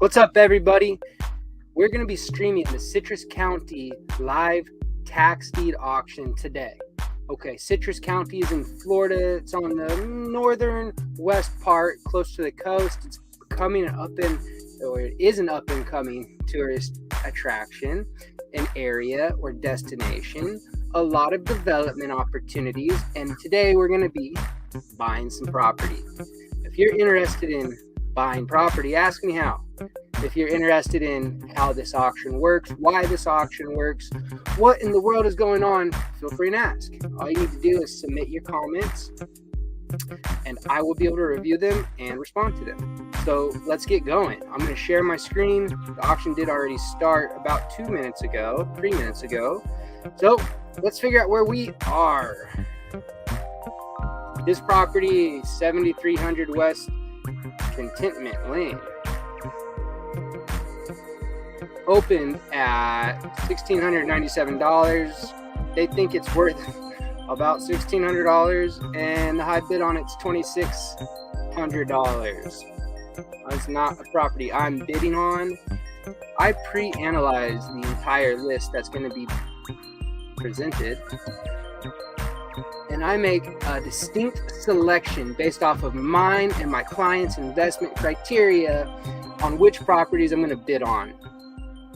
What's up, everybody? We're going to be streaming the Citrus County live tax deed auction today. Okay, Citrus County is in Florida. It's on the northern west part, close to the coast. It's becoming it is an up and coming tourist attraction, an area or destination, a lot of development opportunities, and today we're going to be buying some property. If you're interested in buying property, ask me how. If you're interested in how this auction works, why this auction works, what in the world is going on, feel free to ask. All you need to do is submit your comments, and I will be able to review them and respond to them. So let's get going. I'm going to share my screen. The auction did already start about 3 minutes ago. So let's figure out where we are. This property, 7300 West Contentment Lane, opened at $1,697. They think it's worth about $1,600, and the high bid on it's $2,600. That's not a property I'm bidding on. I pre-analyze the entire list that's going to be presented, and I make a distinct selection based off of mine and my client's investment criteria on which properties I'm going to bid on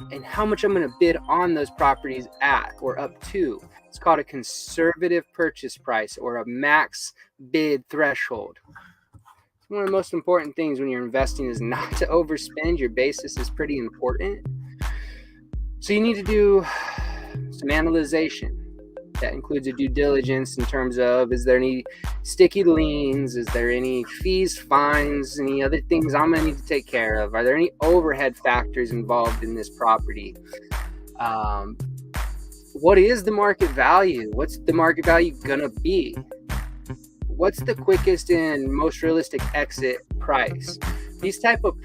and how much I'm going to bid on those properties at or up to. It's called a conservative purchase price or a max bid threshold. One of the most important things when you're investing is not to overspend. Your basis is pretty important. So you need to do some analyzation. That includes a due diligence in terms of, is there any sticky liens? Is there any fees, fines, any other things I'm going to need to take care of? Are there any overhead factors involved in this property? What is the market value? What's the market value going to be? What's the quickest and most realistic exit price? These type of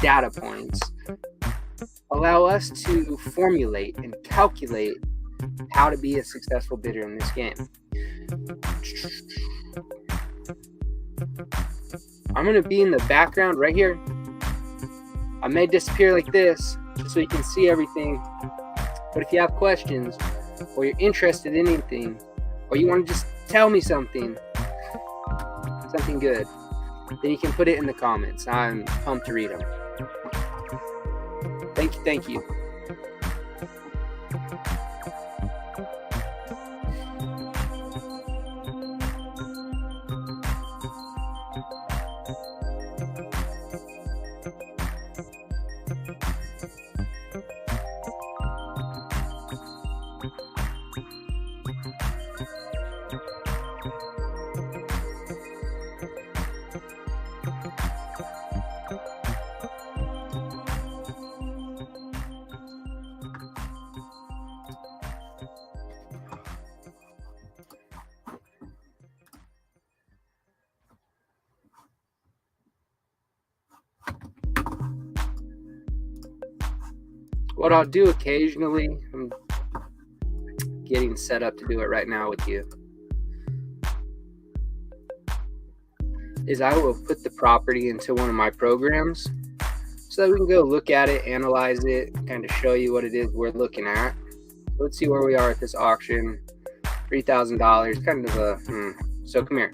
data points allow us to formulate and calculate how to be a successful bidder in this game. I'm going to be in the background right here. I may disappear like this just so you can see everything. But if you have questions or you're interested in anything or you want to just tell me something good, then you can put it in the comments. I'm pumped to read them. Thank you. What I'll do occasionally, I'm getting set up to do it right now with you, is I will put the property into one of my programs so that we can go look at it, analyze it, kind of show you what it is we're looking at. So let's see where we are at this auction. $3,000, kind of a, so come here.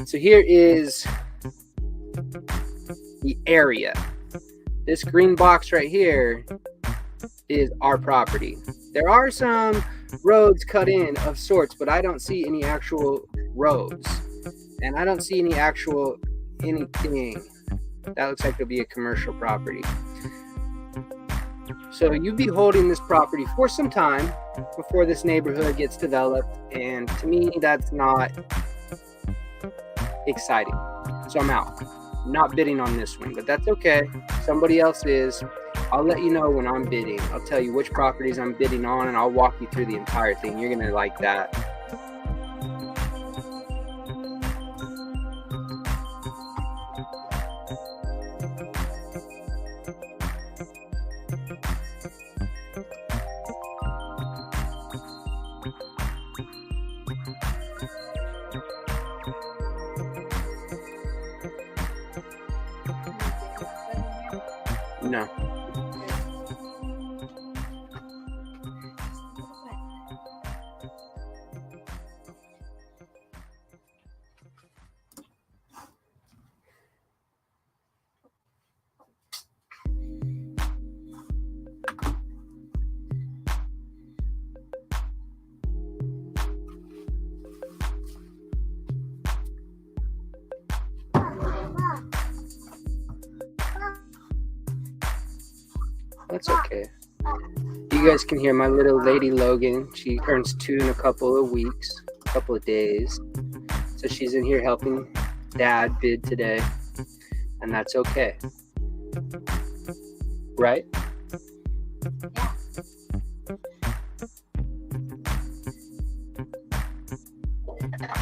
So here is the area. This green box right here is our property. There are some roads cut in of sorts, but I don't see any actual roads. And I don't see any actual anything. That looks like it'll be a commercial property. So you'll be holding this property for some time before this neighborhood gets developed. And to me, that's not exciting. So I'm out. I'm not bidding on this one, but that's okay. Somebody else is. I'll let you know when I'm bidding. I'll tell you which properties I'm bidding on, and I'll walk you through the entire thing. You're going to like that. No. That's okay. You guys can hear my little lady Logan. She turns 2 in a couple of weeks, a couple of days. So she's in here helping Dad bid today. And that's okay. Right? Yeah.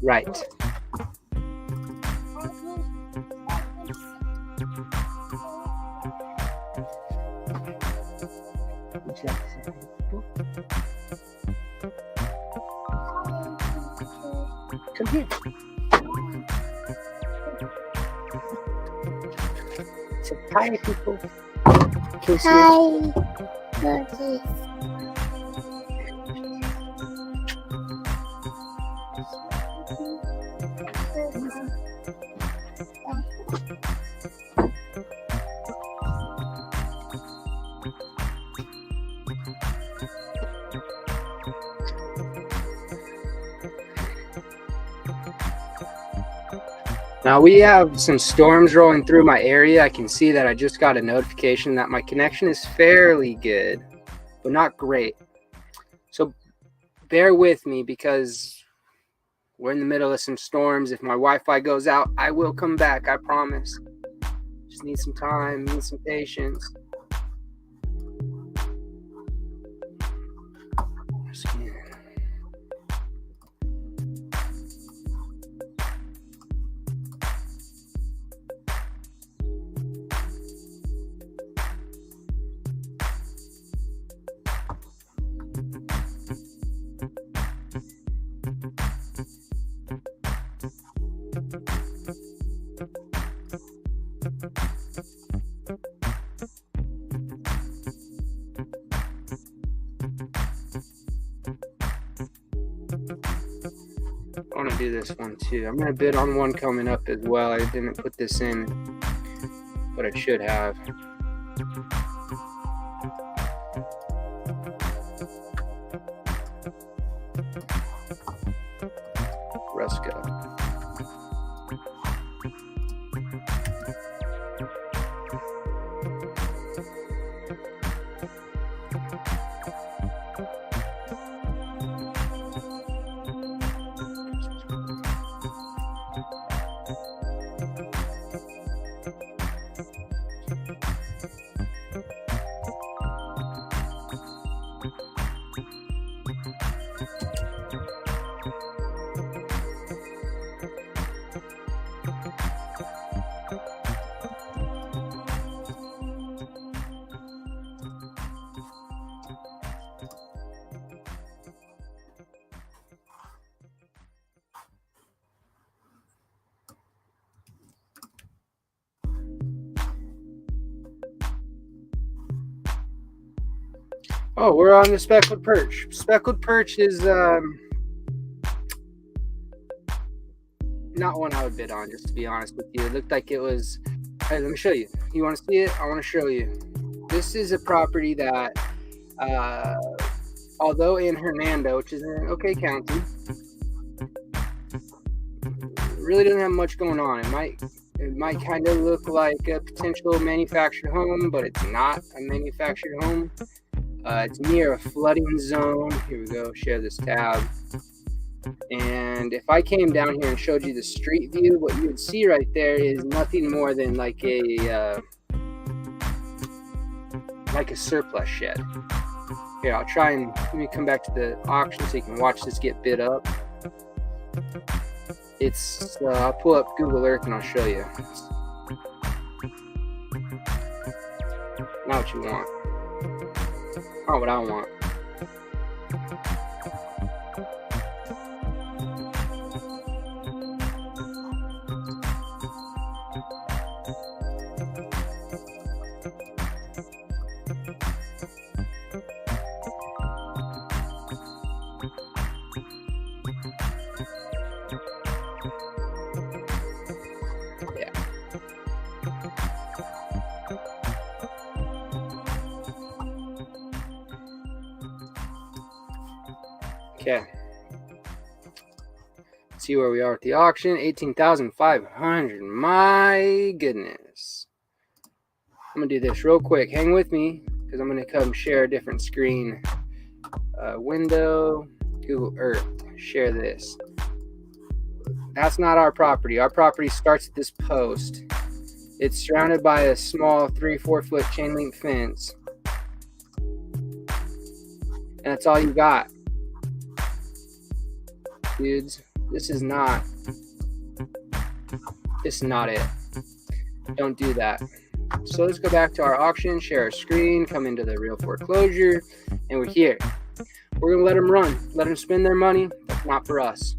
Right. Come here. Say hi, people. Can you see it? Hi, Loki. Now we have some storms rolling through my area. I can see that I just got a notification that my connection is fairly good, but not great. So bear with me because we're in the middle of some storms. If my Wi-Fi goes out, I will come back, I promise. Just need some time, need some patience. I want to do this one too. I'm going to bid on one coming up as well. I didn't put this in, but I should have. Let's go. Oh, we're on the speckled perch. Speckled perch is not one I would bid on, just to be honest with you. It looked like it was. Hey, let me show you. You want to see it? I want to show you. This is a property that, although in Hernando, which is in OK County, really doesn't have much going on. It might kind of look like a potential manufactured home, but it's not a manufactured home. It's near a flooding zone. Here we go, share this tab. And if I came down here and showed you the street view, what you would see right there is nothing more than like a surplus shed. Here, I'll try and let me come back to the auction so you can watch this get bid up. It's I'll pull up Google Earth and I'll show you. Not what you want. Not what I want. Okay. Let's see where we are at the auction. 18,500. My goodness. I'm gonna do this real quick. Hang with me because I'm gonna come share a different screen window. Google Earth. Share this. That's not our property. Our property starts at this post. It's surrounded by a small 3-4 foot chain link fence. And that's all you got. Dudes, this is not it. Don't do that. So let's go back to our auction, share our screen, come into the real foreclosure, and we're here. We're gonna let them run, let them spend their money. That's not for us.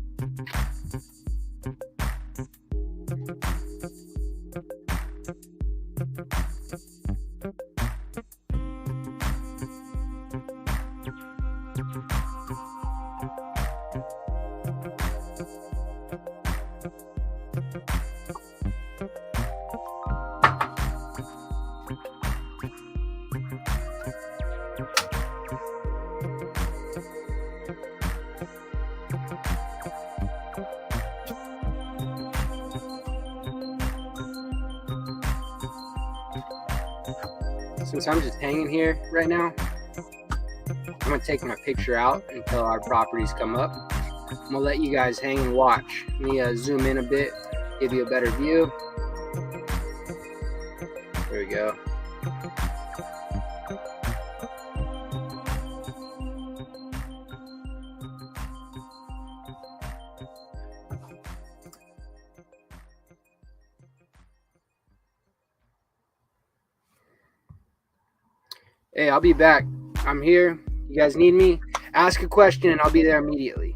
Since I'm just hanging here right now, I'm gonna take my picture out until our properties come up. I'm gonna let you guys hang and watch. Let me zoom in a bit, give you a better view. There we go. Hey, I'll be back. I'm here. You guys need me? Ask a question and I'll be there immediately.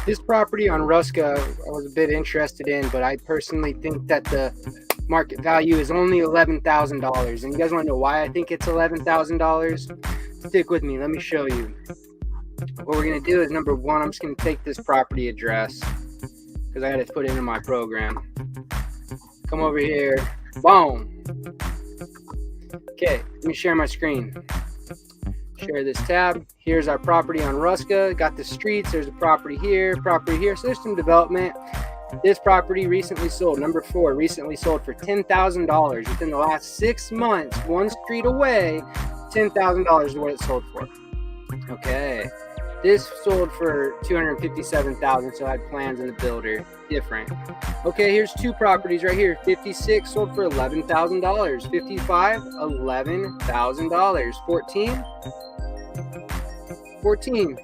This property on Ruska, I was a bit interested in, but I personally think that the market value is only $11,000. And you guys want to know why I think it's $11,000? Stick with me. Let me show you. What we're going to do is, number one, I'm just going to take this property address because I got to put it into my program. Come over here. Boom. Okay, let me share my screen. Share this tab. Here's our property on Ruska. Got the streets. There's a property here. So there's some development. This property recently sold. Number 4 recently sold for $10,000 within the last 6 months. One street away, $10,000 is what it sold for. Okay. This sold for $257,000, so I had plans in the builder. Different. Okay, here's 2 properties right here. 56 sold for $11,000. 55, $11,000. 14,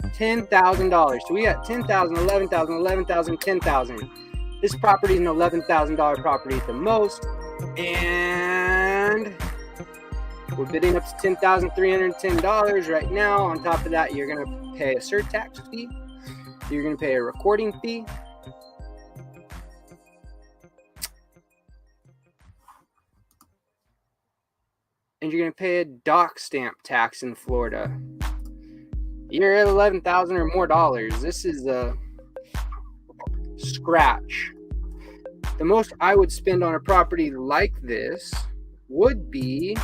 $10,000. So we got $10,000, $11,000, $11,000, $10,000. This property is an $11,000 property at the most, and we're bidding up to $10,310 right now. On top of that, you're going to pay a surtax fee. You're going to pay a recording fee. And you're going to pay a dock stamp tax in Florida. You're at $11,000 or more dollars. This is a scratch. The most I would spend on a property like this would be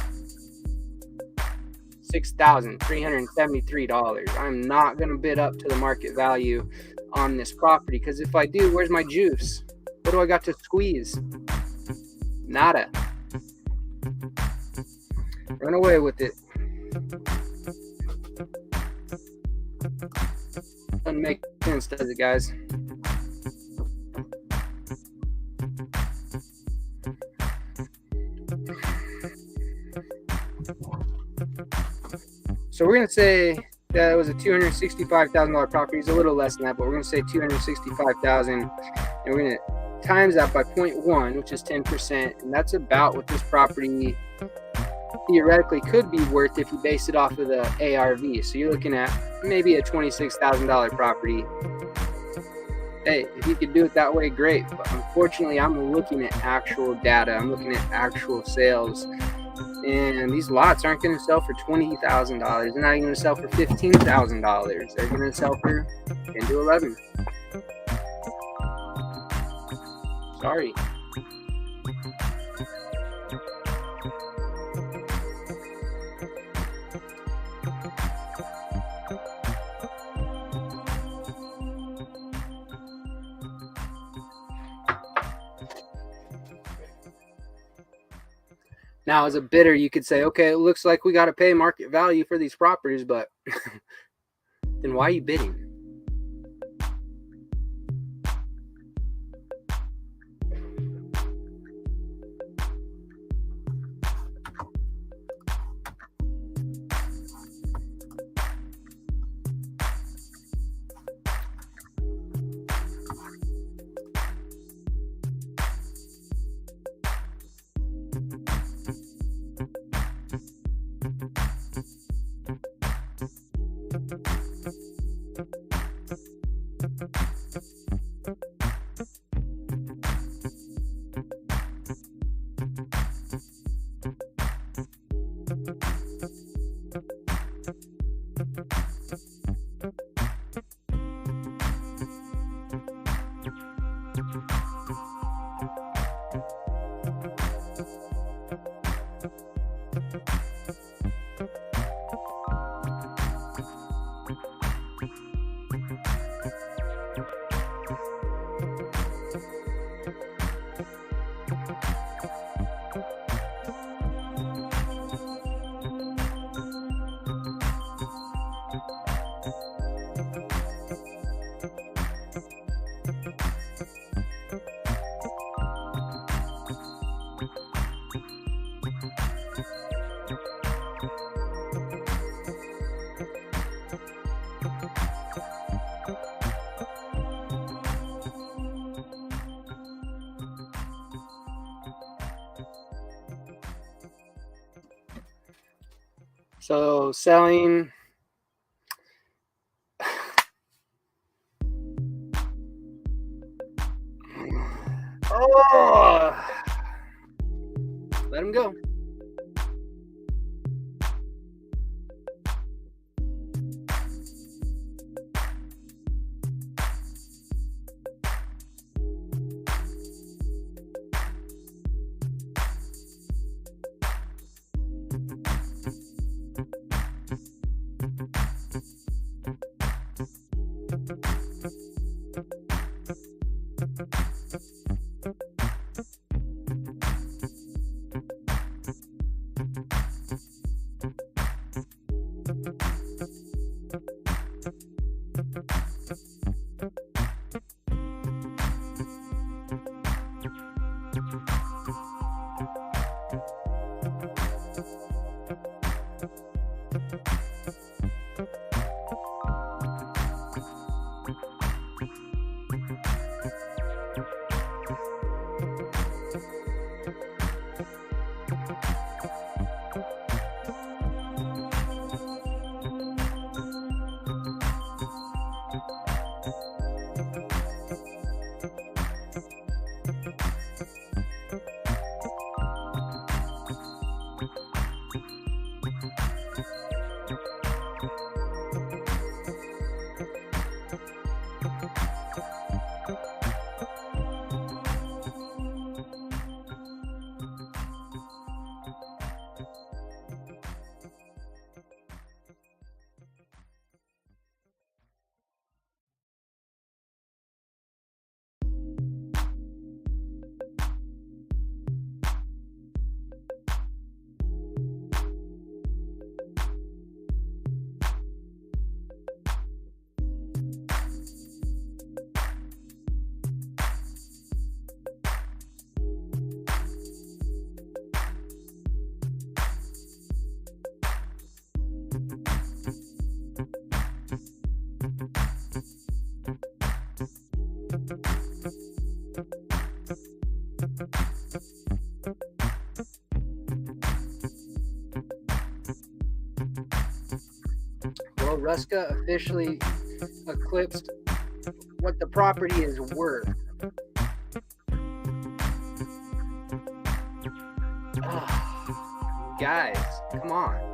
$6,373. I'm not going to bid up to the market value on this property, because if I do, where's my juice? What do I got to squeeze? Nada. Run away with it. Doesn't make sense, does it, guys? So we're going to say that it was a $265,000 property. It's a little less than that, but we're going to say $265,000, and we're going to times that by 0.1, which is 10%, and that's about what this property theoretically could be worth if you base it off of the ARV. So you're looking at maybe a $26,000 property. Hey, if you could do it that way, great. But unfortunately, I'm looking at actual data. I'm looking at actual sales. And these lots aren't going to sell for $20,000. They're not even going to sell for $15,000. They're going to sell for 10 to 11. Sorry. Now, as a bidder, you could say, okay, it looks like we got to pay market value for these properties, but then why are you bidding? So selling, and go. Well, Ruska officially eclipsed what the property is worth. Oh, guys, come on.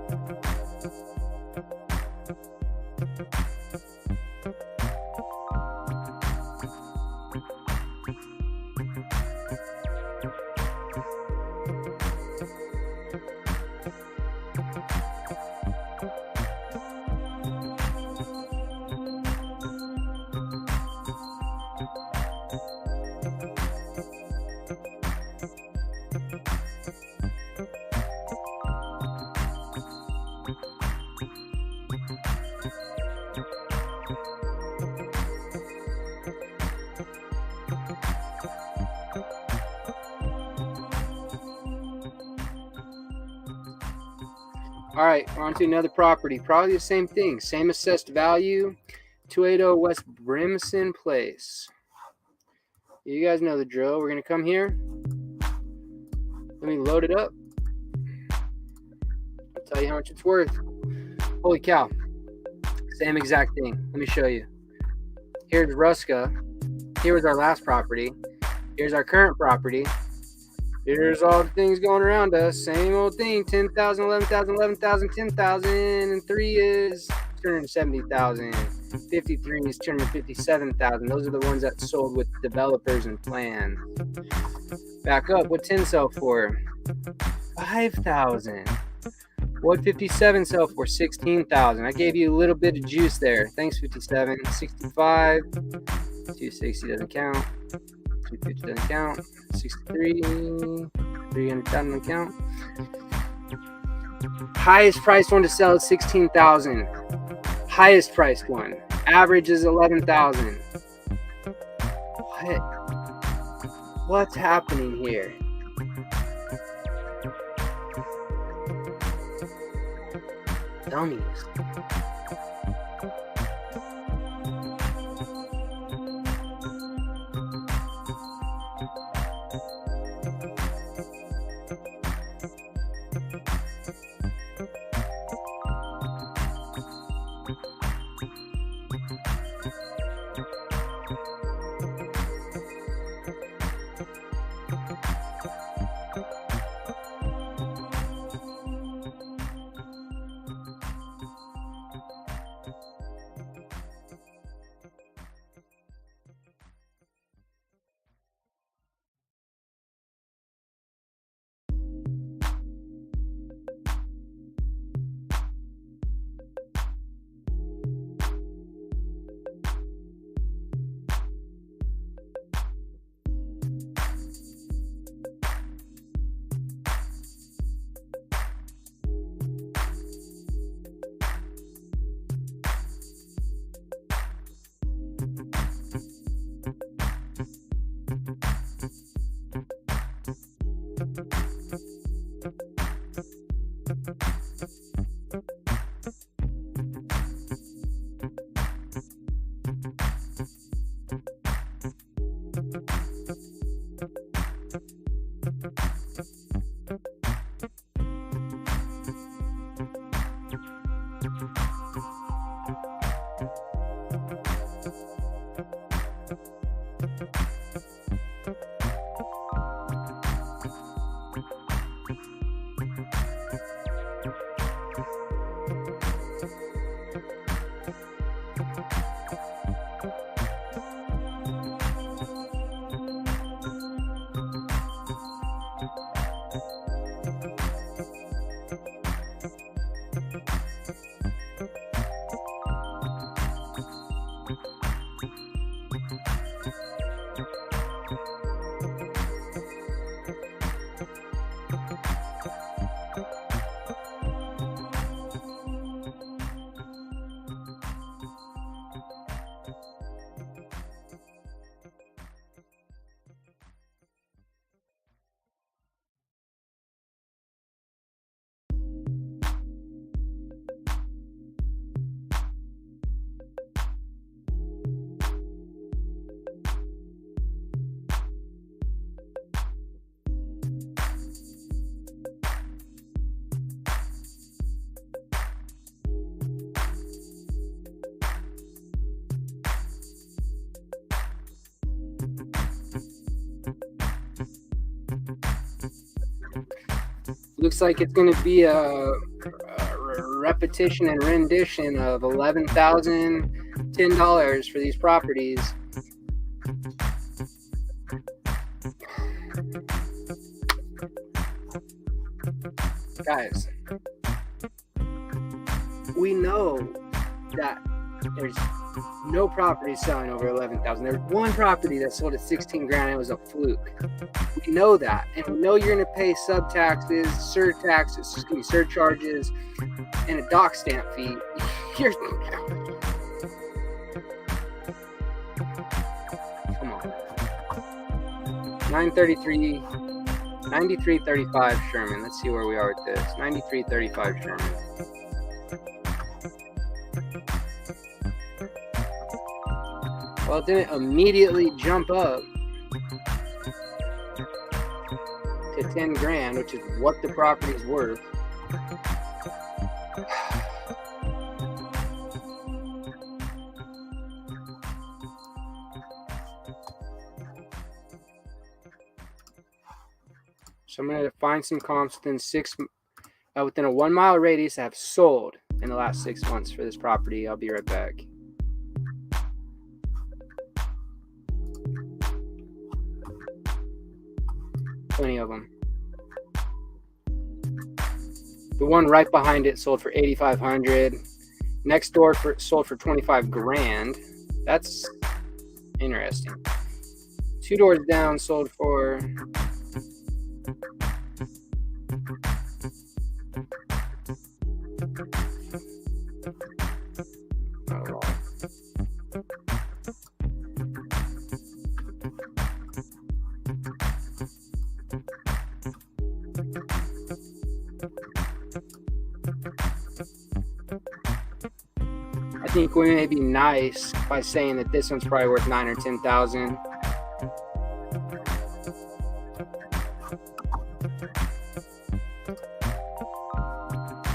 All right, we're on to another property. Probably the same thing. Same assessed value. 280 West Brimson Place. You guys know the drill. We're going to come here. Let me load it up. I'll tell you how much it's worth. Holy cow. Same exact thing. Let me show you. Here's Ruska. Here was our last property. Here's our current property. Here's all the things going around us. Same old thing. 10,000, 11,000, 11,000, 10,000. And 3 is 270,000. 53 is 257,000. Those are the ones that sold with developers and plans. Back up. What 10 sell for? 5,000. What 57 sell for? 16,000. I gave you a little bit of juice there. Thanks, 57. 65. 260 doesn't count. 250 doesn't count. 63. 300,000 doesn't count. Highest priced one to sell is 16,000. Highest priced one. Average is 11,000. What? What's happening here? Dummies. Looks like it's going to be a repetition and rendition of $11,010 for these properties. Guys, we know that there's no property selling over 11,000. There's one property that sold at 16 grand. It was a fluke. We know that, and we know you're going to pay sub taxes, surcharges, and a dock stamp fee. Come on. 9335 Sherman. Let's see where we are with this. 9335 Sherman. Well, it didn't immediately jump up to 10 grand, which is what the property is worth. So I'm going to find some comps within within a 1 mile radius that have sold in the last 6 months for this property. I'll be right back. Plenty of them. The one right behind it sold for $8,500. Next door sold for 25 grand. That's interesting. 2 doors down sold for not a lot. I think we may be nice by saying that this one's probably worth 9 or 10,000.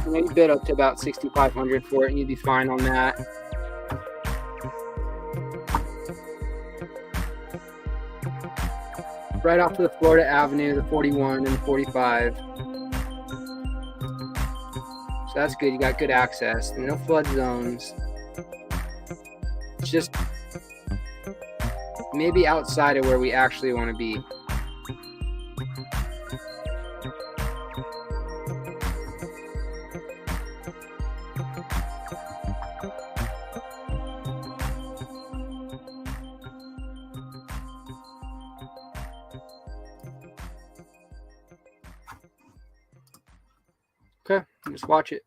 Maybe bid up to about 6,500 for it, and you'd be fine on that. Right off of the Florida Avenue, the 41 and the 45. So that's good. You got good access. No flood zones. It's just maybe outside of where we actually want to be. Okay, just watch it.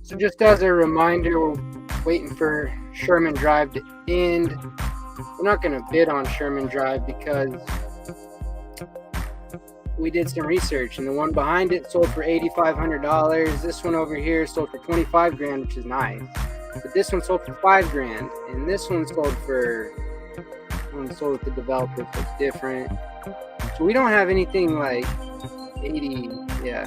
So just as a reminder, we're waiting for Sherman Drive to end. We're not going to bid on Sherman Drive because we did some research, and the one behind it sold for $8,500. This one over here sold for $25,000, which is nice. But this one sold for $5,000, and this one sold with the developer, so it's different. So we don't have anything like 80, yeah.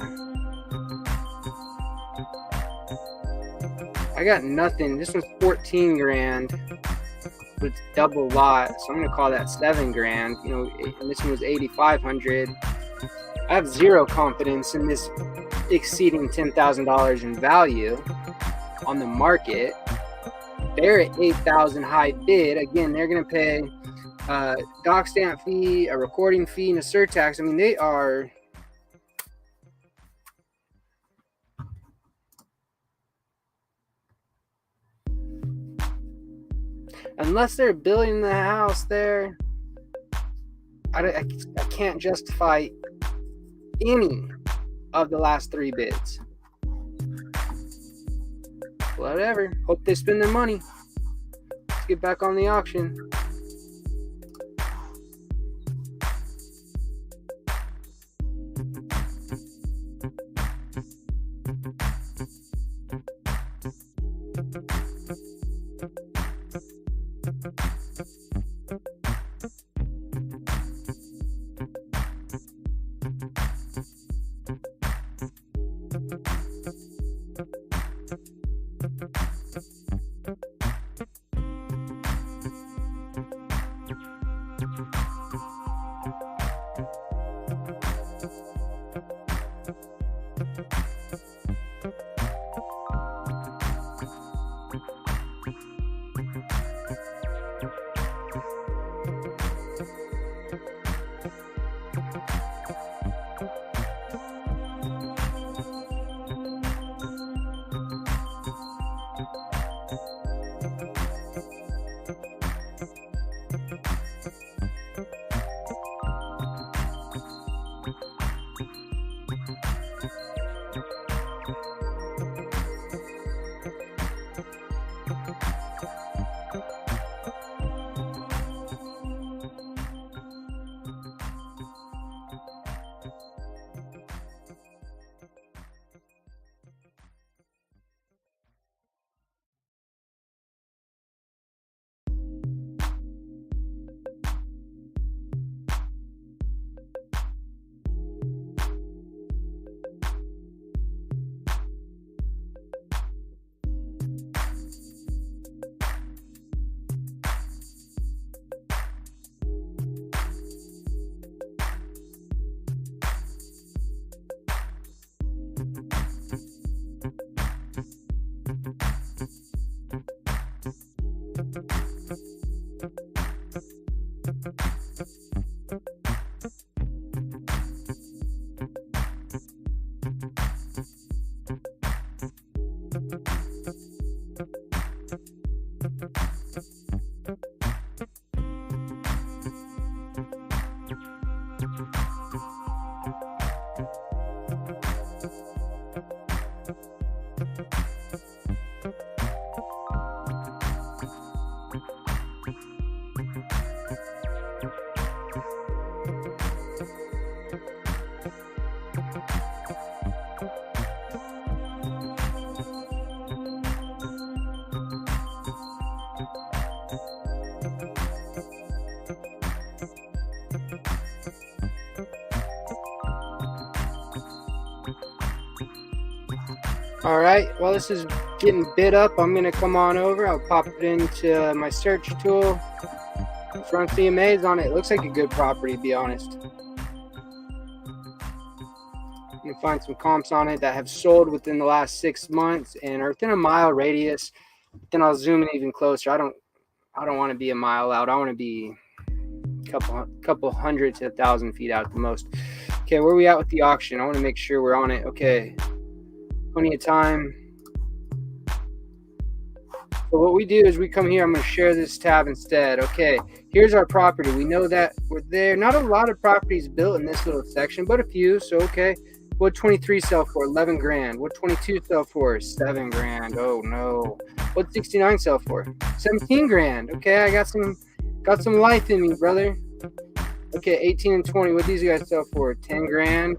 I got nothing. This one's $14,000, but it's double lot, so I'm gonna call that $7,000. You know, and this one was $8,500. I have zero confidence in this exceeding $10,000 in value on the market. They're at $8,000 high bid. Again, they're gonna pay doc stamp fee, a recording fee, and a surtax. I mean, they are. Unless they're building the house there, I can't justify any of the last 3 bids. Whatever. Hope they spend their money. Let's get back on the auction. All right, while this is getting bid up, I'm going to come on over. I'll pop it into my search tool. Let's run CMAs on it. It looks like a good property, to be honest. You can find some comps on it that have sold within the last 6 months and are within a mile radius. Then I'll zoom in even closer. I don't want to be a mile out. I want to be a couple hundred to 1,000 feet out at the most. Okay, where are we at with the auction? I want to make sure we're on it. Okay. Plenty of time. So what we do is we come here. I'm going to share this tab instead. Okay, here's our property. We know that we're there. Not a lot of properties built in this little section, but a few. So okay, what 23 sell for? 11 grand. What 22 sell for? 7 grand. Oh no. What 69 sell for? 17 grand. Okay, I got some life in me, brother. Okay, 18 and 20. What these guys sell for? 10 grand.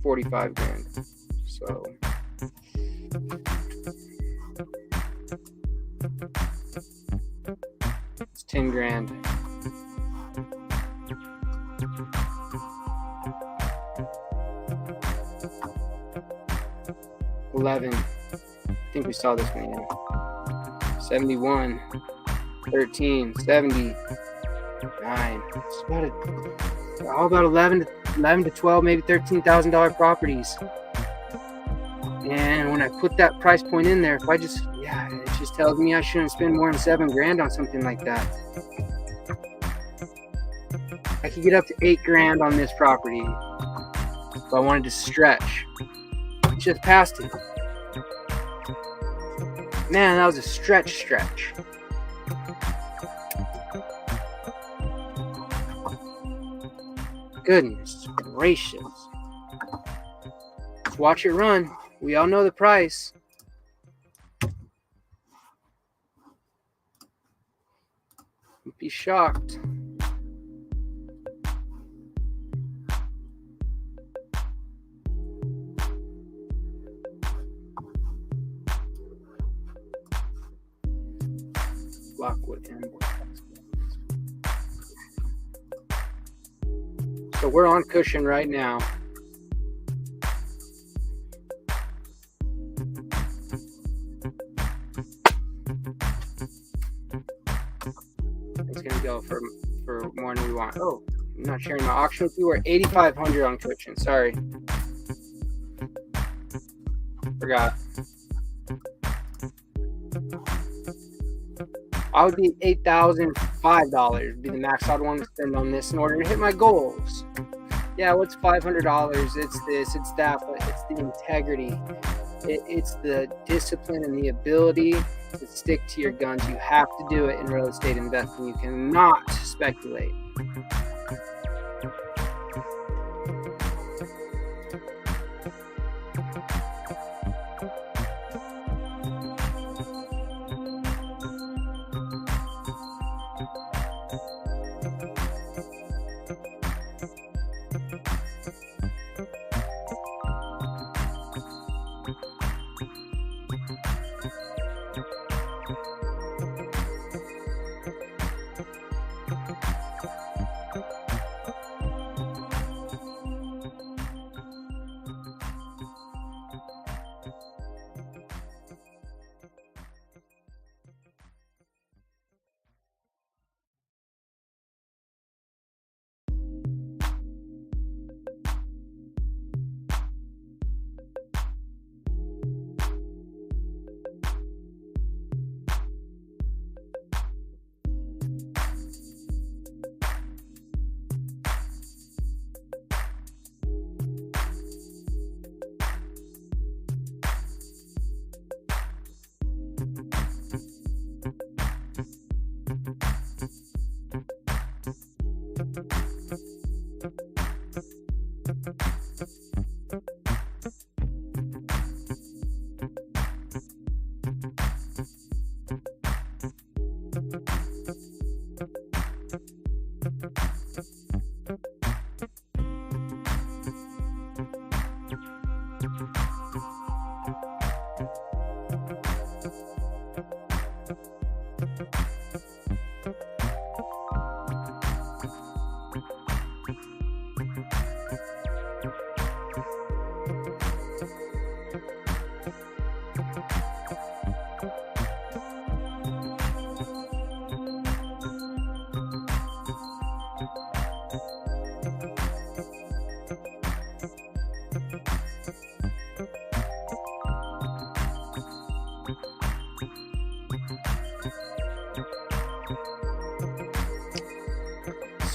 45 grand. So It's 10 grand. $11. I think we saw this one. Yeah. 71. 13. 70. 9. It's all about 11 to 12, maybe $13,000 properties. And when I put that price point in there, it just tells me I shouldn't spend more than 7 grand on something like that. I could get up to 8 grand on this property if I wanted to stretch. Just past it. Man, that was a stretch. Goodness gracious. Let's watch it run. We all know the price. You'd be shocked. Lockwood and so we're on cushion right now. It's gonna go for more than we want. Oh, I'm not sharing my auction with you. We're 8,500 on cushion. Sorry, forgot. I would be $8,005 be the max I'd want to spend on this in order to hit my goals. Yeah, what's $500? It's this, it's that, but it's the integrity. It's the discipline and the ability to stick to your guns. You have to do it in real estate investing. You cannot speculate.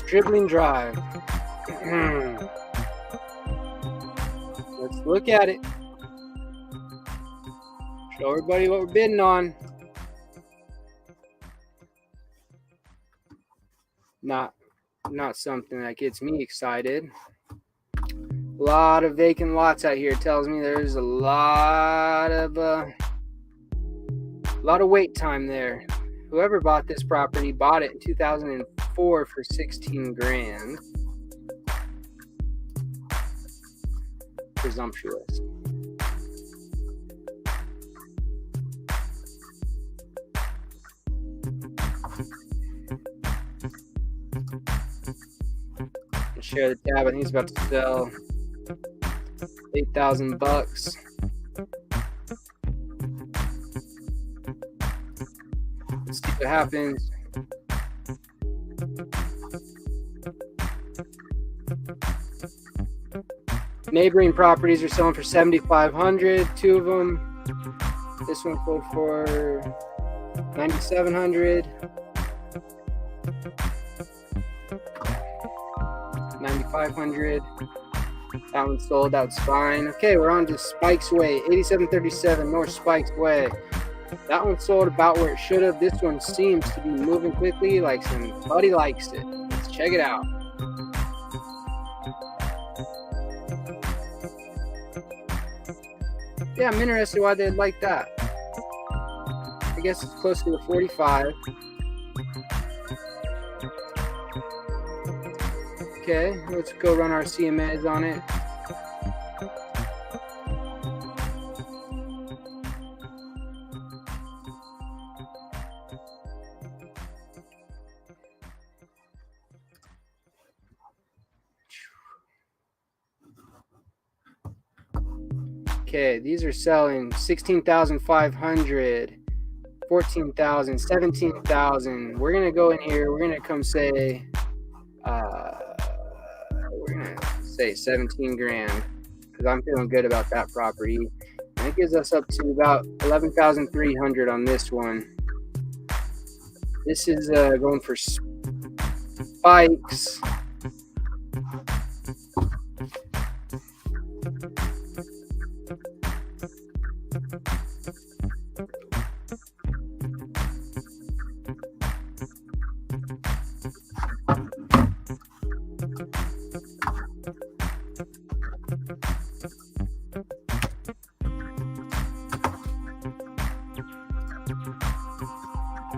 Dribbling drive. Let's look at it. Show everybody what we're bidding on. Not something that gets me excited. A lot of vacant lots out here. It tells me there's a lot of wait time there. Whoever bought this property bought it in 2004 for 16 grand. Presumptuous. share the tab. I think it's about to sell $8,000. Let's see what happens. Neighboring properties are selling for $7,500. Two of them. This one sold for $9,700. $9,500. That one sold. That's fine. Okay, we're on to Spikes Way, 8737 North Spikes Way. That one sold about where it should have. This one seems to be moving quickly, like somebody likes it. Let's check it out. Yeah, I'm interested why they'd like that. I guess it's close to the 45. Okay, let's go run our CMAs on it. Okay, these are selling 16,500, 14,000, 17,000. We're gonna go in here. We're gonna come say, we're gonna say 17 grand because I'm feeling good about that property. And it gives us up to about 11,300 on this one. This is going for Spikes.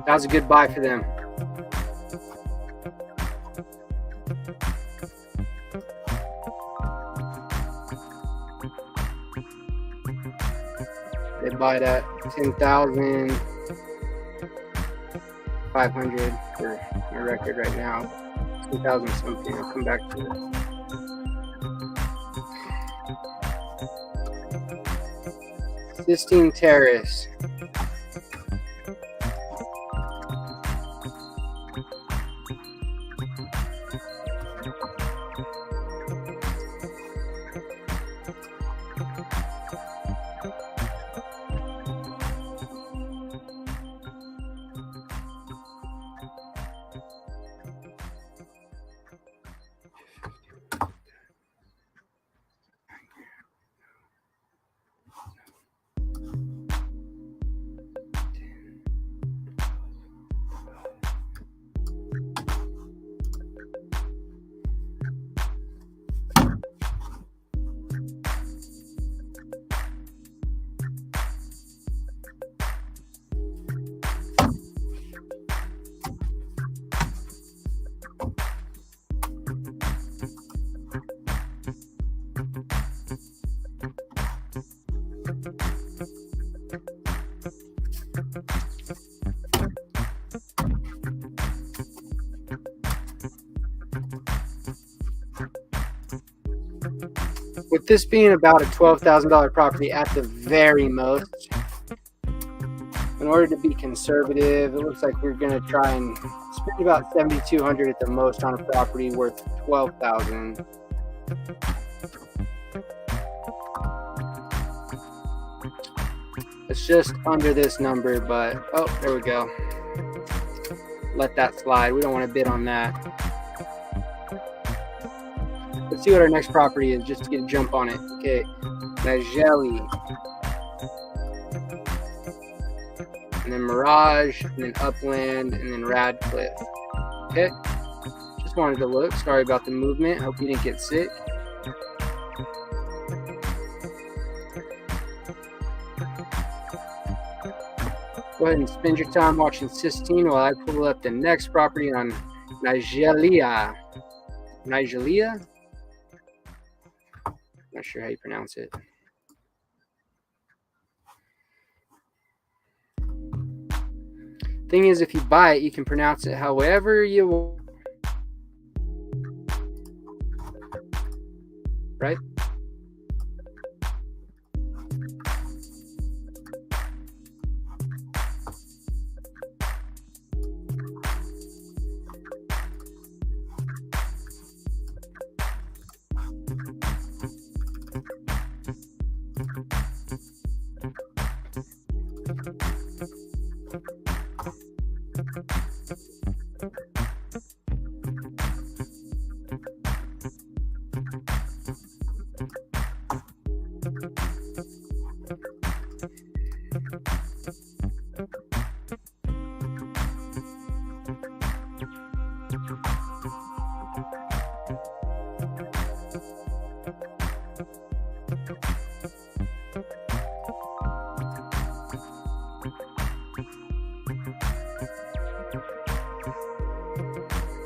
That was a good buy for them. They buy it at 10,500 for my record right now. 2,000 something. I'll come back to it. Sistine Terrace. With this being about a $12,000 property at the very most, in order to be conservative, it looks like we're going to try and spend about $7,200 at the most on a property worth $12,000. It's just under this number, but oh, there we go. Let that slide. We don't want to bid on that. Let's see what our next property is, just to get a jump on it. Okay, Nigeli, and then Mirage, and then Upland, and then Radcliffe. Okay, just wanted to look. Sorry about the movement. Hope you didn't get sick. Go ahead and spend your time watching Sistine while I pull up the next property on Nigelia. Nigelia? Not sure how you pronounce it. Thing is, if you buy it, you can pronounce it however you want.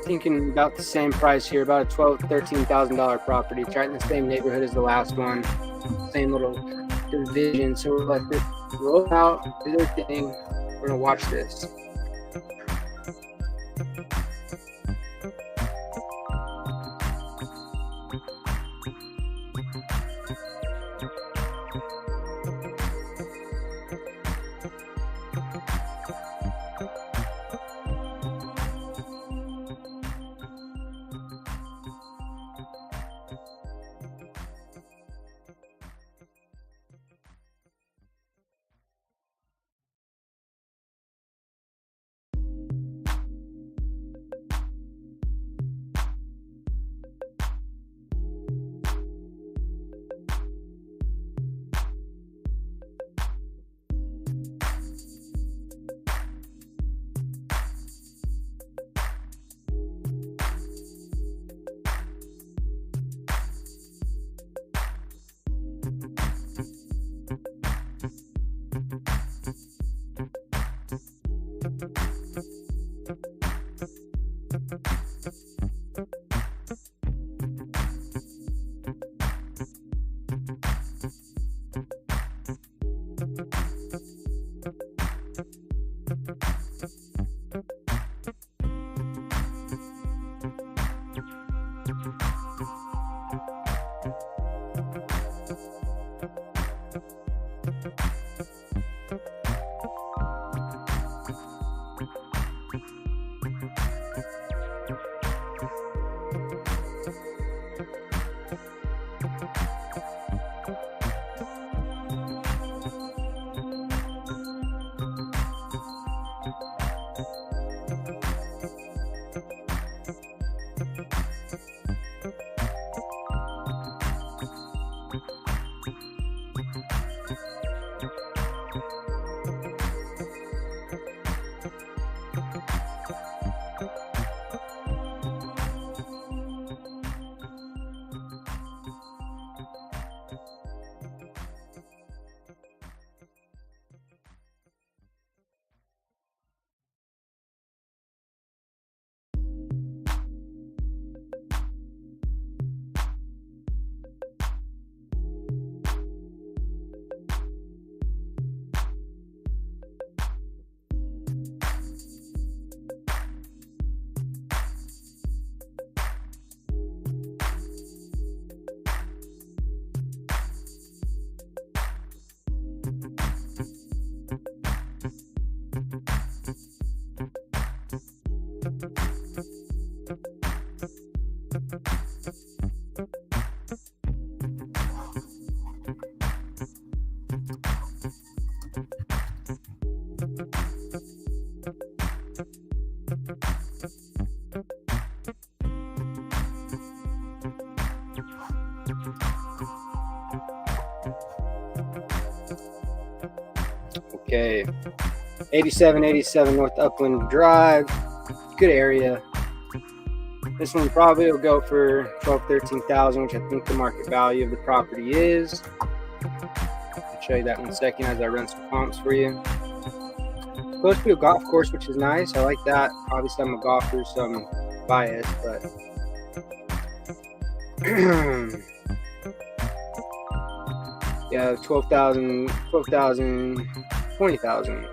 Thinking about the same price here, about a $13,000 property. It's right in the same neighborhood as the last one, same little division. So we'll let this roll out, do their thing. We're gonna watch this. Okay, 8787 North Upland Drive, good area. This one probably will go for 13,000, which I think the market value of the property is. I'll show you that in a second as I run some comps for you. It's close to a golf course, which is nice. I like that. Obviously, I'm a golfer, so I'm biased, but yeah, 12,000, 20,000.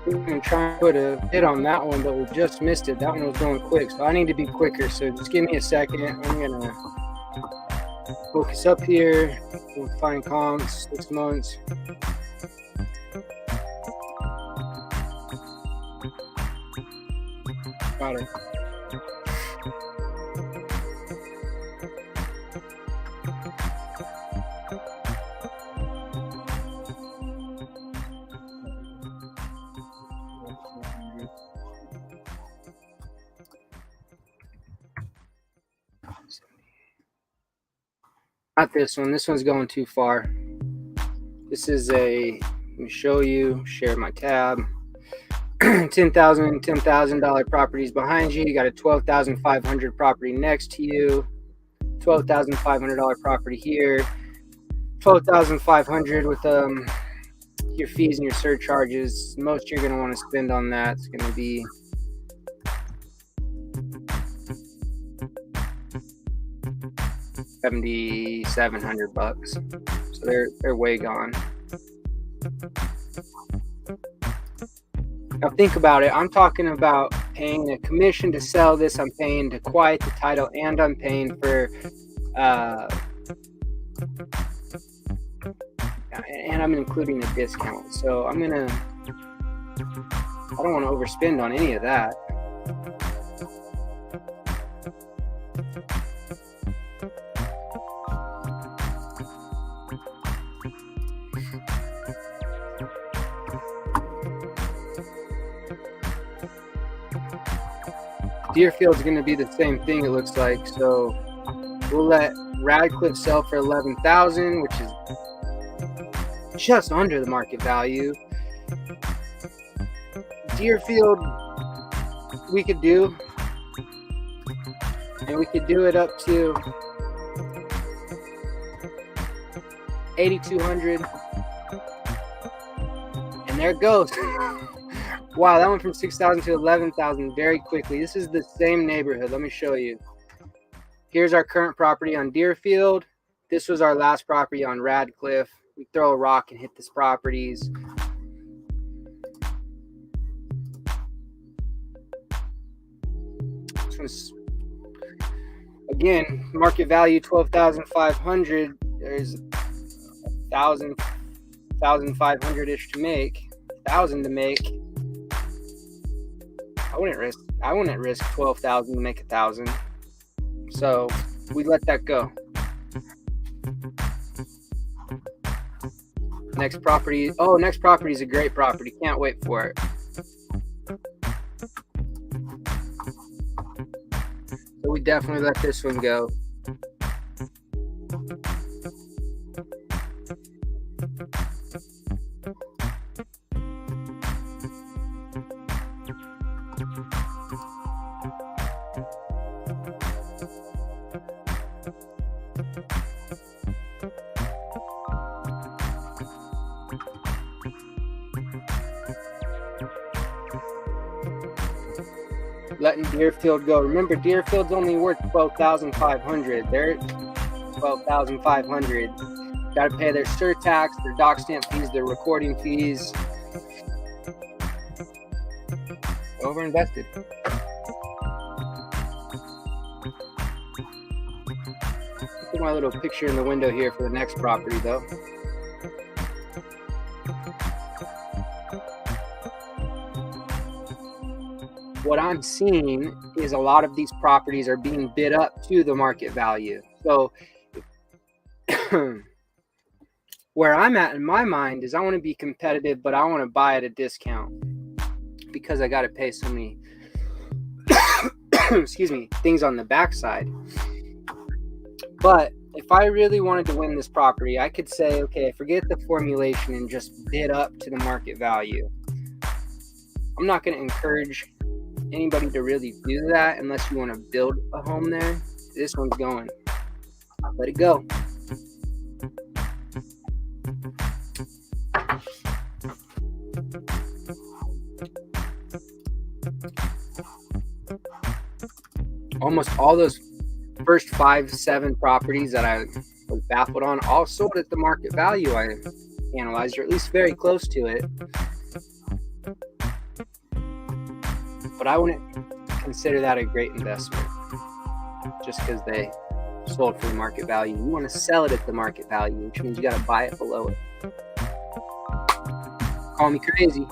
We're going to try and put a hit on that one, but we just missed it. That one was going quick, so I need to be quicker. So just give me a second. I'm going to focus up here. We'll find comps, 6 months. Got it. Not this one. This one's going too far. This is let me show you, share my tab. $10,000 properties behind you. You got a $12,500 property next to you. $12,500 property here. $12,500 with your fees and your surcharges. Most you're going to want to spend on that is going to be $7,700. So they're way gone. Now think about it. I'm talking about paying a commission to sell this. I'm paying to quiet the title, and I'm paying for and I'm including a discount. So I don't want to overspend on any of that. Deerfield's going to be the same thing, it looks like. So we'll let Radcliffe sell for $11,000, which is just under the market value. Deerfield, we could do, and we could do it up to $8,200, and there it goes. Wow, that went from 6,000 to 11,000 very quickly. This is the same neighborhood. Let me show you. Here's our current property on Deerfield. This was our last property on Radcliffe. We throw a rock and hit these properties. This one's, again, market value $12,500. There's 1,500-ish to make. 1,000 to make. I wouldn't risk 12,000 to make 1,000. So we let that go. Next property. Oh, next property is a great property. Can't wait for it. So we definitely let this one go. Letting Deerfield go. Remember, Deerfield's only worth $12,500. They're $12,500. Got to pay their surtax, their doc stamp fees, their recording fees. Overinvested. Put my little picture in the window here for the next property, though. What I'm seeing is a lot of these properties are being bid up to the market value. So where I'm at in my mind is I want to be competitive, but I want to buy at a discount because I got to pay so many excuse me, things on the backside. But if I really wanted to win this property, I could say, okay, forget the formulation and just bid up to the market value. I'm not going to encourage anybody to really do that unless you want to build a home there. This one's going. Let it go. almost all those first 5-7 properties that I was baffled on all sold at the market value I analyzed, or at least very close to it. But I wouldn't consider that a great investment just because they sold for the market value. You want to sell it at the market value, which means you got to buy it below it. Call me crazy.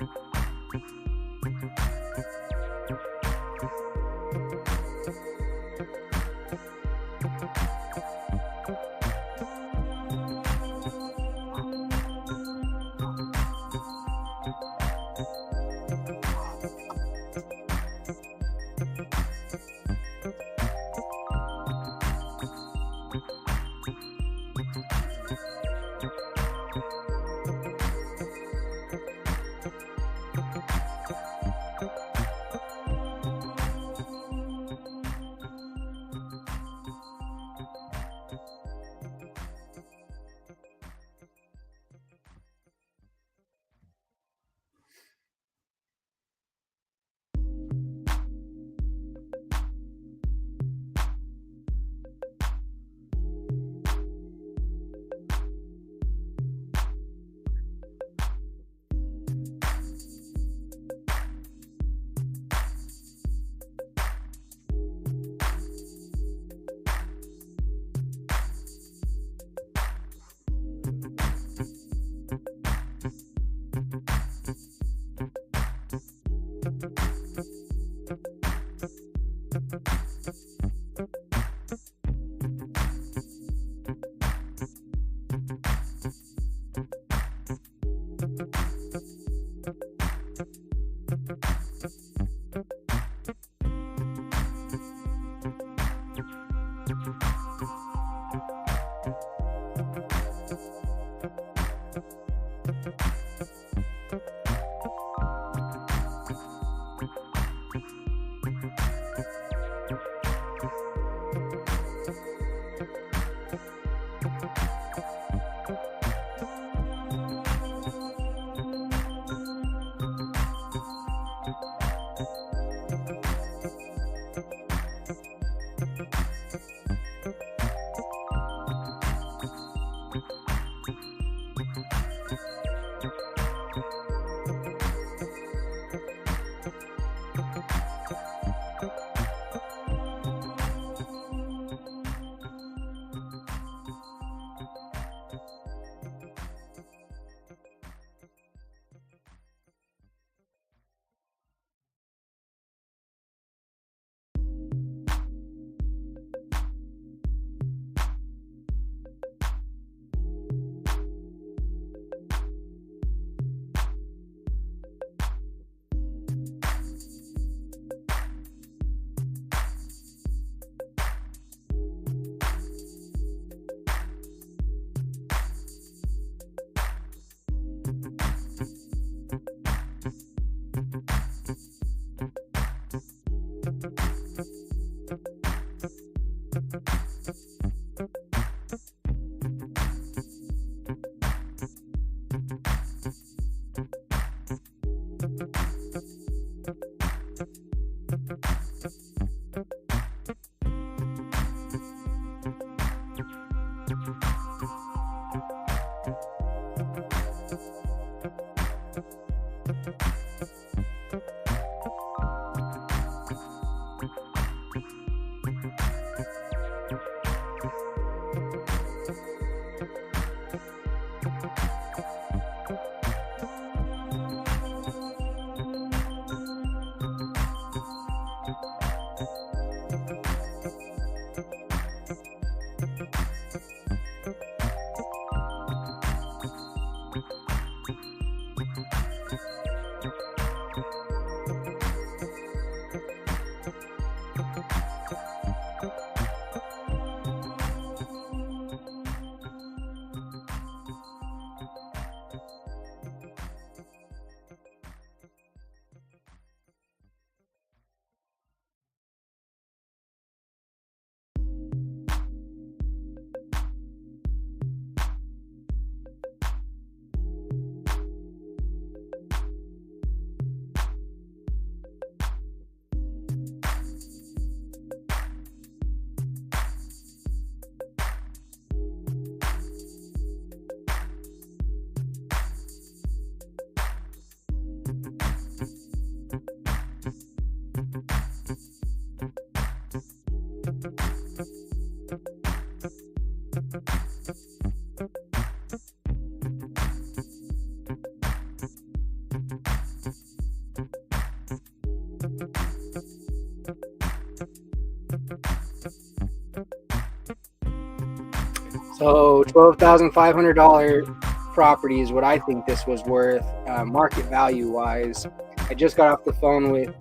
So $12,500 property is what I think this was worth, market value wise. I just got off the phone with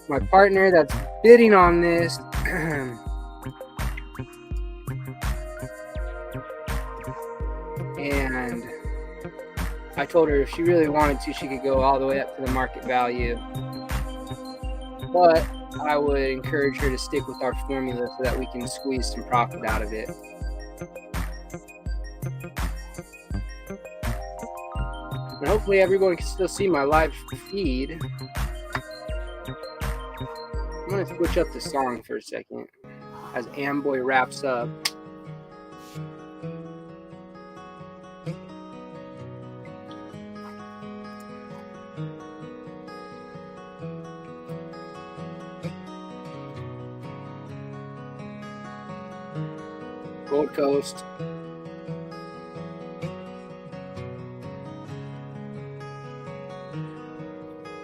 my partner that's bidding on this. And I told her if she really wanted to, she could go all the way up to the market value. But I would encourage her to stick with our formula so that we can squeeze some profit out of it. And hopefully everyone can still see my live feed. I'm going to switch up the song for a second as Amboy wraps up. Gold Coast.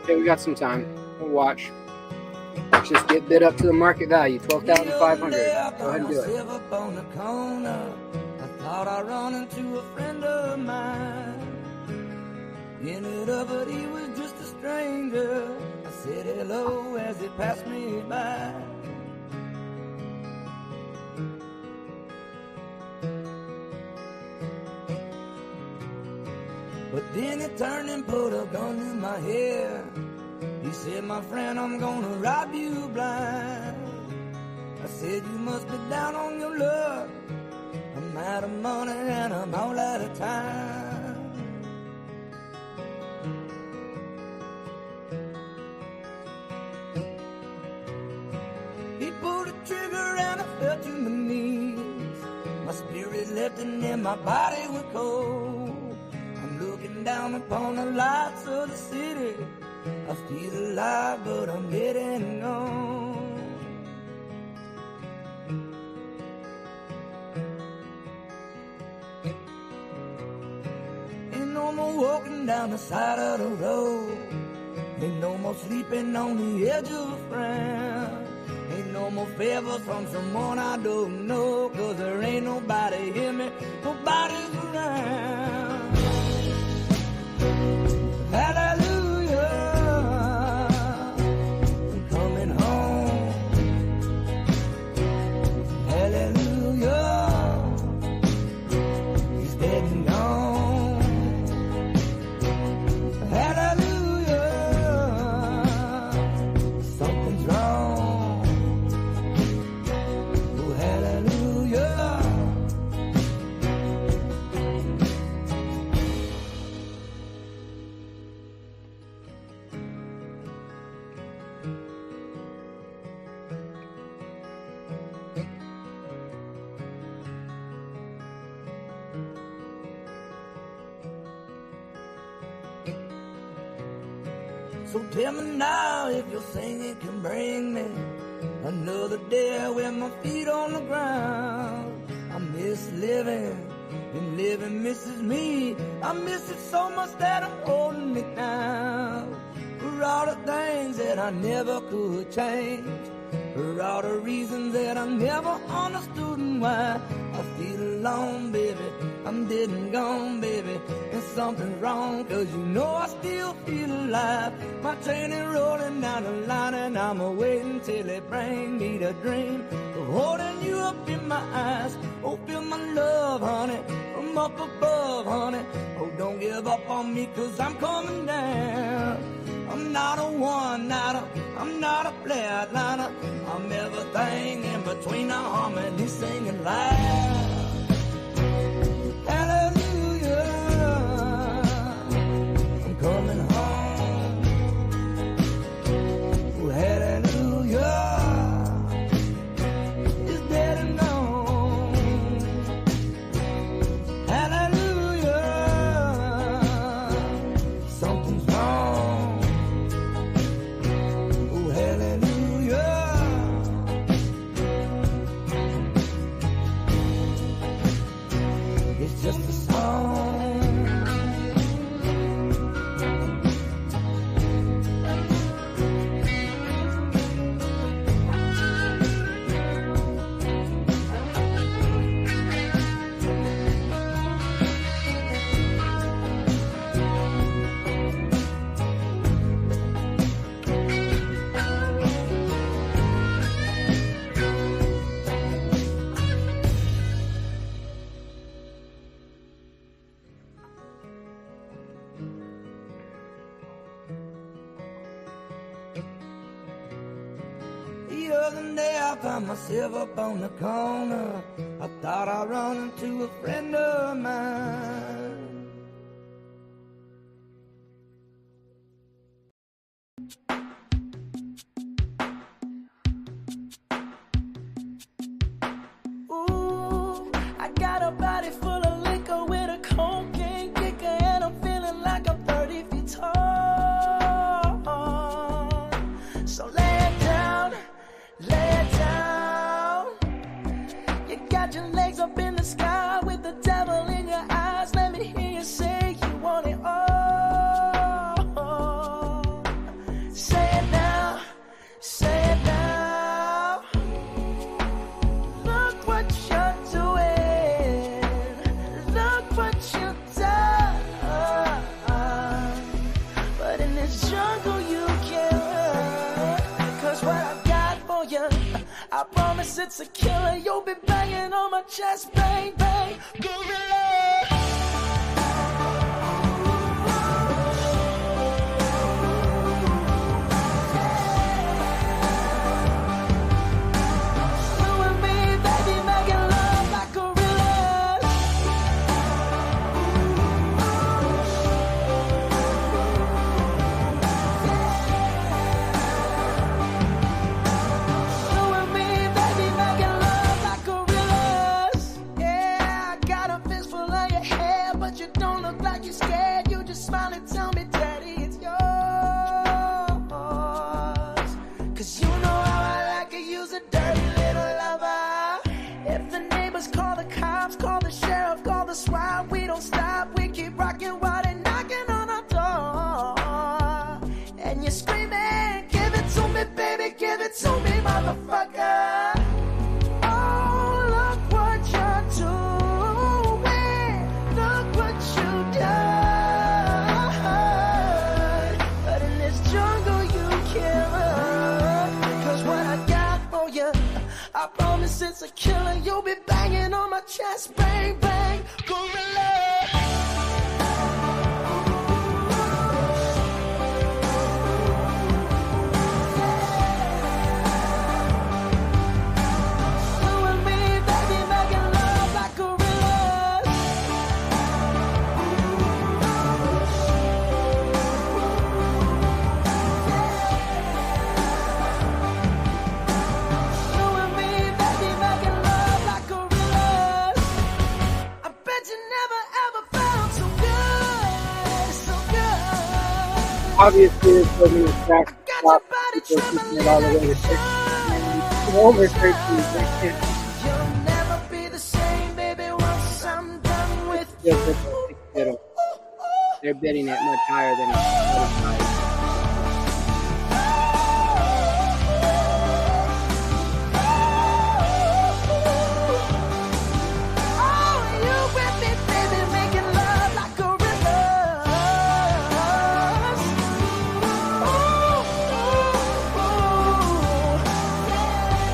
Okay, we got some time. We'll watch. Let's just get bid up to the market value, $12,500. Go ahead and do it. I thought I run into a friend of mine. Ended up, but he was just a stranger. I said hello as he passed me by. But then he turned and put a gun in my hair. He said, my friend, I'm gonna rob you blind. I said, you must be down on your luck. I'm out of money and I'm all out of time. He pulled the trigger and I fell to my knees. My spirit left and then my body was cold. Looking down upon the lights of the city, I feel alive, but I'm getting on. Ain't no more walking down the side of the road. Ain't no more sleeping on the edge of a frown. Ain't no more favors from someone I don't know, 'cause there ain't nobody hear me, nobody's around. Hallelujah, I'm coming home. Hallelujah, he's dead and gone. Hallelujah, something's wrong. Oh, hallelujah. So tell me now if your singing can bring me another day with my feet on the ground. I miss living, and living misses me. I miss it so much that I'm holding it down. For all the things that I never could change, for all the reasons that I never understood and why. I feel alone, baby, I'm dead and gone, baby, and something's wrong, 'cause you know I still feel alive. My train is rolling down the line and I'm waiting till it bring me the dream of holding you up in my eyes. Oh, feel my love, honey, from up above, honey. Oh, don't give up on me, 'cause I'm coming down. I'm not a one-nighter, I'm not a flatliner. I'm everything in between the harmony, singing loud. Hallelujah, I'm coming home. Oh, hallelujah, it's dead and gone. Hallelujah, something's wrong. Oh, hallelujah. The other day I found myself up on the corner. I thought I'd run into a friend of mine. Ooh, I got a body full of liquor with a cocaine kicker, and I'm feeling like I'm 30 feet tall. So lay it down, lay it down. You got your legs up in the sky with the devil in your eyes. Let me hear you say you want it all. Say it now, say it now. Look what you're doing. Look what you've done. But in this jungle you can't run. 'Cause what I got for you, I promise it's a killer. You'll be banging on my chest, bang, bang, gorilla. You and me, baby, making love like gorillas. You and me, baby, making love like gorillas. Yeah, I got a fistful of your hair, but you don't look like you're scared. You just smile and tell me, Daddy, it's yours. 'Cause you know how I like to use a dirty little lover. If the neighbors call the cops, call the sheriff, call the SWAT, we don't stop. We keep rocking while they're knocking on our door. And you're screaming, give it to me, baby, give it to me, motherfucker. Oh, look what you're doing. Look what you done. But in this jungle you can't run. 'Cause what I got for you, I promise it's a killer. You'll be banging on my chest, bang, bang, gorilla. You and me, baby, making love like gorillas. You and me, baby, making love like gorillas. I bet you never ever felt so good, so good. Obviously, this wasn't a track Got stop your body because trembling he did all the way to like 6. a Over 13 seconds. You'll never be the same, baby, once I'm done with you. Just at the 6 middle. They're bidding it much higher than 45. Oh, you with me, baby, making love like gorillas. Ooh, ooh, ooh.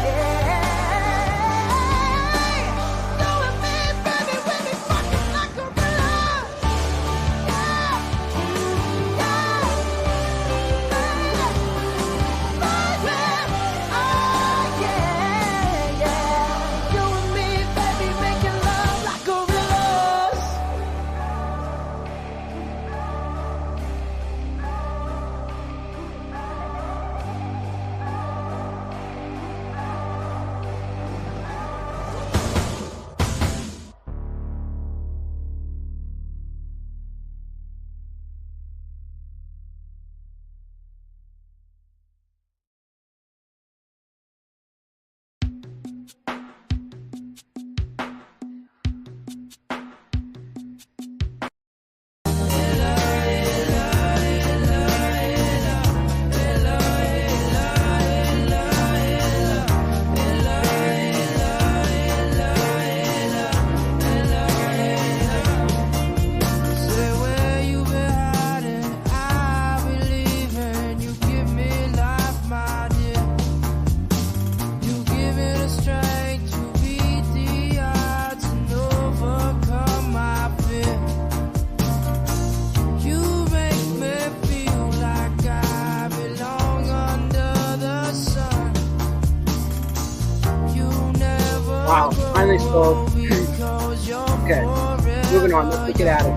Yeah. You and me, baby, we be fucking like gorillas. Yeah. Yeah. Wow, finally sold. Okay, moving on. Let's look at Adam.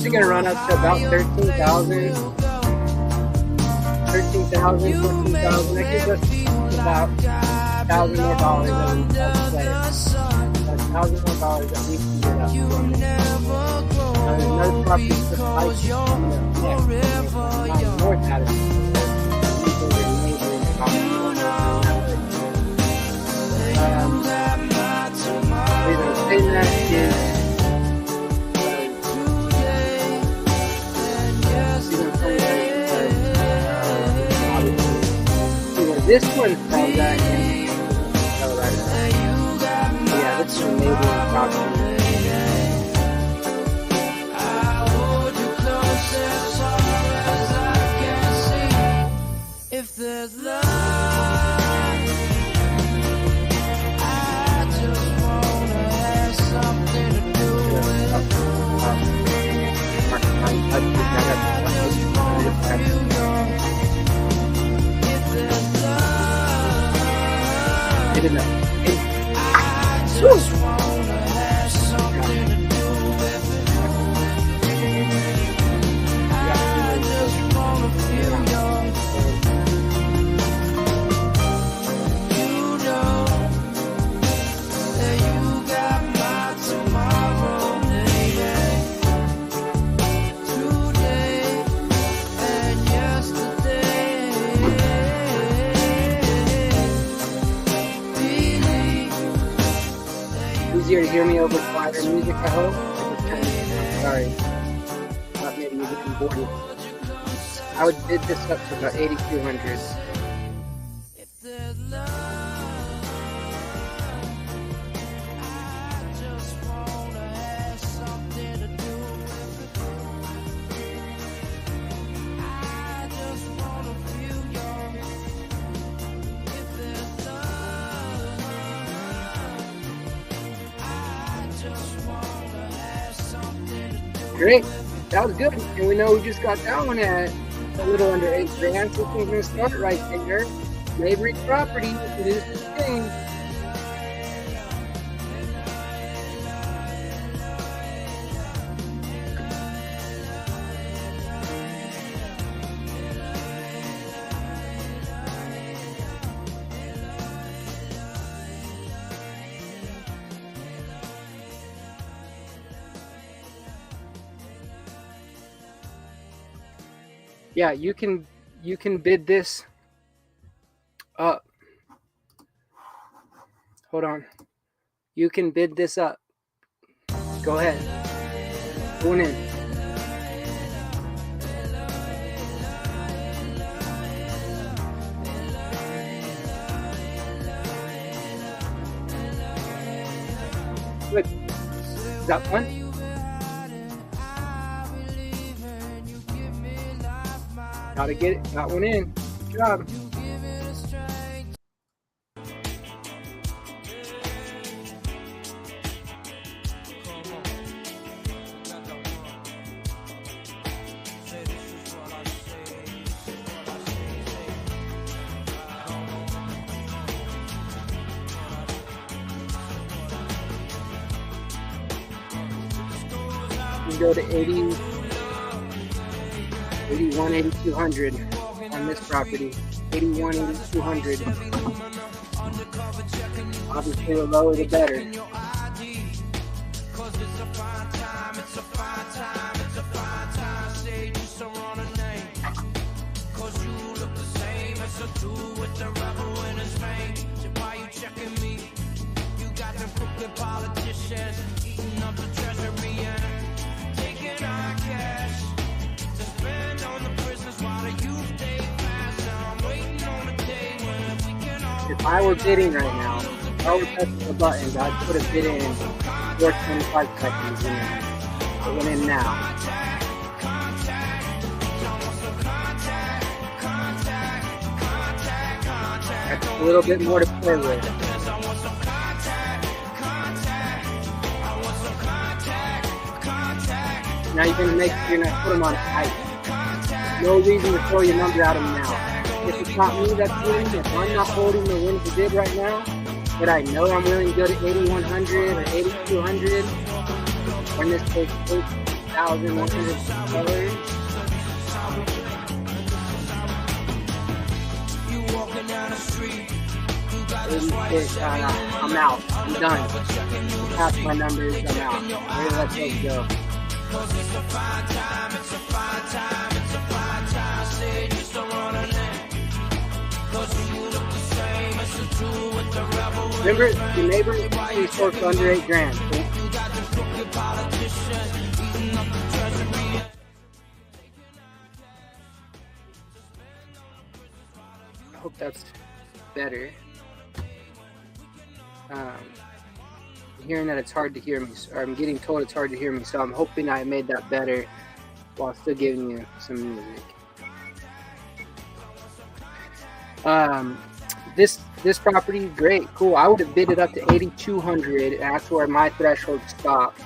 You're gonna run up to about 13,000, 14,000. That gives us about $1,000 more dollars that we can play. About $1,000 more dollars that we can get up. Another property just like north out of it. Thing that is this one from that Colorado. Yeah, this is neighboring property. If there's love, I just wanna have something to do with it. Good enough. Easier to hear me over quieter music, I hope. Sorry. Thought maybe you would be bored. I would bid this up to about 8,200. Great, that was good. And we know we just got that one at a little under $8,000. So we're going to start right there. Neighboring property, it is the thing. Yeah, you can bid this up. Hold on. You can bid this up. Go ahead. Going in. Good. Is that one? Gotta get it. Got one in. Good job. You go to 80. 81, 8,200 on this property. 81, 8,200. Obviously, the lower the better. Politicians eating up the if I were bidding right now, if I were pressing the buttons, I'd put a bid in 425 seconds in there. It went in now. That's a little bit more to play with. Now you're going to make sure you're not put them on ice. No reason to throw your number out of them now. If it's not me that's winning, if I'm not holding the win to bid right now, but I know I'm willing to go to 8,100 or 8,200 when this takes $8,100. I'm out. I'm done. Past my numbers, I'm out. Ready to let those go. Remember, the neighbor is worth under $8,000. So I hope that's better. I'm hearing that it's hard to hear me, or I'm getting told it's hard to hear me, so I'm hoping I made that better while still giving you some music. This property, great, cool. I would have bid it up to 8,200, and that's where my threshold stopped.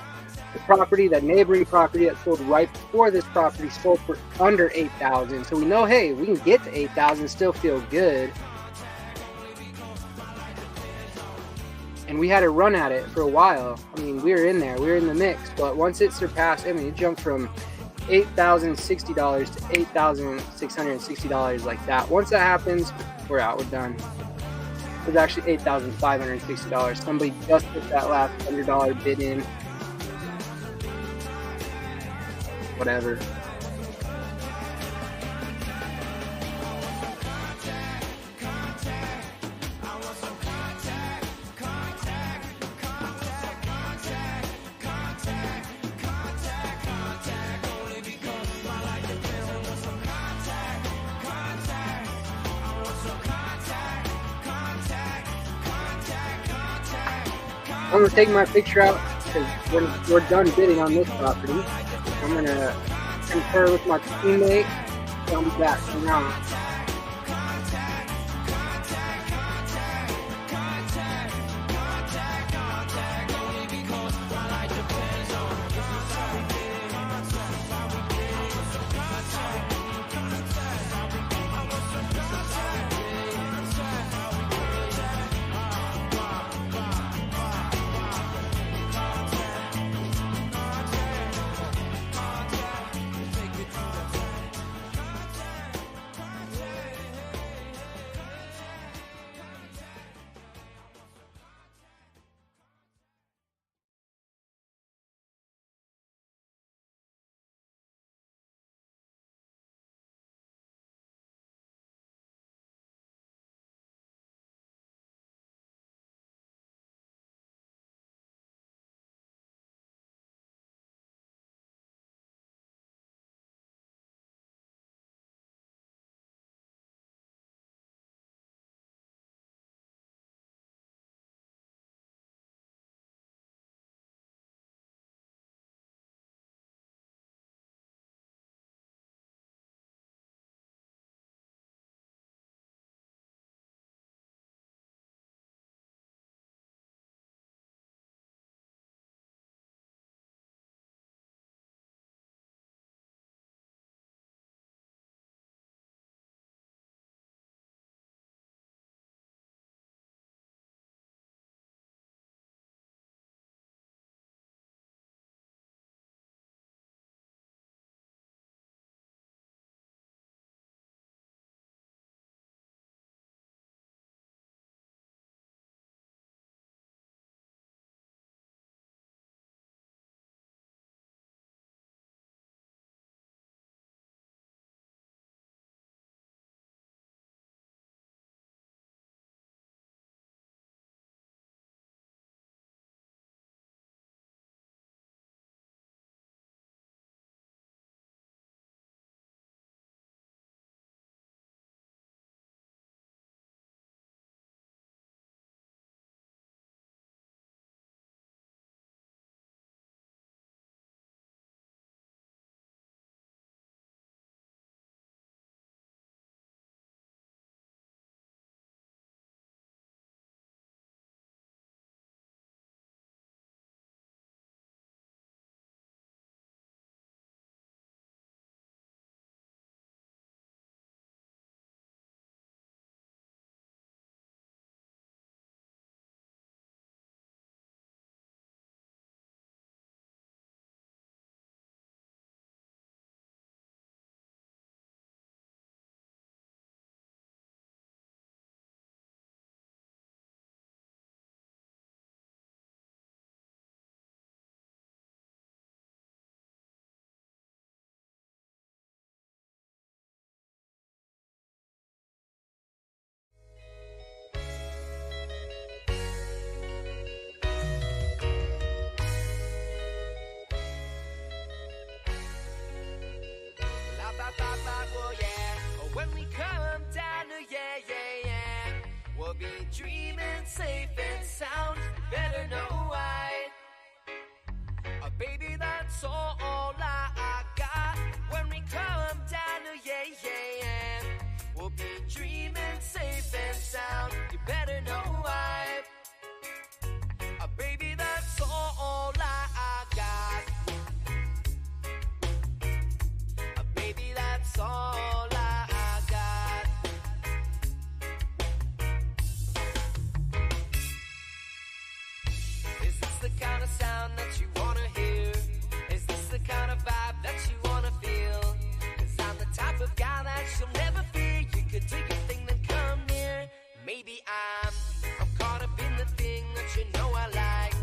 The property, that neighboring property that sold right before this property, sold for under 8,000. So we know, hey, we can get to 8,000, still feel good. And we had a run at it for a while. I mean, we were in there, we were in the mix. But once it surpassed, I mean, it jumped from $8,060 to $8,660 like that. Once that happens, we're out, we're done. It was actually $8,560. Somebody just put that last $100 bid in. Whatever. I'm gonna take my picture out because we're done bidding on this property. I'm gonna confer with my teammate. I'll be back now. be dreaming safe and sound. You better know why. Baby, that's all I got. When we come down to yeah. We'll be dreaming safe and sound. You better know why. Baby, that's all I got. Baby, that's all I got. Is this the kind of sound that you wanna hear? Is this the kind of vibe that you wanna feel? 'Cause I'm the type of guy that you'll never fear. You could do your thing, then come near. Maybe I'm caught up in the thing that you know I like.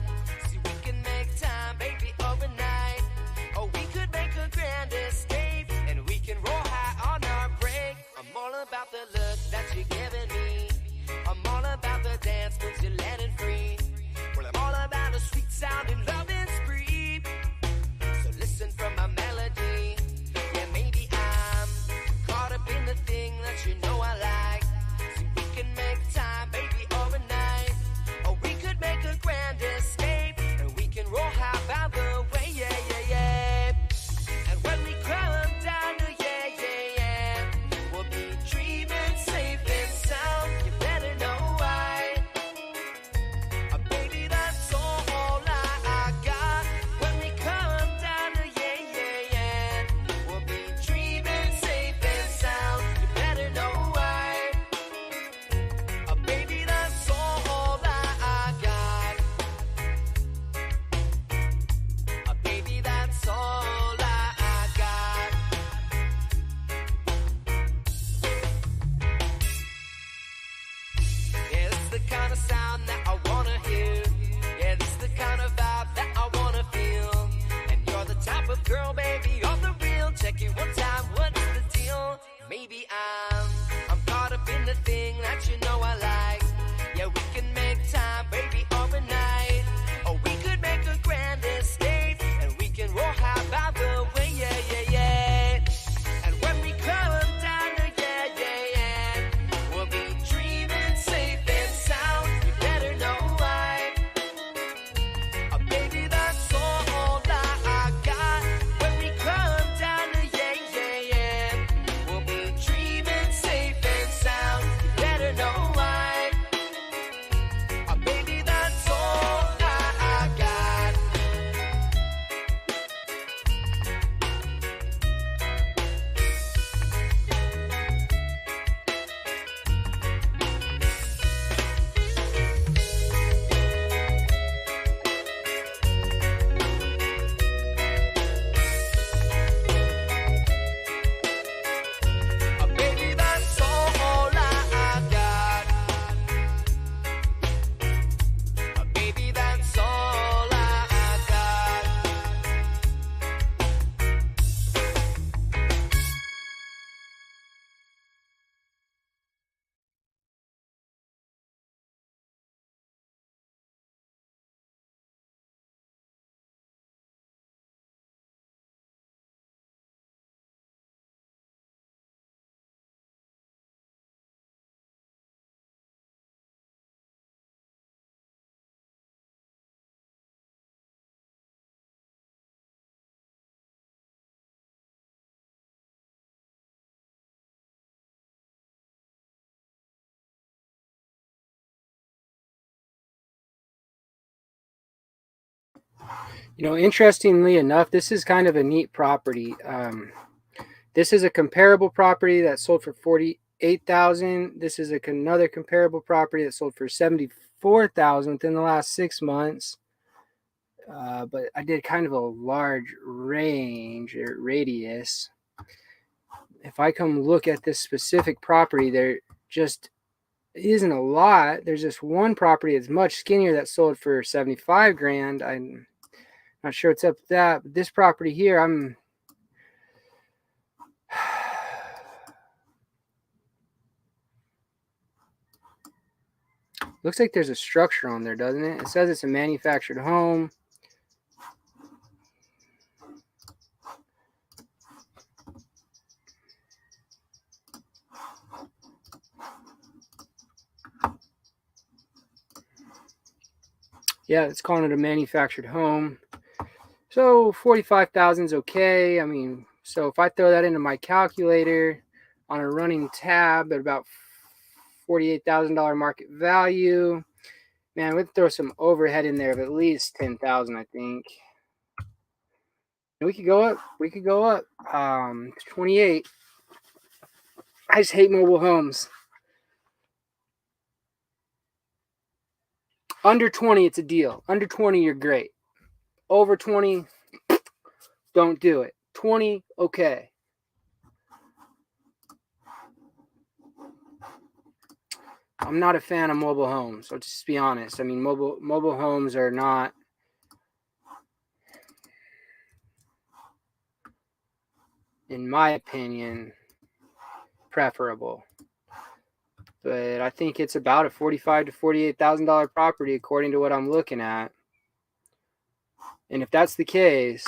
See, we can make time, baby, overnight. Or we could make a grand escape, and we can roll high on our break. I'm all about the look that you're giving me. I'm all about the dance moves you're letting free. Well, I'm all about a sweet sounding loving spree. So listen from my melody. Yeah, maybe I'm caught up in the thing that you know I like. See, we can make time, baby, overnight. Or we could make a grand escape, and we can roll high by the way, yeah. And when we come down to yeah, we'll be dreaming safe and sound. You better know why. Baby, that's all I got. When we come down to yeah, we'll be dreaming safe and sound. You better know why. Baby, that's all I got. Baby, that's all I got. Yeah, this is the kind of sound that I wanna hear. Yeah, this is the kind of vibe that I wanna feel. And you're the type of girl, baby, on the real. Check it one time, what's the deal? Maybe I'm caught up in the thing that you know I like. Yeah, we can make time, baby, overnight. Or we could make a grand escape, and we can roll high by the way, yeah. And when we come down to yeah, we'll be dreaming safe and sound. You better know why. Baby, that's all I got. When we come down to yeah, we'll be dreaming safe and sound. You better know why. Baby, that's all I got. Baby, that's all I got. Baby, that's all I got. You know, interestingly enough, this is kind of a neat property. This is a comparable property that sold for $48,000. This is another comparable property that sold for $74,000 within the last 6 months. But I did kind of a large range or radius. If I come look at this specific property, there just isn't a lot. There's just one property that's much skinnier that sold for 75 grand. I'm not sure what's up with that, but this property here, looks like there's a structure on there, doesn't it? It says it's a manufactured home. Yeah, it's calling it a manufactured home. So 45,000 is okay. I mean, so if I throw that into my calculator on a running tab at about $48,000 market value, man, we'd throw some overhead in there of at least 10,000, I think. We could go up. 28. I just hate mobile homes. Under 20, it's a deal. Under 20, you're great. Over 20, don't do it. 20, okay. I'm not a fan of mobile homes. So just be honest. I mean, mobile homes are not, in my opinion, preferable. But I think it's about a $45,000 to $48,000 property according to what I'm looking at. And if that's the case,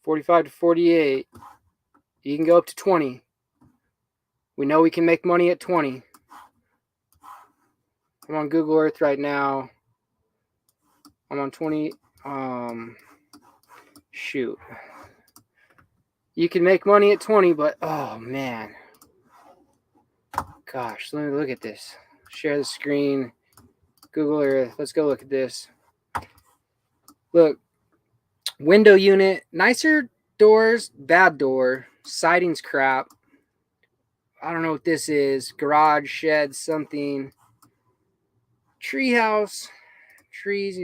45 to 48, you can go up to 20. We know we can make money at 20. I'm on Google Earth right now. I'm on 20. Shoot. You can make money at 20, but oh man. Gosh, let me look at this. Share the screen. Google Earth. Let's go look at this. Look. Window unit. Nicer doors. Bad door. Siding's crap. I don't know what this is. Garage, shed, something. Treehouse. Trees.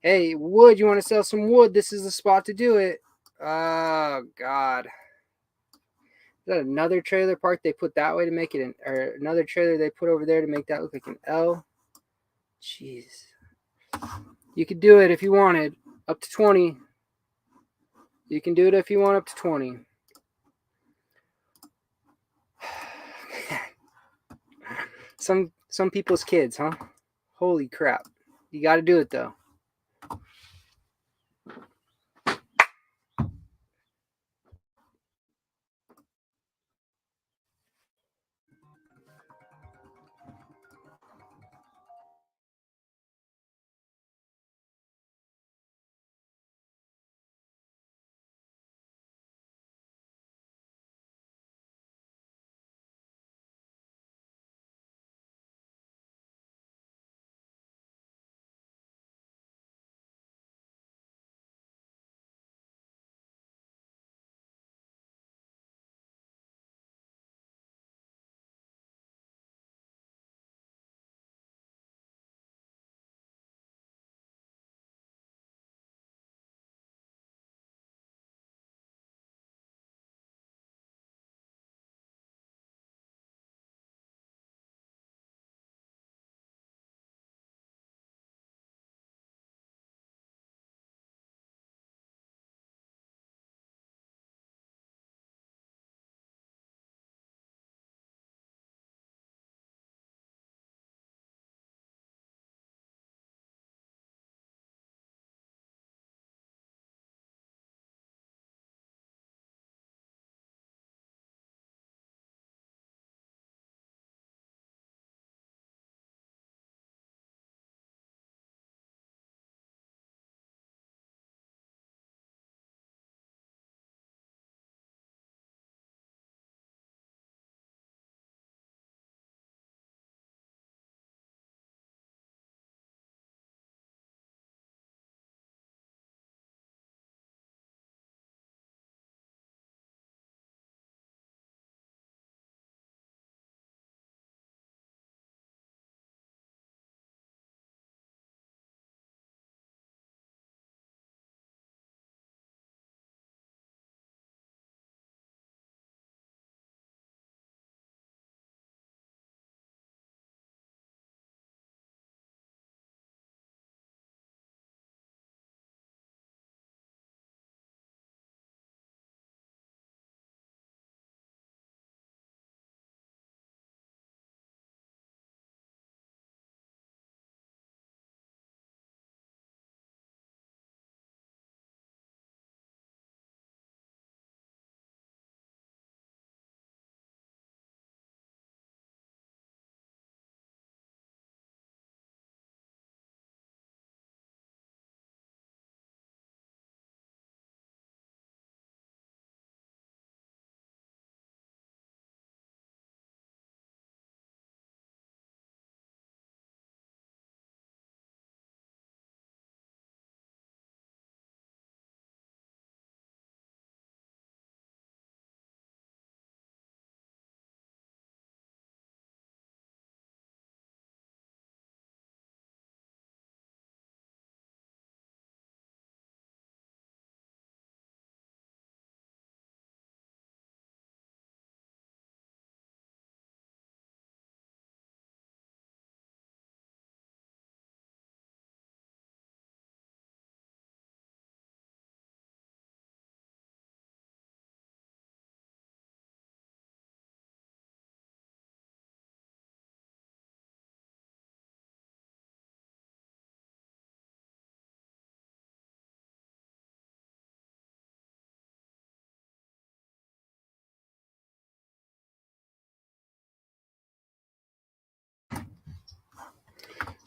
Hey, wood. You want to sell some wood? This is the spot to do it. Oh, God. Is that another trailer park they put that way to make it or another trailer they put over there to make that look like an L? Jeez. You could do it if you wanted. Up to 20. You can do it if you want up to 20. Some people's kids, huh? Holy crap. You got to do it though.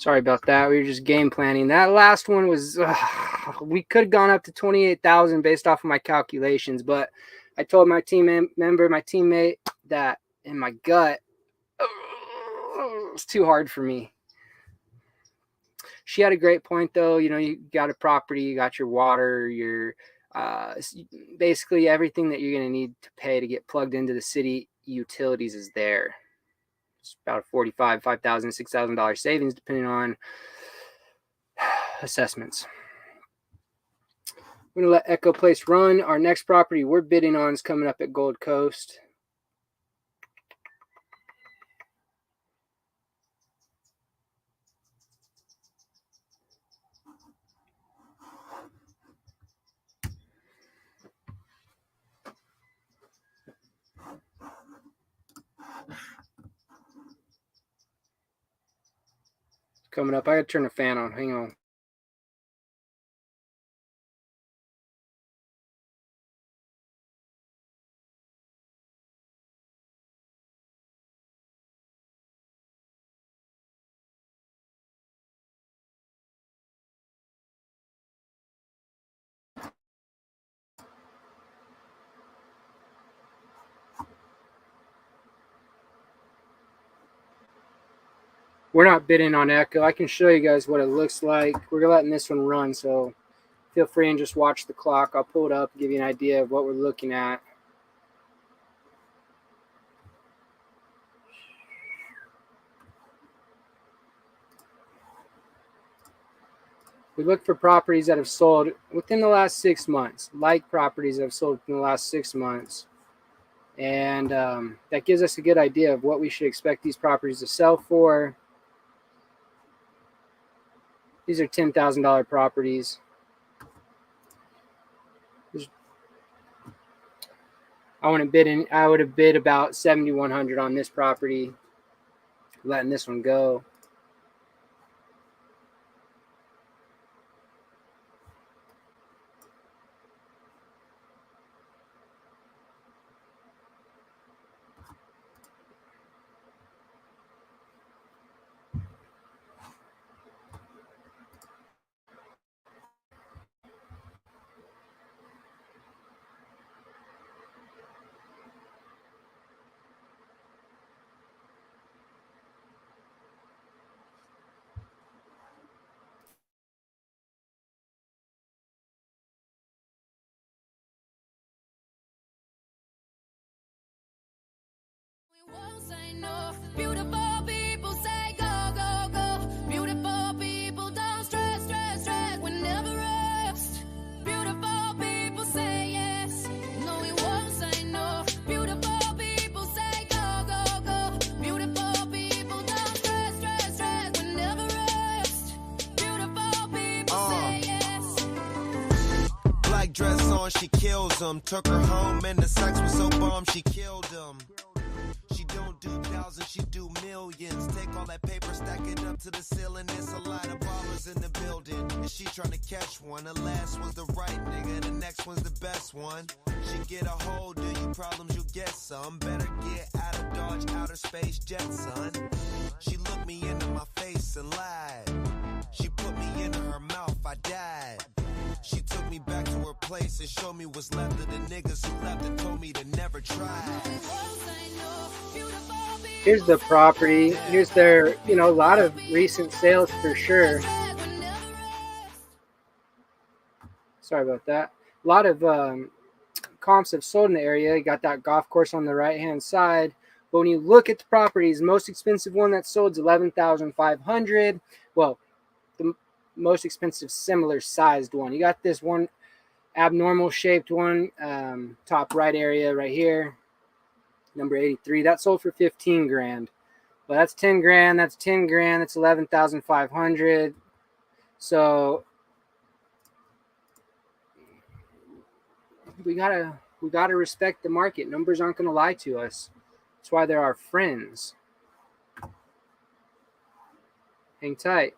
Sorry about that. We were just game planning. That last one was, we could have gone up to 28,000 based off of my calculations, but I told my team member, my teammate, that in my gut, it's too hard for me. She had a great point though. You know, you got a property, you got your water, your basically everything that you're going to need to pay to get plugged into the city utilities is there. It's about a $45,000, $5,000, $6,000 savings depending on assessments. I'm going to let Echo Place run. Our next property we're bidding on is coming up at Gold Coast. Coming up. I gotta turn the fan on. Hang on. We're not bidding on Echo. I can show you guys what it looks like. We're letting this one run, so feel free and just watch the clock. I'll pull it up, give you an idea of what we're looking at. We look for properties that have sold within the last 6 months, like properties that have sold within the last 6 months. And that gives us a good idea of what we should expect these properties to sell for. These are $10,000 properties. I would have bid about $7,100 on this property, letting this one go. Beautiful people say go, go, go. Beautiful people don't stress, stress, stress. We never rest. Beautiful people say yes. No, we won't say no. Beautiful people say go, go, go. Beautiful people don't stress, stress, stress. We never rest. Beautiful people say yes. Black dress on, she kills them. Took her home and the sex was so bomb, she killed him. She don't do thousands, she do millions. Take all that paper, stack it up to the ceiling. There's a lot of ballers in the building, and she trying to catch one. The last one's the right nigga, the next one's the best one. She get a hold of you, problems you get some. Better get out of Dodge, outer space jet, son. She looked me into my face and lied. She put me into her mouth, I died. She took me back to her place and showed me what's left of the niggas who left and told me to never try. Here's the property. Here's their, a lot of recent sales for sure. Sorry about that. A lot of comps have sold in the area. You got that golf course on the right-hand side. But when you look at the properties, the most expensive one that sold is $11,500. Well, the most expensive similar sized one. You got this one abnormal shaped one, top right area right here. Number 83, that sold for 15 grand. Well, that's 10 grand. That's 10 grand. That's 11,500. So we gotta respect the market. Numbers aren't gonna lie to us. That's why they're our friends. Hang tight.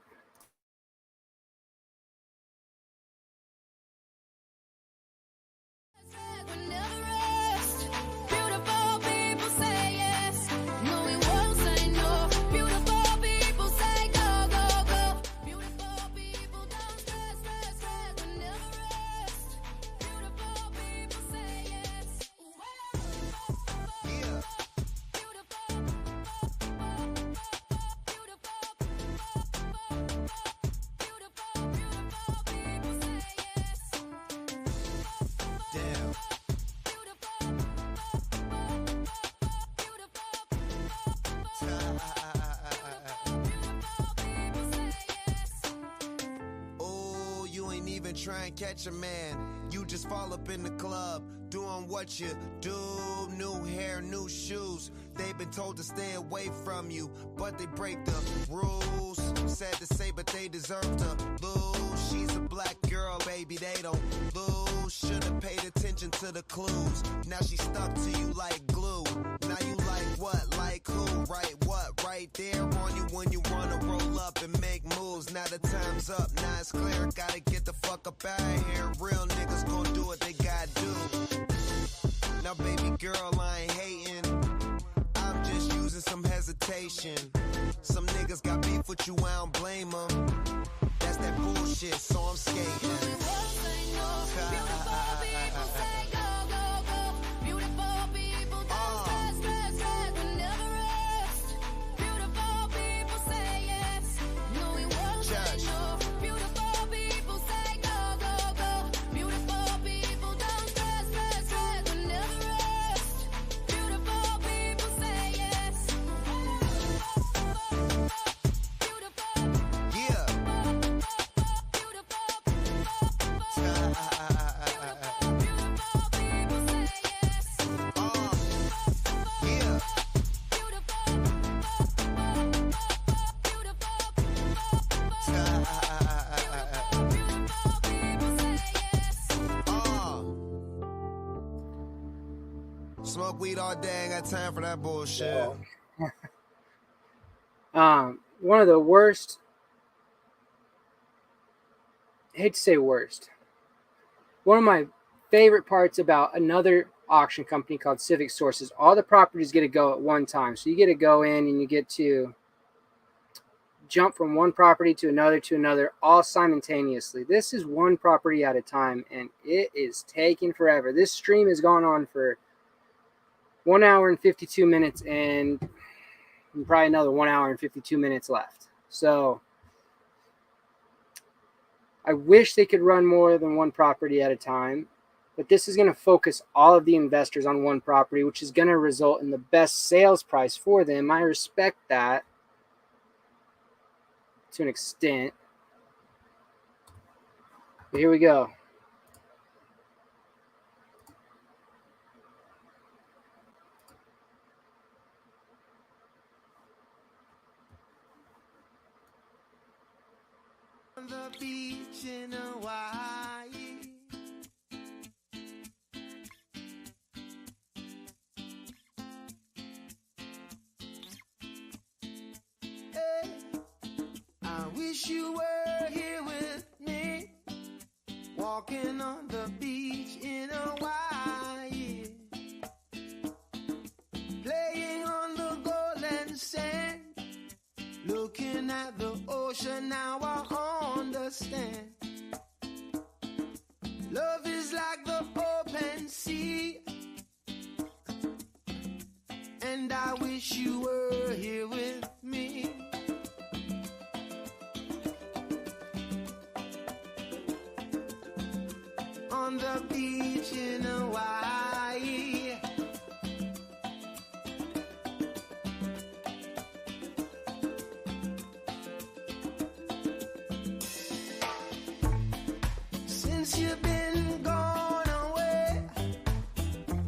No, we won't say no. Beautiful people say go, go, go. now. Oh, you ain't even try and catch a man. You just fall up in the club, doing what you do. New hair, new shoes. They've been told to stay away from you, but they break the rules. Sad to say, but they deserve to lose. She's a black girl, baby, they don't lose. Should've paid attention to the clues. Now she stuck to you like glue. Now you like what, like who, right what, right there on you when you wanna roll up and make moves. Now the time's up, now it's clear, gotta get the fuck up out of here. Real niggas gon' do what they gotta do. Now baby girl, I ain't hating, I'm just using some hesitation. Some niggas got beef with you, I don't blame them. That's that bullshit, so I'm skating. Smoke weed all day, ain't got time for that bullshit. One of the worst, I hate to say worst, one of my favorite parts about another auction company called Civic Source is all the properties get to go at one time. So you get to go in and you get to jump from one property to another all simultaneously. This is one property at a time, and it is taking forever. This stream has gone on for 1 hour and 52 minutes, and probably another 1 hour and 52 minutes left. So I wish they could run more than one property at a time, but this is going to focus all of the investors on one property, which is going to result in the best sales price for them. I respect that to an extent. But here we go. On the beach in Hawaii, hey, I wish you were here with me, walking on the beach in Hawaii, playing on the golden sand, looking at the ocean. Now I understand. Love is like the open sea, and I wish you were here with me. On the beach in Hawaii, since you've been gone away,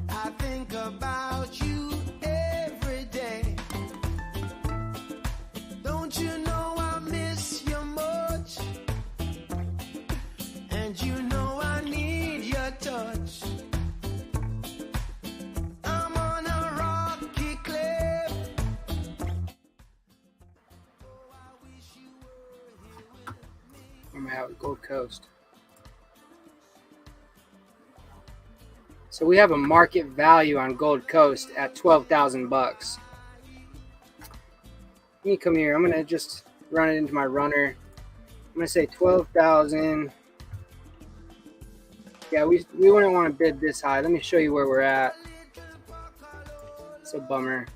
I think about you every day. Don't you know I miss you much? And you know I need your touch. I'm on a rocky cliff. Oh, I wish you were here with me. I'm out at Gold Coast. So we have a market value on Gold Coast at $12,000 bucks. Let me come here. I'm gonna just run it into my runner. I'm gonna say 12,000. Yeah, we wouldn't want to bid this high. Let me show you where we're at. It's a bummer.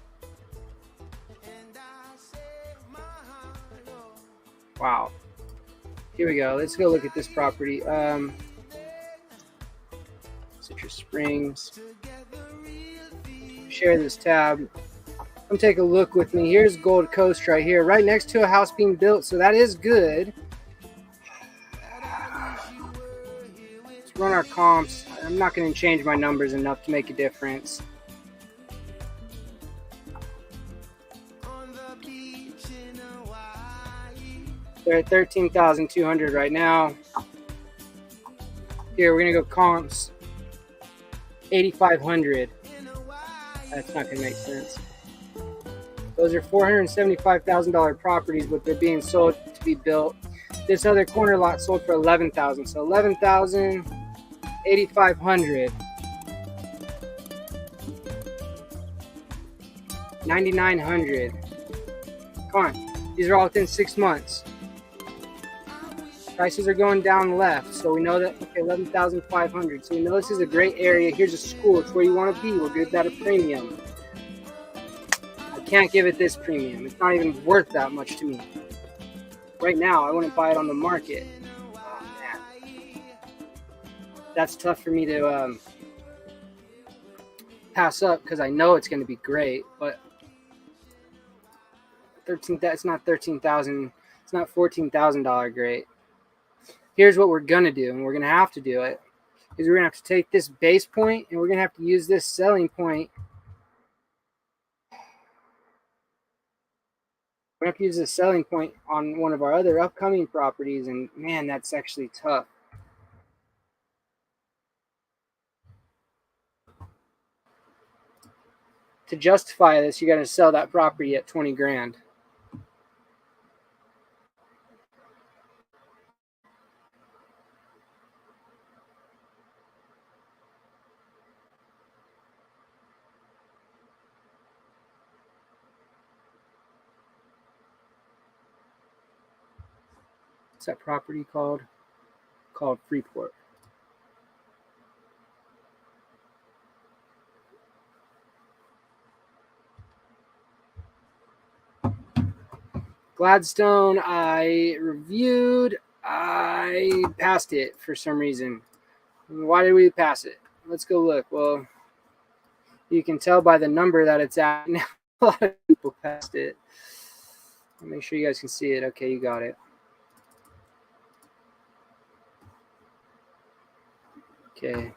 Wow. Here we go. Let's go look at this property. Citrus Citrus Springs. Share this tab. Come take a look with me. Here's Gold Coast right here, right next to a house being built, so that is good. Let's run our comps. I'm not going to change my numbers enough to make a difference. They're at 13,200 right now. Here, we're going to go comps. 8,500. That's not going to make sense. Those are $475,000 properties, but they're being sold to be built. This other corner lot sold for $11,000. So $11,000, $8,500, $9,900. Come on, these are all within 6 months. Prices are going down left, so we know that, okay, 11,500. So we know this is a great area. Here's a school. It's where you want to be. We'll give that a premium. I can't give it this premium. It's not even worth that much to me. Right now, I wouldn't buy it on the market. Oh, man. That's tough for me to pass up because I know it's going to be great, but it's not $13,000. It's not $14,000 great. Here's what we're going to do, and we're going to have to do it, is we're going to have to take this base point, and we're going to have to use this selling point. We're going to have to use this selling point on one of our other upcoming properties, and man, that's actually tough. To justify this, you got to sell that property at 20 grand. What's that property called? Called Freeport. Gladstone, I reviewed. I passed it for some reason. Why did we pass it? Let's go look. Well, you can tell by the number that it's at now. A lot of people passed it. Make sure you guys can see it. Okay, you got it. Okay,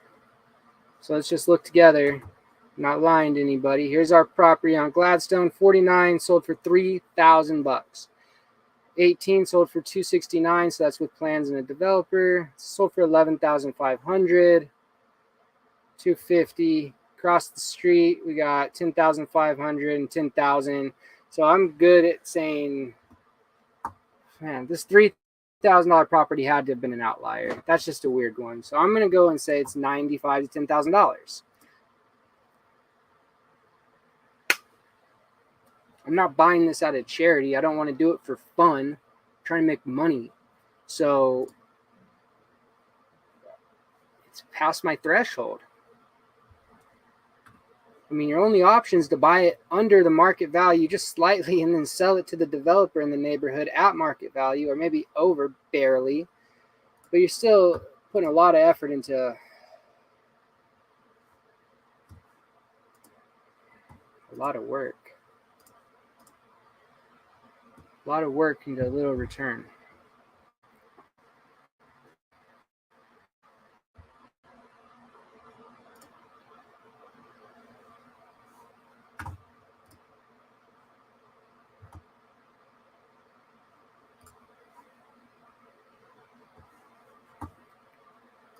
so let's just look together. I'm not lying to anybody. Here's our property on Gladstone. 49 sold for $3,000. 18 sold for $269, so that's with plans and a developer. Sold for $11,500. $250. Across the street, we got $10,500 and $10,000. So I'm good at saying, man, this $3,000 property had to have been an outlier. That's just a weird one. So I'm going to go and say it's $95,000 to $10,000. I'm not buying this out of charity. I don't want to do it for fun. I'm trying to make money. So it's past my threshold. I mean, your only option is to buy it under the market value just slightly and then sell it to the developer in the neighborhood at market value, or maybe over barely. But you're still putting a lot of effort into a lot of work. A lot of work into little return.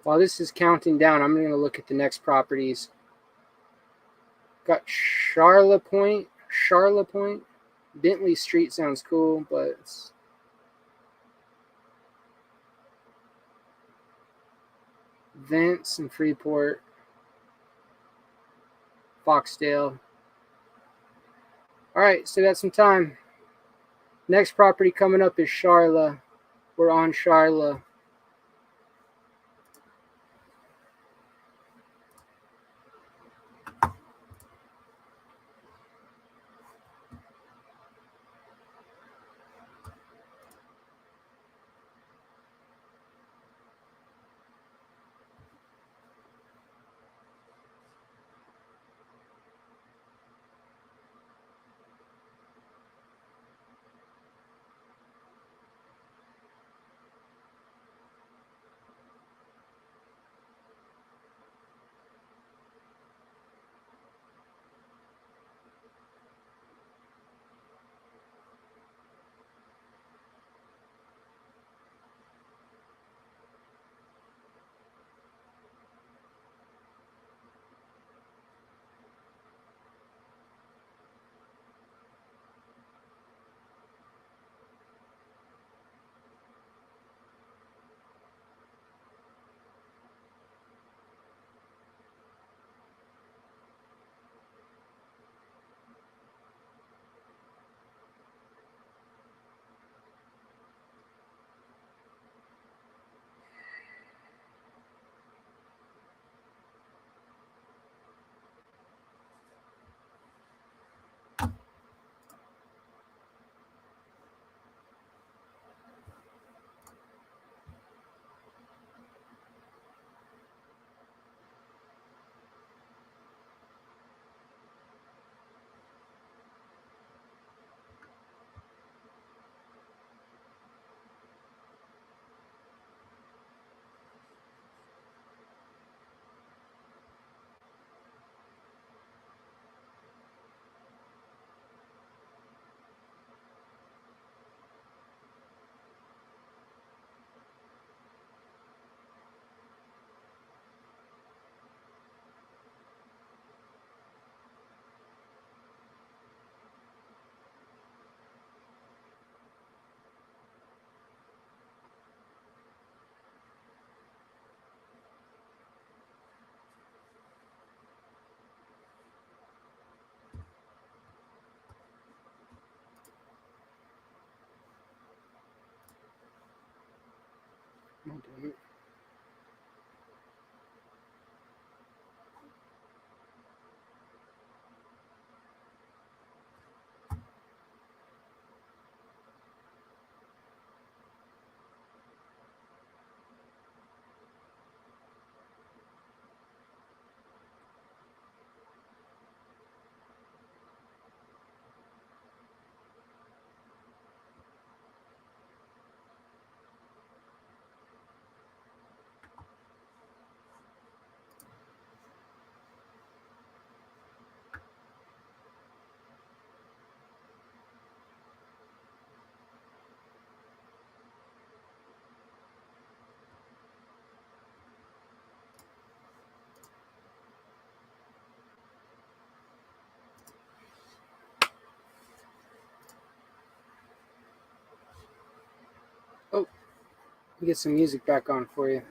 While this is counting down, I'm going to look at the next properties. Got Charlotte Point. Bentley Street sounds cool, but it's Vance and Freeport. Foxdale. All right, so got some time. Next property coming up is Charlotte. We're on Charlotte. Come on, damn it. Oh, let me get some music back on for you.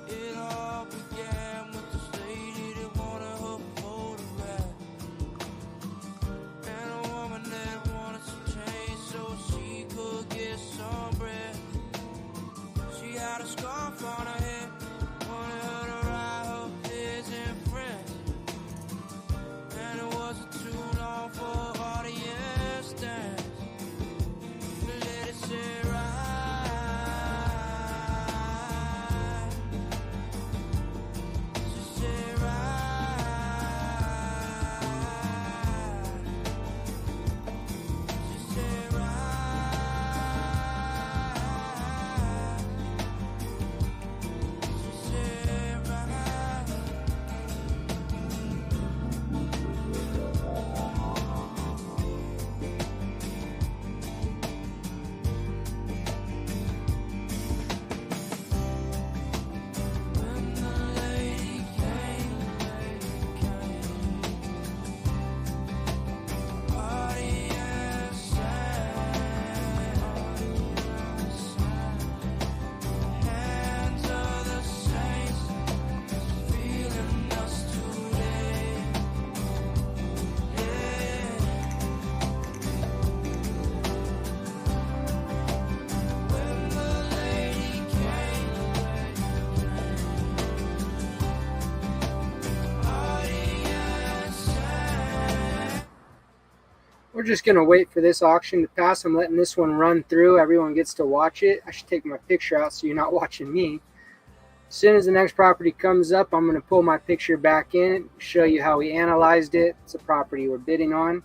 It all began with this lady that wanted her photograph, and a woman that wanted some change so she could get some bread. She had a scarf on her head, wanted her to ride her visiting friends, and it wasn't too long for audience dance. The lady said, right. She said, right. She said, right. She said, right. When the lady came, audience sang, hands of the saints, feeling us today. When the lady came, audience sang. We're just going to wait for this auction to pass. I'm letting this one run through. Everyone gets to watch it. I should take my picture out so you're not watching me. As soon as the next property comes up, I'm going to pull my picture back in, show you how we analyzed it. It's a property we're bidding on.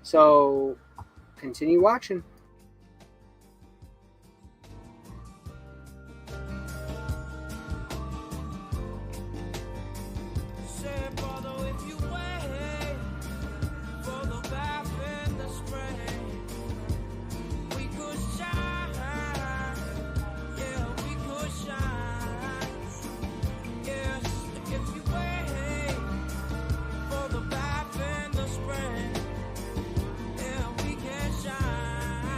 So continue watching. Said, brother, if you wait for the bath in the spring, we could shine. Yeah, we could shine. Yes, if you wait for the bath in the spring, yeah, we can shine.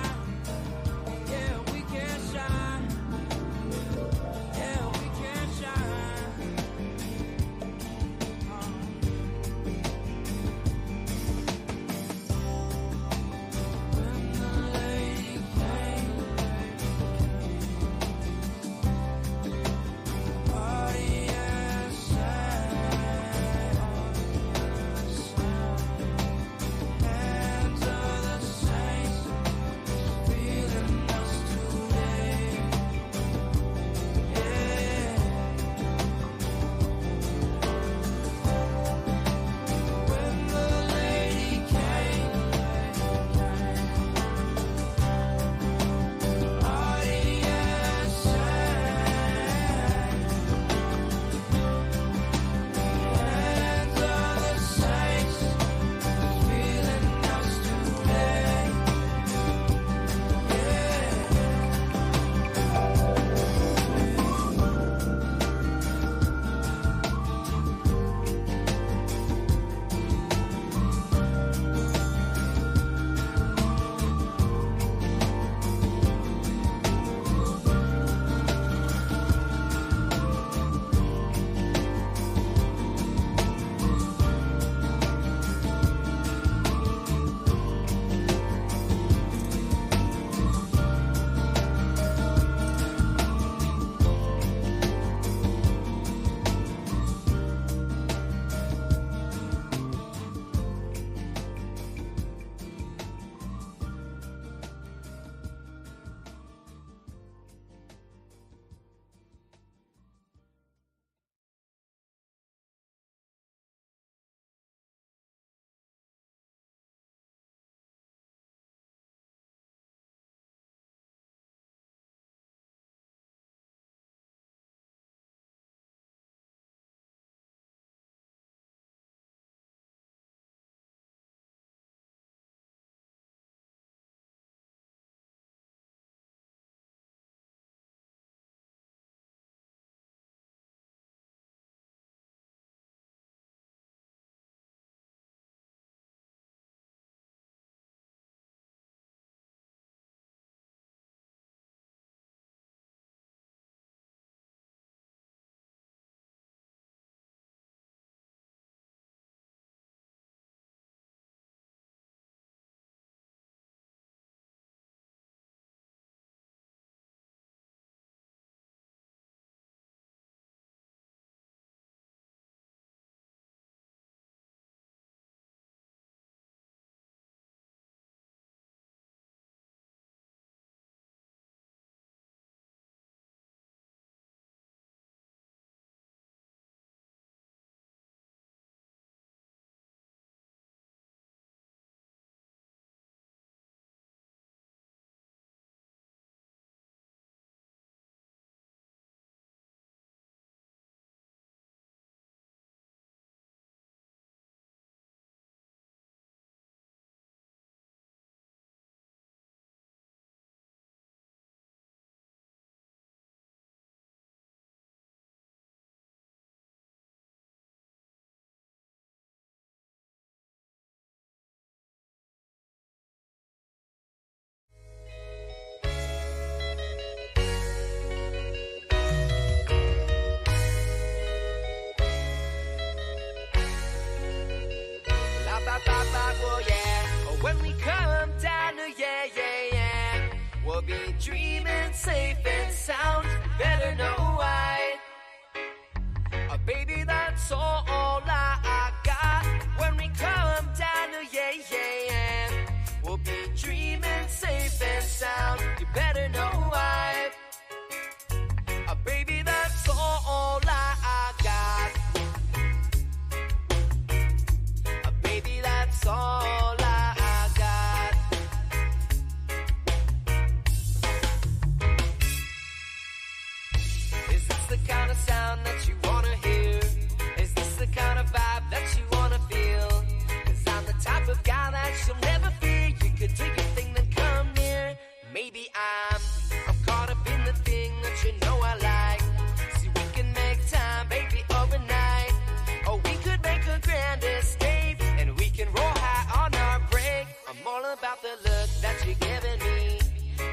giving me.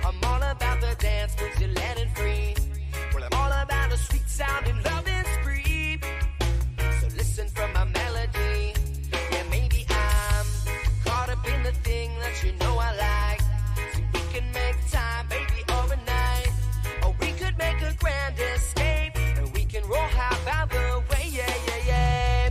I'm all about the dance moves you're letting free. Well, I'm all about a sweet sounding loving spree. So listen from my melody. Yeah, maybe I'm caught up in the thing that you know I like. So we can make time, baby, overnight. Or we could make a grand escape. And we can roll high by the way, yeah, yeah, yeah.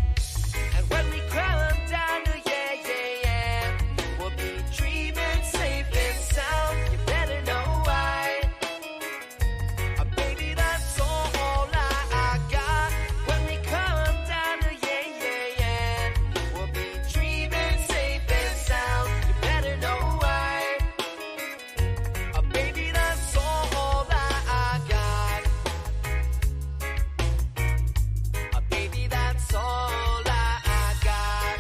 And when we come down to yeah, yeah, yeah, we'll be dreaming safe and sound. You better know why. Baby, that's all I got. When we come down to yeah, yeah, yeah, we'll be dreaming safe and sound. You better know why. Baby, that's all I got. Baby, that's all I got.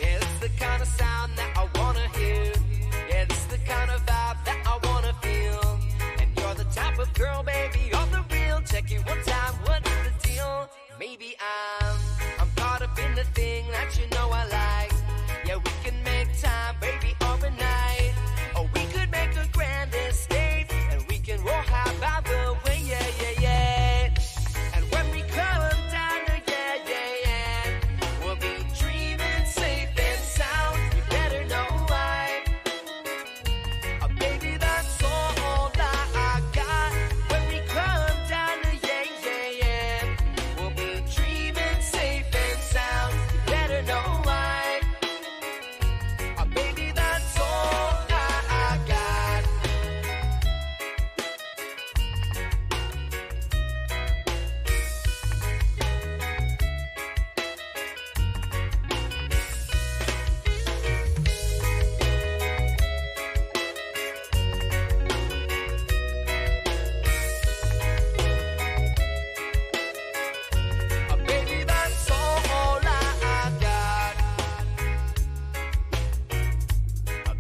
Yeah, this is the kind of sound that I wanna hear. Yeah, this is the kind of vibe that I wanna feel. And you're the type of girl, baby, you're the real. Check it one time, what's the deal? Maybe I'm caught up in the thing that you know I like. Yeah, we can make time, baby, overnight. Or we could make a grand escape. And we can roll high by the way, yeah, yeah, yeah. And when we come down to yeah, yeah, yeah, we'll be dreaming safe and sound. You better know why. Baby, that's all I got. When we come down to yeah, yeah, yeah, we'll be dreaming safe and sound. You better know why. Baby, that's all I got. Baby, that's all I got.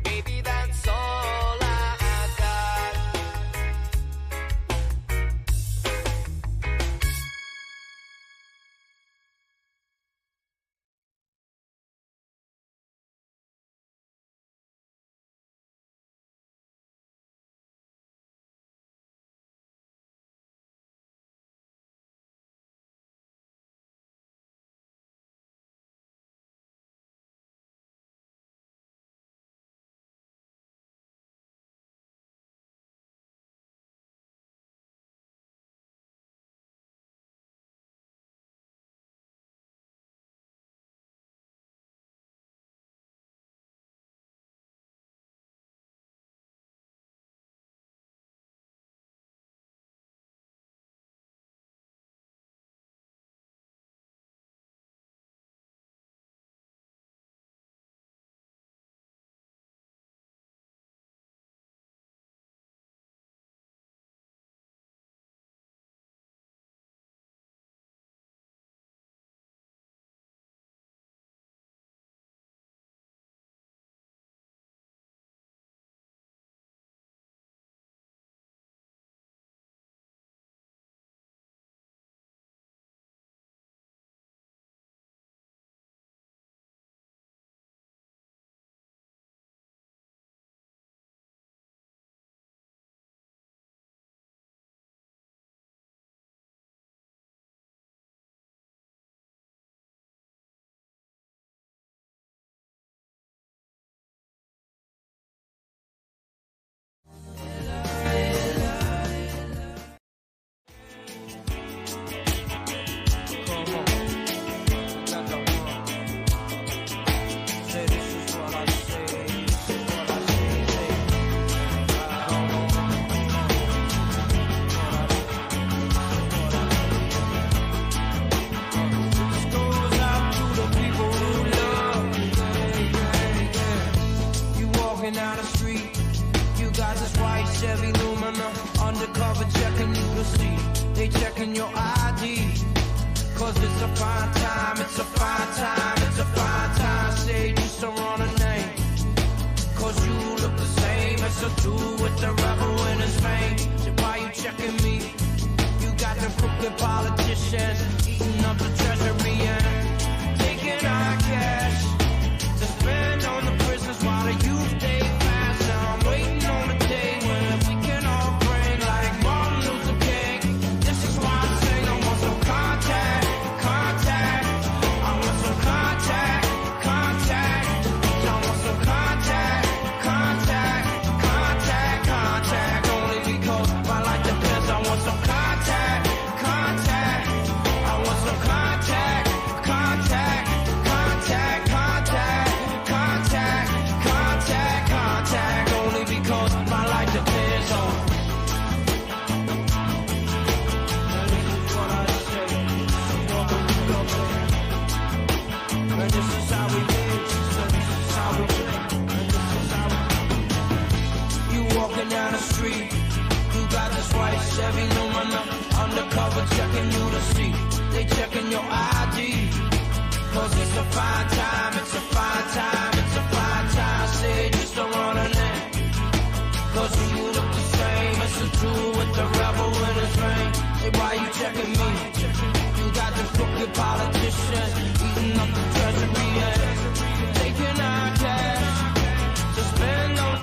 Baby, that's all I got. Chevy Lumina, undercover checking you to see. They checking your ID. Cause it's a fine time, it's a fine time, it's a fine time. Say just to run a name. Cause you look the same as a dude with the rebel in his vein. So why you checking me? You got the crooked politicians eating up the treasury and taking our in your ID. Cause it's a fine time, it's a fine time, it's a fine time. Say just don't run a name. Cause you look the same as the two with the rebel in his vein. Hey, why you checking me? You got the crooked politicians eating up the treasury and taking our cash to spend on.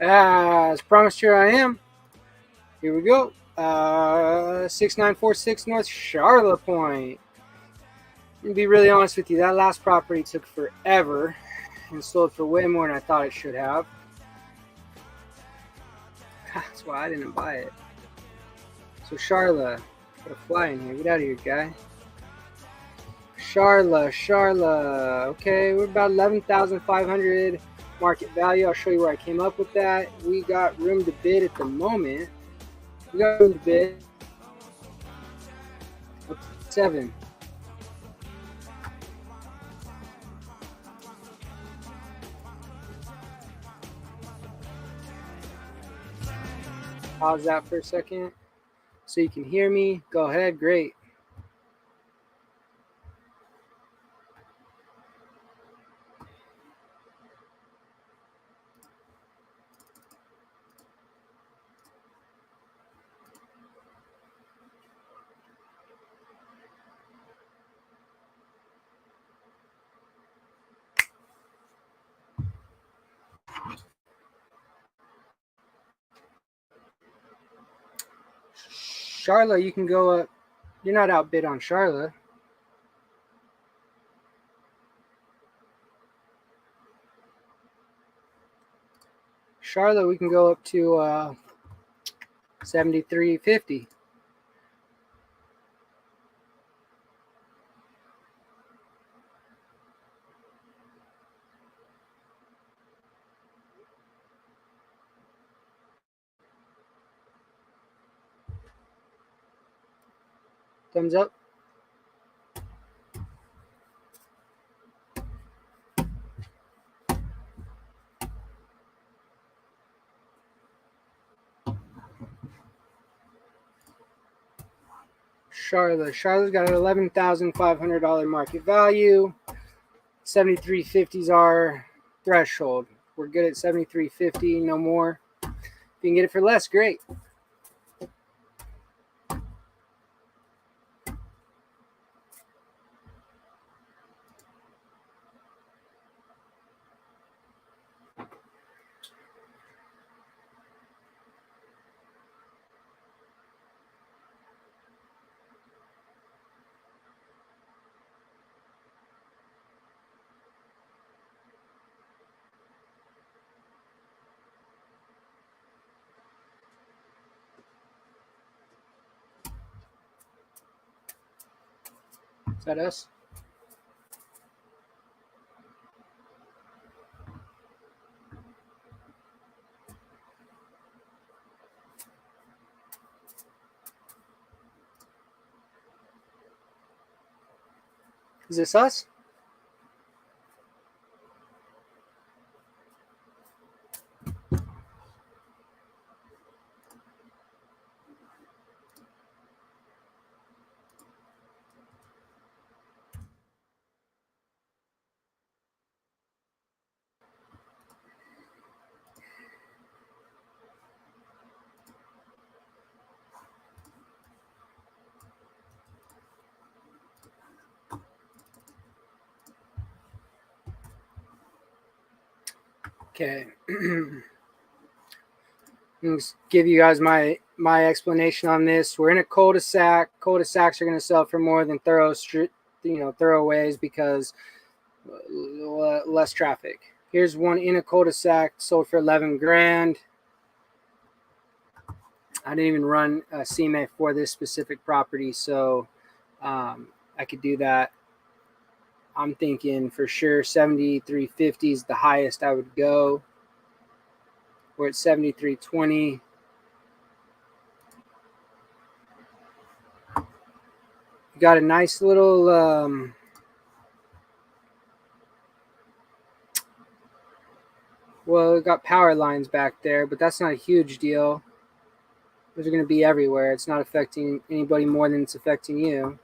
As promised, here I am. Here we go. 6946 North Charlotte Point. To be really honest with you, that last property took forever and sold for way more than I thought it should have. That's why I didn't buy it. So Charlotte, got a fly in here. Get out of here, guy. Charlotte. Okay, we're about 11,500 market value. I'll show you where I came up with that. We got room to bid at the moment. We got room to bid. 7. Pause that for a second so you can hear me. Go ahead. Great. Charlotte, you can go up. You're not outbid on Charlotte. Charlotte, we can go up to 73.50. Thumbs up. Charlotte's got an $11,500 market value. 73.50 is our threshold. We're good at 73.50, no more. If you can get it for less, great. Is that us? Is this us? Okay. I'll just give you guys my explanation on this. We're in a cul-de-sac. Cul-de-sacs are going to sell for more than thoroughways because less traffic. Here's one in a cul-de-sac sold for 11 grand. I didn't even run a CMA for this specific property, so I could do that. I'm thinking for sure 73.50 is the highest I would go. We're at 73.20. Got a nice little well, we got power lines back there, but that's not a huge deal. Those are going to be everywhere. It's not affecting anybody more than it's affecting you.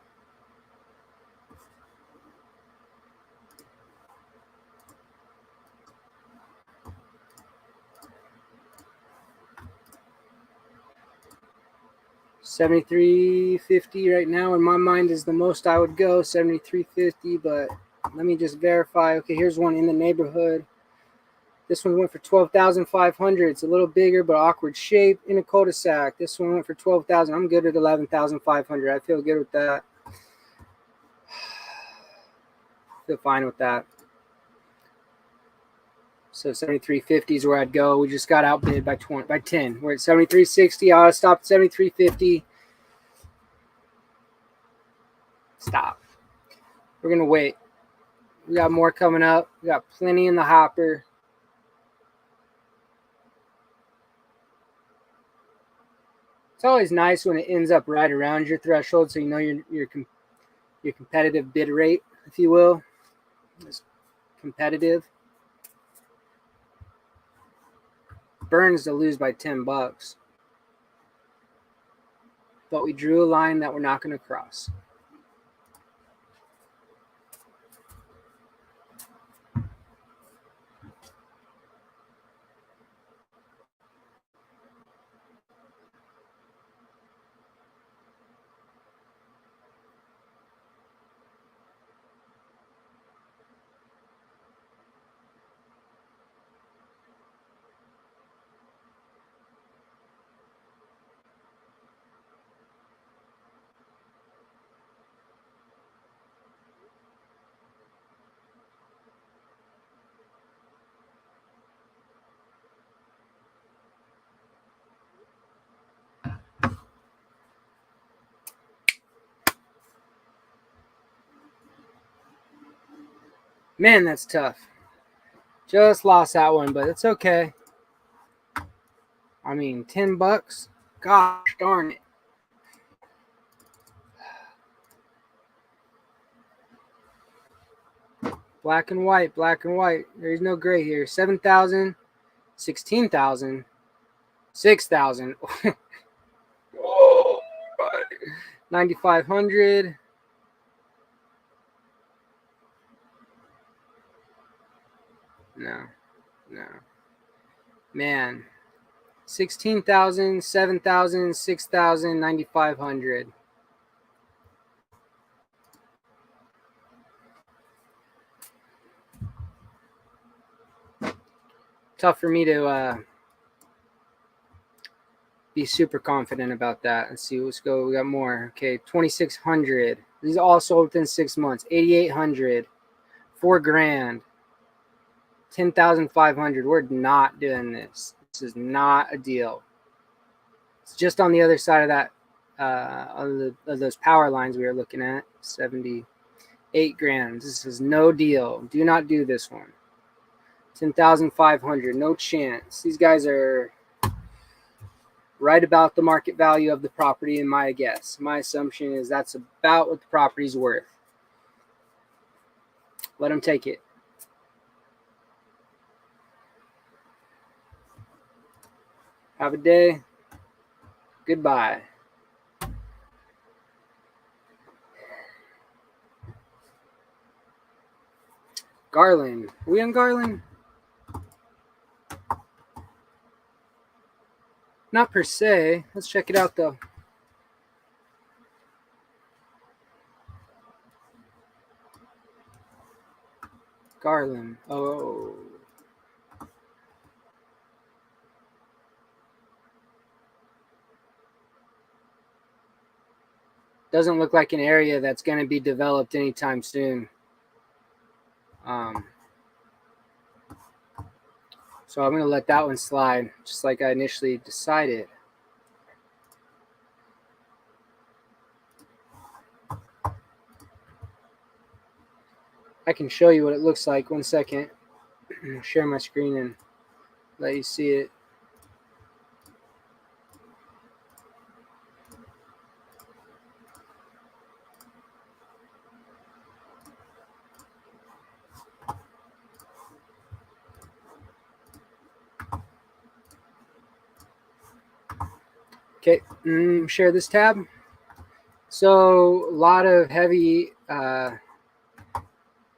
$73.50 right now in my mind is the most I would go, $73.50, but let me just verify. Okay, here's one in the neighborhood. This one went for $12,500. It's a little bigger but awkward shape in a cul-de-sac. This one went for $12,000. I'm good at $11,500. I feel good with that. Feel fine with that. So $73.50 is where I'd go. We just got outbid by 10. We're at $73.60. I'll stop at $73.50. Stop. We're gonna wait. We got more coming up. We got plenty in the hopper. It's always nice when it ends up right around your threshold, so you know your competitive bid rate, if you will. It's competitive. Burns to lose by $10, but we drew a line that we're not going to cross. Man, that's tough. Just lost that one, but it's okay. I mean, $10. Gosh darn it. Black and white, black and white. There's no gray here. 7,000, 16,000, 6,000. 9,500. No. Man. 16,000, 7,000, 6,000, 9,500. Tough for me to be super confident about that. Let's see, let's go. We got more. Okay, 2,600. These all sold within 6 months. 8,800, $4,000, 10,500. We're not doing this. This is not a deal. It's just on the other side of that, of those power lines we were looking at. 78 grand. This is no deal. Do not do this one. 10,500. No chance. These guys are right about the market value of the property in my guess. My assumption is that's about what the property's worth. Let them take it. Have a day. Goodbye. Garland. Are we on Garland? Not per se. Let's check it out, though. Garland. Oh. Doesn't look like an area that's going to be developed anytime soon. So I'm going to let that one slide, just like I initially decided. I can show you what it looks like. 1 second. I'll share my screen and let you see it. Okay, share this tab. So a lot of heavy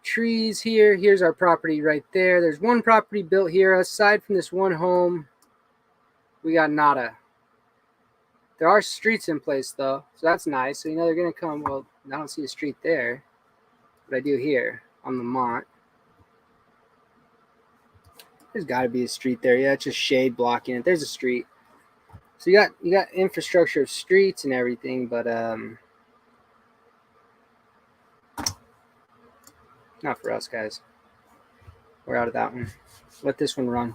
trees here. Here's our property right there. There's one property built here. Aside from this one home, we got nada. There are streets in place though, so that's nice. So you know they're gonna come. Well, I don't see a street there, but I do here on the Mont. There's got to be a street there. Yeah, it's just shade blocking it. There's a street. So you got infrastructure of streets and everything, but not for us guys. We're out of that one. Let this one run.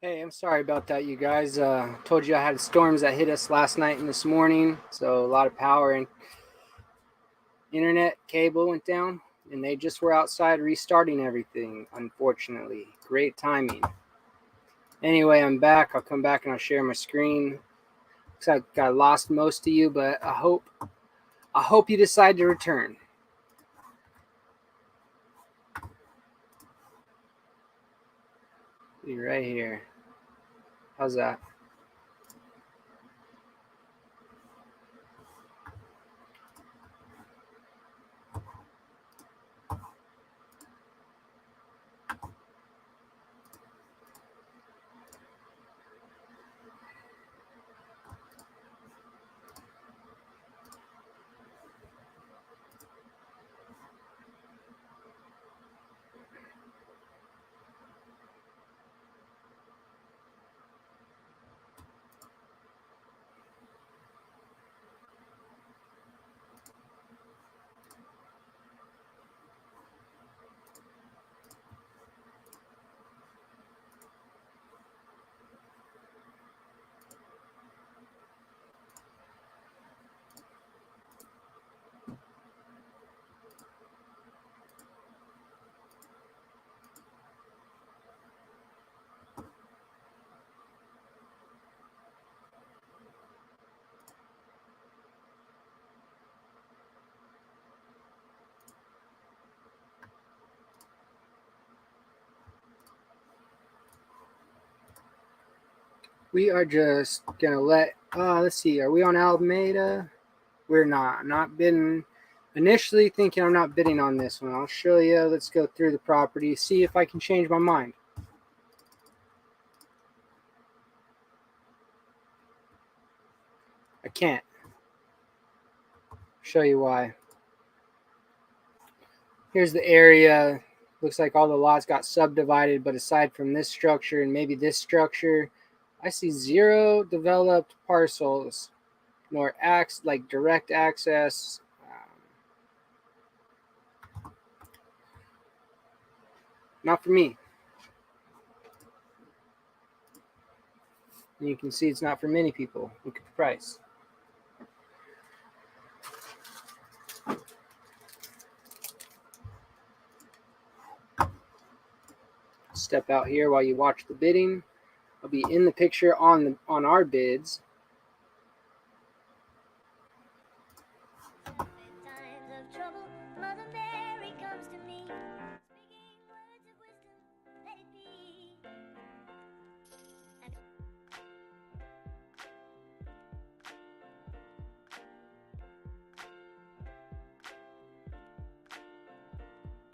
Hey, I'm sorry about that, you guys. Told you I had storms that hit us last night and this morning, so a lot of power and internet cable went down, and they just were outside restarting everything, unfortunately. Great timing. Anyway, I'm back. I'll come back and I'll share my screen. Looks like I lost most of you, but I hope you decide to return. Be right here. How's that? We are just gonna let. Let's see. Are we on Alameda? We're not. I'm not bidding. Initially thinking I'm not bidding on this one. I'll show you. Let's go through the property. See if I can change my mind. I can't. Show you why. Here's the area. Looks like all the lots got subdivided, but aside from this structure and maybe this structure, I see 0 developed parcels, nor like direct access. Not for me. And you can see it's not for many people. Look at the price. Step out here while you watch the bidding. I'll be in the picture on our bids. Times of trouble, Mother Mary comes to me, speaking words of wisdom, let it be. And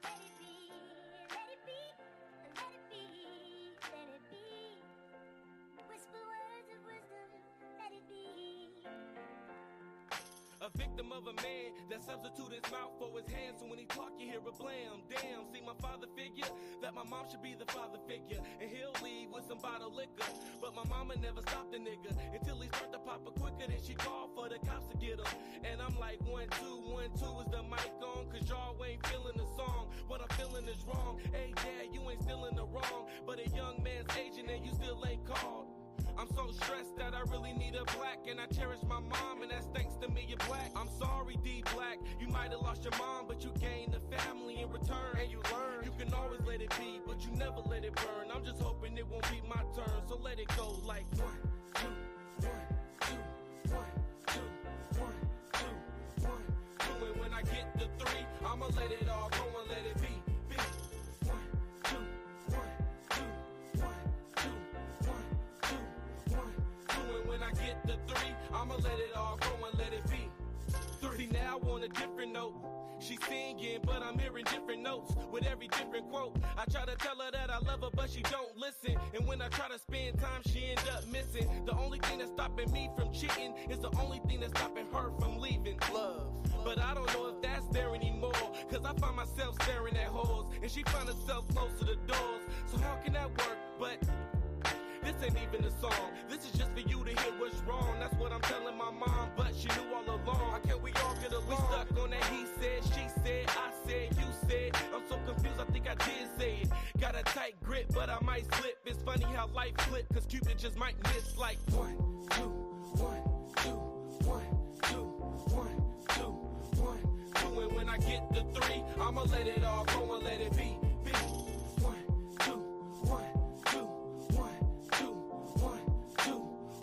let it be, let it be, let it be, let it be. Whisper words of wisdom, let it be. A victim of a man that substitute his mouth for his hands, so when he talk you hear a blam. Damn, see my father figure, that my mom should be the father figure, and he'll leave with some bottled liquor. But my mama never stopped the nigga until he start to pop a quicker than she called for the cops to get him. And I'm like 1, 2, 1, 2, is the mic on? Cause y'all ain't feeling the song. What I'm feeling is wrong. Hey dad, you ain't still in the wrong, but a young man's aging and you still ain't called. I'm so stressed that I really need a black, and I cherish my mom, and that's thanks to me, you're black. I'm sorry, D Black, you might have lost your mom, but you gained a family in return, and you learn. You can always let it be, but you never let it burn. I'm just hoping it won't be my turn, so let it go like 1, 2, 1, 2, 1, 2, 1, 2, 1, 2. And when I get to 3, I'ma let it all go and let it be. 1, 2, 1, 2, 1, 2, 1, 2, 1, 2. And when I get to 3, I'ma let it all go and let it be. 3. See now on a different note, she's singing, but I'm hearing different notes with every different quote. I try to tell her that I love her, but she don't listen. And when I try to spend time, she end up missing. The only thing that's stopping me from cheating is the only thing that's stopping her from leaving. Love. But I don't know if that's there anymore, cause I find myself staring at holes, and she find herself close to the doors. So how can that work? But this ain't even a song. This is just for you to hear what's wrong. That's what I'm telling my mom, but she knew all along. How can we all get along? We stuck on that he said, she said, I said, you said. I'm so confused, I think I did say it. Got a tight grip, but I might slip. It's funny how life flip, cause Cupid just might miss like 1, 2, 1, 2, 1, 2, 1, 2, 1, 2. And when I get to 3, I'ma let it all go and let it be. 1, 2, 1, 2, 1, 2, 1, 2,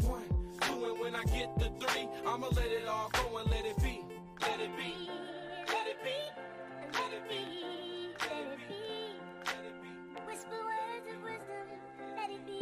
1, 2. And when I get to 3, I'ma let it all go and let it be. Let it be. Let it be. Let it be. Let it be. Let it be. Whisper words of wisdom, let it be.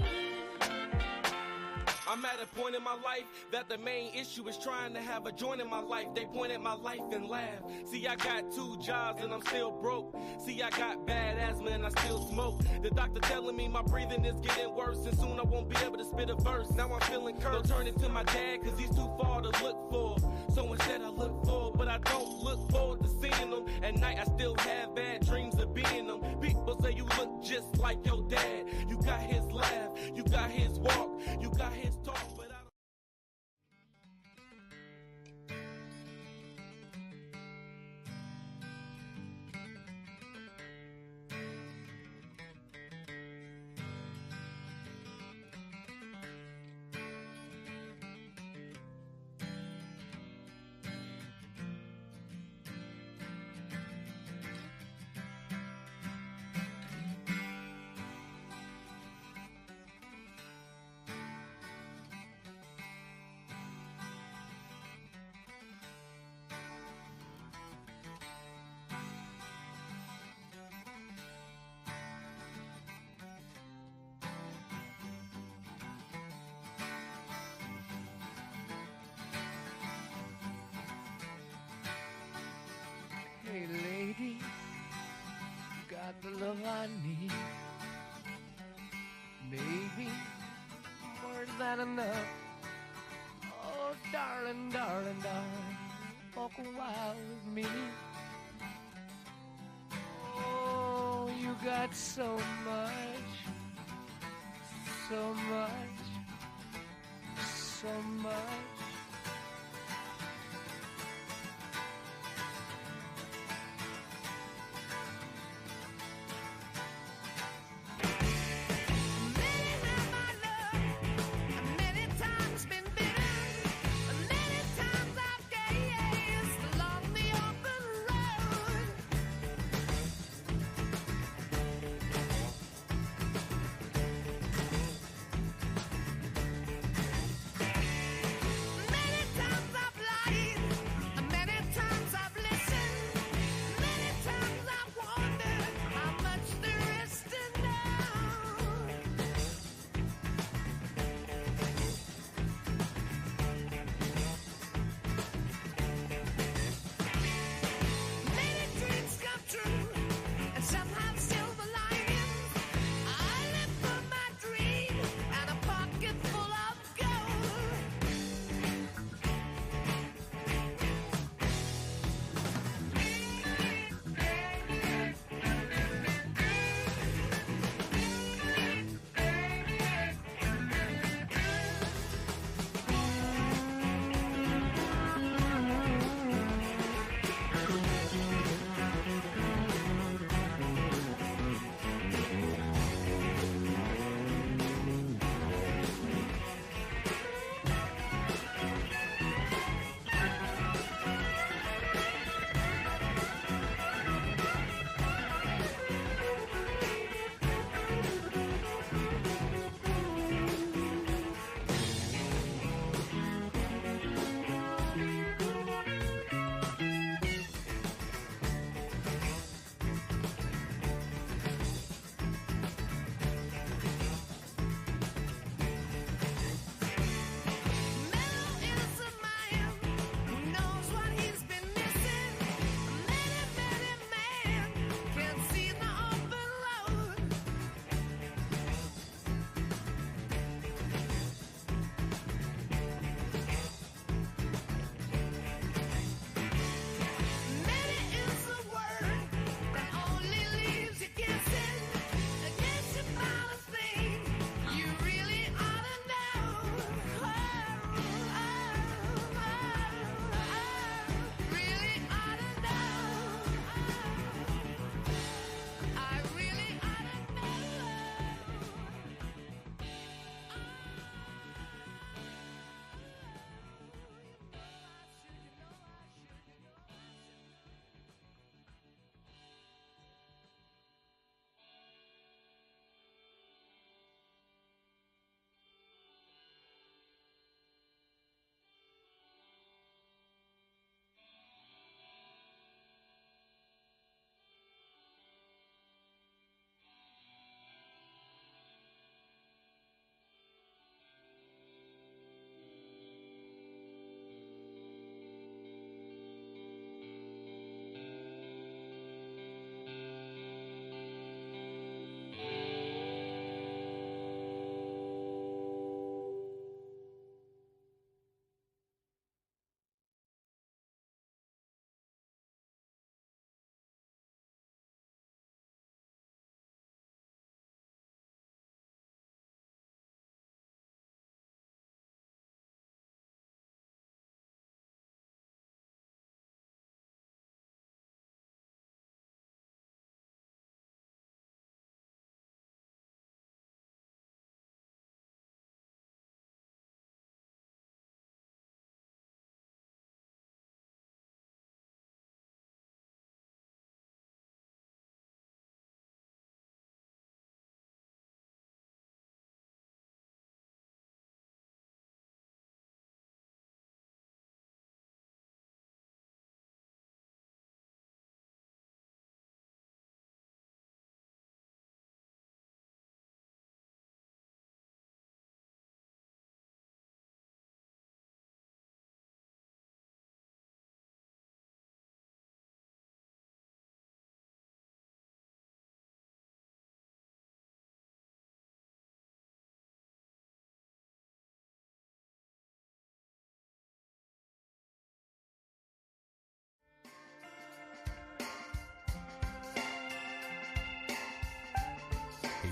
I'm at a point in my life that the main issue is trying to have a joint in my life. They point at my life and laugh. See, I got 2 jobs and I'm still broke. See, I got bad asthma and I still smoke. The doctor telling me my breathing is getting worse and soon I won't be able to spit a verse. Now I'm feeling cursed. Don't turn it to my dad cause he's too far to look for. So instead I look forward, but I don't look forward to seeing them. At night I still have bad dreams of being them. People say you look just like your dad. You got his laugh, you got his walk, you got his talk, but I don't. Hey lady, you got the love I need. Baby, more than enough. Oh, darling, darling, darling, walk a while with me. Oh, you got so much, so much, so much. Many times been bitter, many times I've gazed along the open road.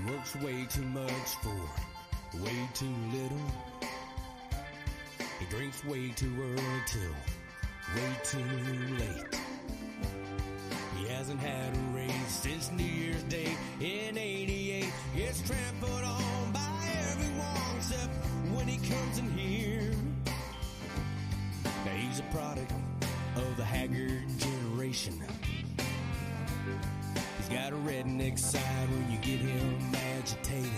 He works way too much for way too little. He drinks way too early till way too late. He hasn't had a raise since New Year's Day in '88. Gets trampled on by everyone except when he comes in here. Now he's a product of the haggard generation. He's got a redneck side when you get him agitated.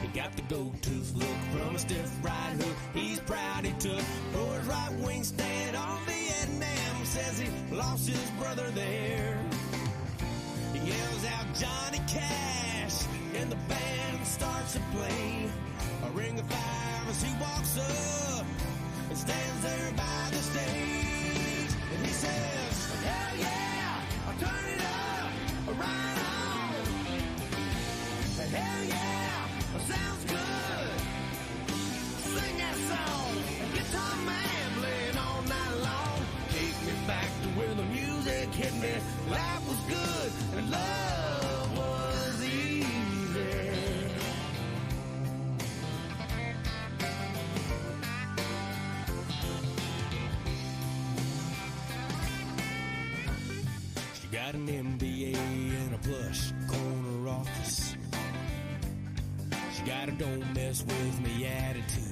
He got the gold-tooth look from a stiff right hook he's proud he took for his right-wing stand on Vietnam. Says he lost his brother there. He yells out Johnny Cash and the band starts to play a ring of fire as he walks up and stands there by the stage. And he says, hell yeah, I'll turn it up, right on. Hell yeah, sounds good. Sing that song, guitar man playing all night long. Take me back to where the music hit me. Life was good and love was easy. She got an MBA and a plush corner office. She got a don't mess with me attitude.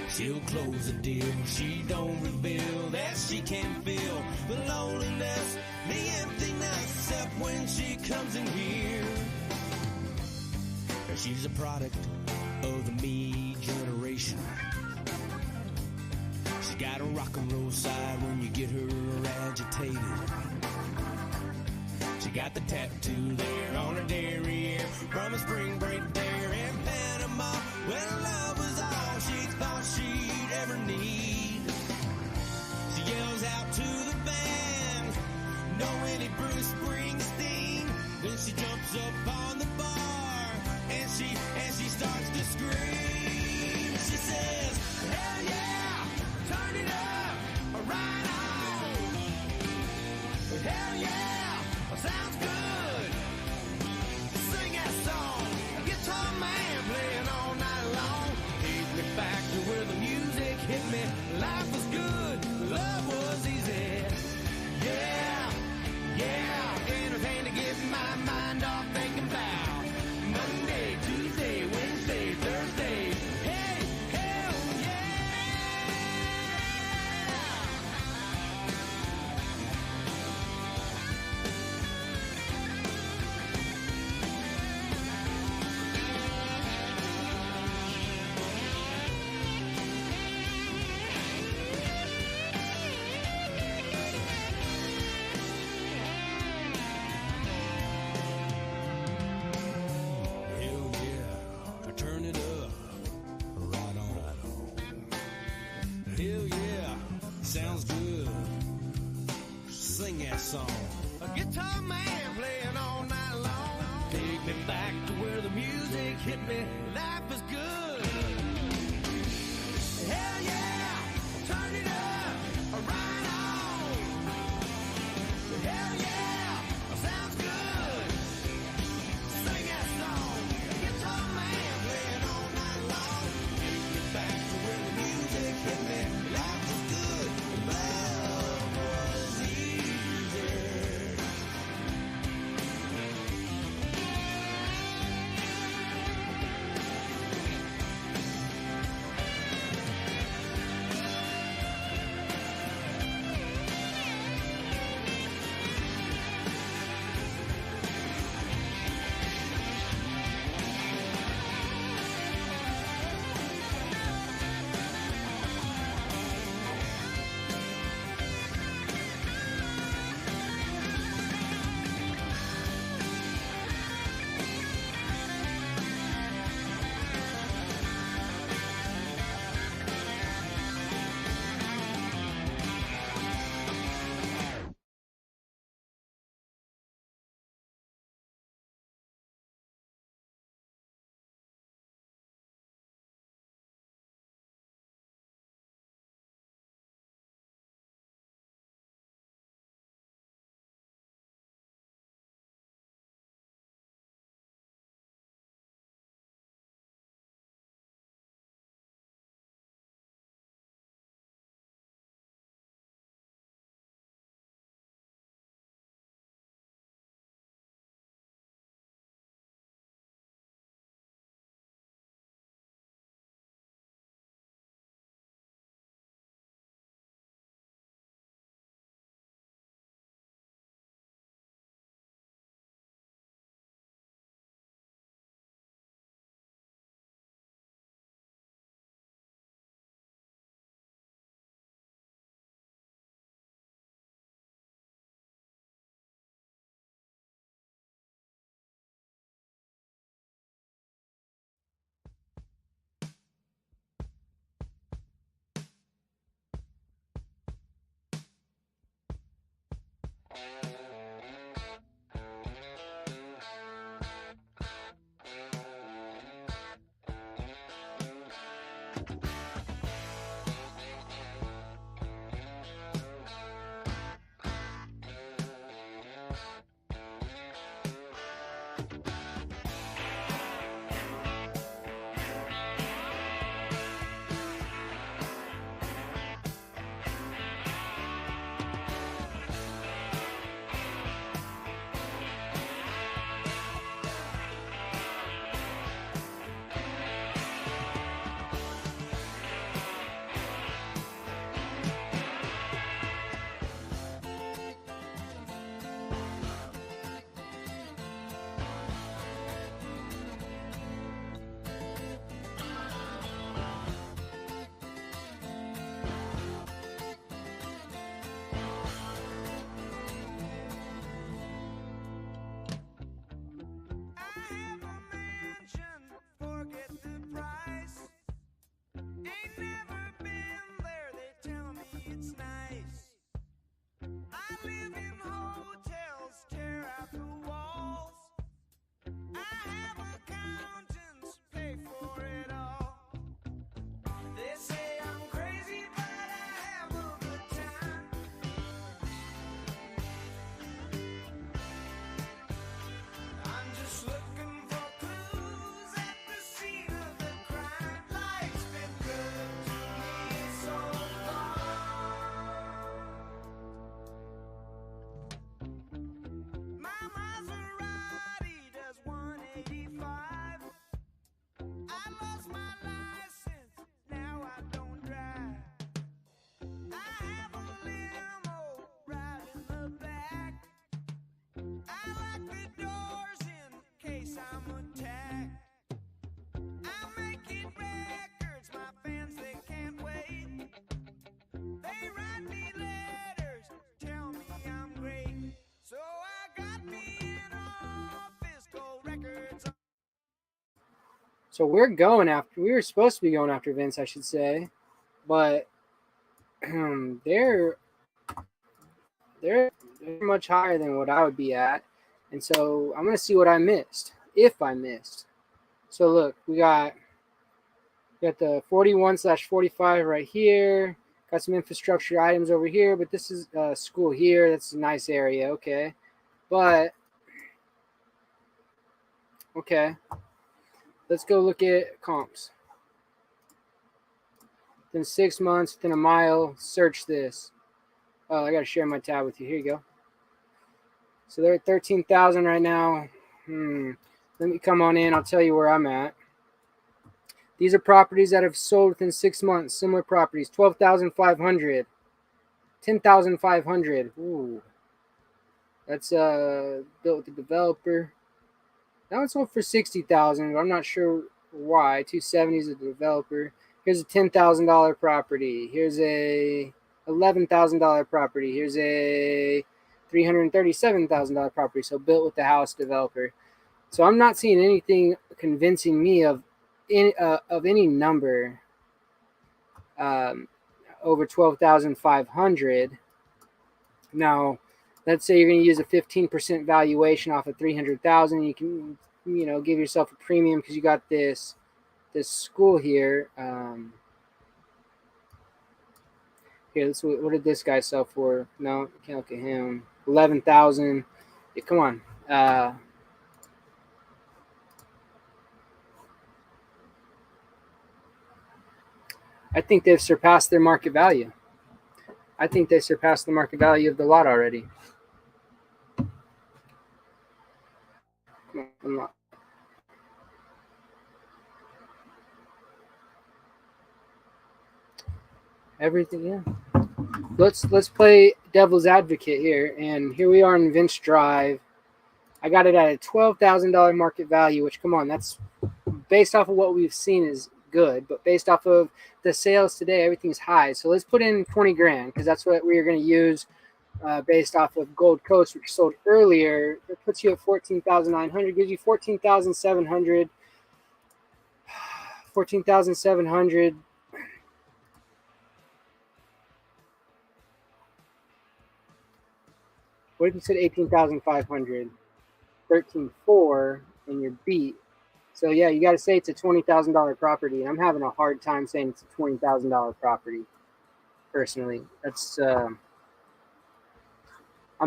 She'll close the deal. She don't reveal that she can feel the loneliness, the emptiness, except when she comes in here. And she's a product of the me generation. She got a rock and roll side when you get her agitated. She got the tattoo there on her derriere from a spring break there in Panama when love was all she thought she'd ever need. She yells out to the band, "No any Bruce Springsteen." Then she jumps up on the bar and she starts to scream. She says, "Hell yeah, turn it up, right on. Hell yeah, sounds good. Sing that song, guitar man playing all night long. Take me back to where the music hit me. Life was good, love was easy. Yeah, yeah, anything to get my mind off thinking about Monday, Tuesday, Wednesday, Thursday. Hey, hell yeah. Hell yeah, turn it up, right on, right on. Hell yeah, sounds good. Sing that song. A guitar man playing all night long. Take me back to where the music hit me. Life is good. Hell yeah, turn it up, right on. Hell yeah, sounds good. Sing that song. Guitar man playing all night long. Take me back to where the music hit me. Life was good. Love was easy. So we're going after. We were supposed to be going after Vince, I should say, but they're much higher than what I would be at, and so I'm gonna see what I missed, if I missed. So look, we got the 41/45 right here. Got some infrastructure items over here, but this is school here. That's a nice area, okay. But okay, let's go look at comps. Within 6 months, within a mile, search this. Oh, I got to share my tab with you. Here you go. So they're at 13,000 right now. Let me come on in. I'll tell you where I'm at. These are properties that have sold within 6 months. Similar properties. 12,500. 10,500. Ooh. That's built with the developer. That one sold for 60,000, but I'm not sure why. 270 is a developer. Here's a $10,000 property. Here's a $11,000 property. Here's a $337,000 property. So built with the house developer. So I'm not seeing anything convincing me of any number over 12,500. Now, let's say you're going to use a 15% valuation off of 300,000. You can, give yourself a premium because you got this school here. Here, what did this guy sell for? No, you can't look at him. 11,000. Yeah, come on. I think they've surpassed their market value. I think they surpassed the market value of the lot already. Everything, yeah. Let's play devil's advocate here, and here we are in Vince Drive. I got it at a $12,000 market value, which, come on, that's based off of what we've seen is good, but based off of the sales today, everything's high. So let's put in 20 grand because that's what we're going to use based off of Gold Coast, which sold earlier. It puts you at 14,900, gives you 14,700. 14,700. What if you said 18,500, 13.4, and you're beat? So yeah, you got to say it's a $20,000 property. And I'm having a hard time saying it's a $20,000 property. Personally, that's I'm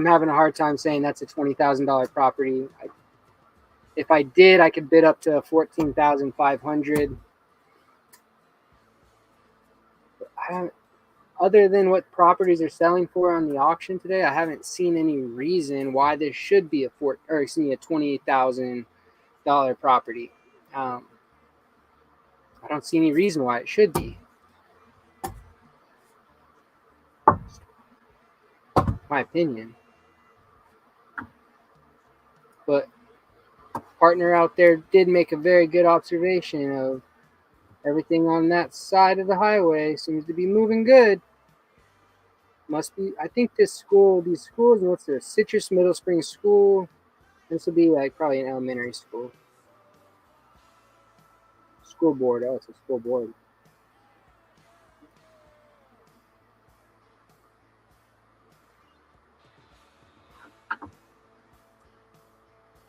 having a hard time saying that's a $20,000 property. If I did, I could bid up to 14,500. Other than what properties are selling for on the auction today, I haven't seen any reason why this should be a $28,000 property. I don't see any reason why it should be. My opinion. But partner out there did make a very good observation of everything on that side of the highway seems to be moving good. Must be, I think these schools, what's this? Citrus Middle Spring School. This will be like probably an elementary school. School board. Oh, it's a school board.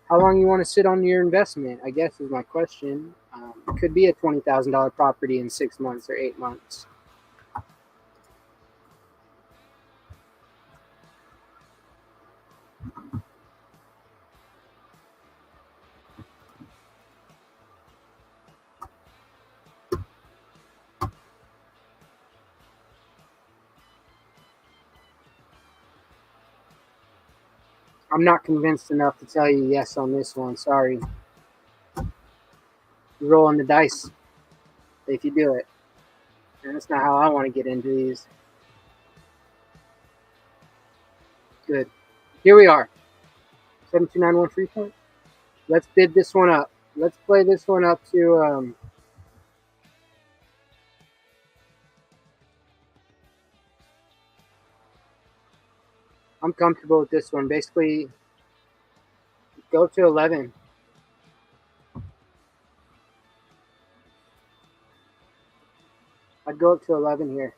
How long you want to sit on your investment, I guess, is my question. It could be a $20,000 property in 6 months or 8 months. I'm not convinced enough to tell you yes on this one. Sorry. You're rolling the dice if you do it. And that's not how I want to get into these. Good. Here we are. 7291 Freepoint. Let's bid this one up. Let's play this one up to I'm comfortable with this one. Basically, go to 11. I'd go up to 11 here.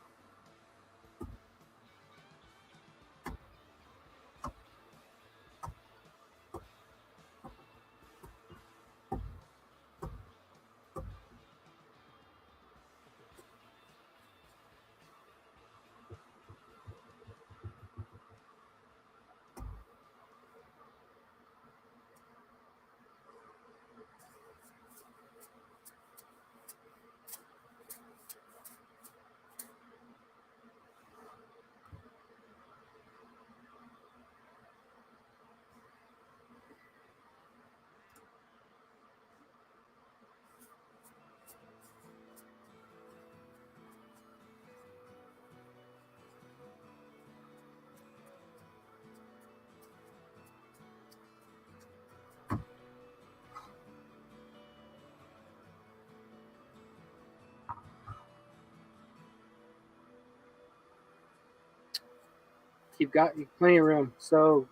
You've got plenty of room. So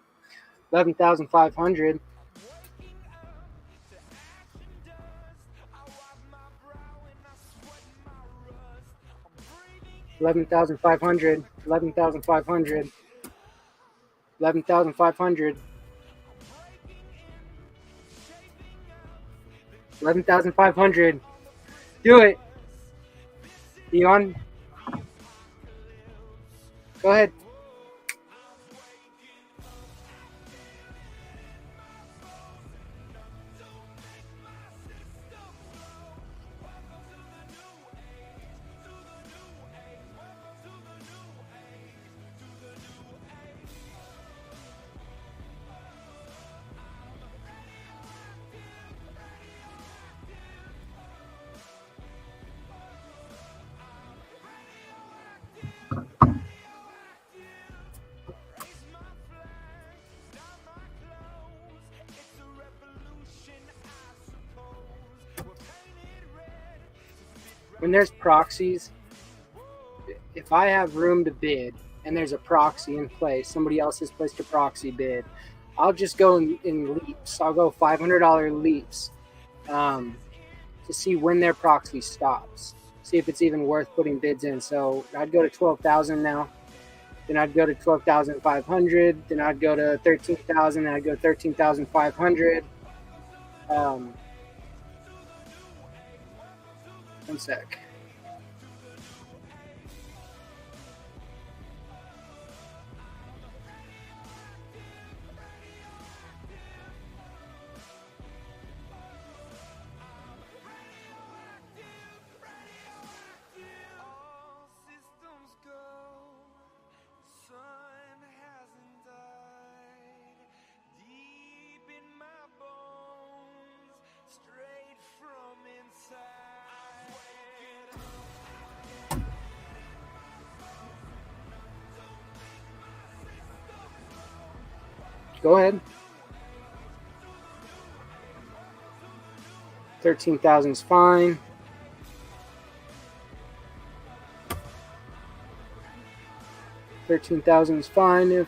11,500. $11,500. $11,500. $11,500. $11,500. Do it. Dion. Go ahead. When there's proxies, if I have room to bid and there's a proxy in place, somebody else has placed a proxy bid, I'll just go in leaps. I'll go $500 leaps to see when their proxy stops. See if it's even worth putting bids in. So I'd go to 12,000 now. then I'd go to 12,500, then I'd go to 13,000, then I'd go 13,500. One sec. All systems go. The sun hasn't died. Deep in my bones, straight from inside. Go ahead. 13,000 is fine. 13,000 is fine if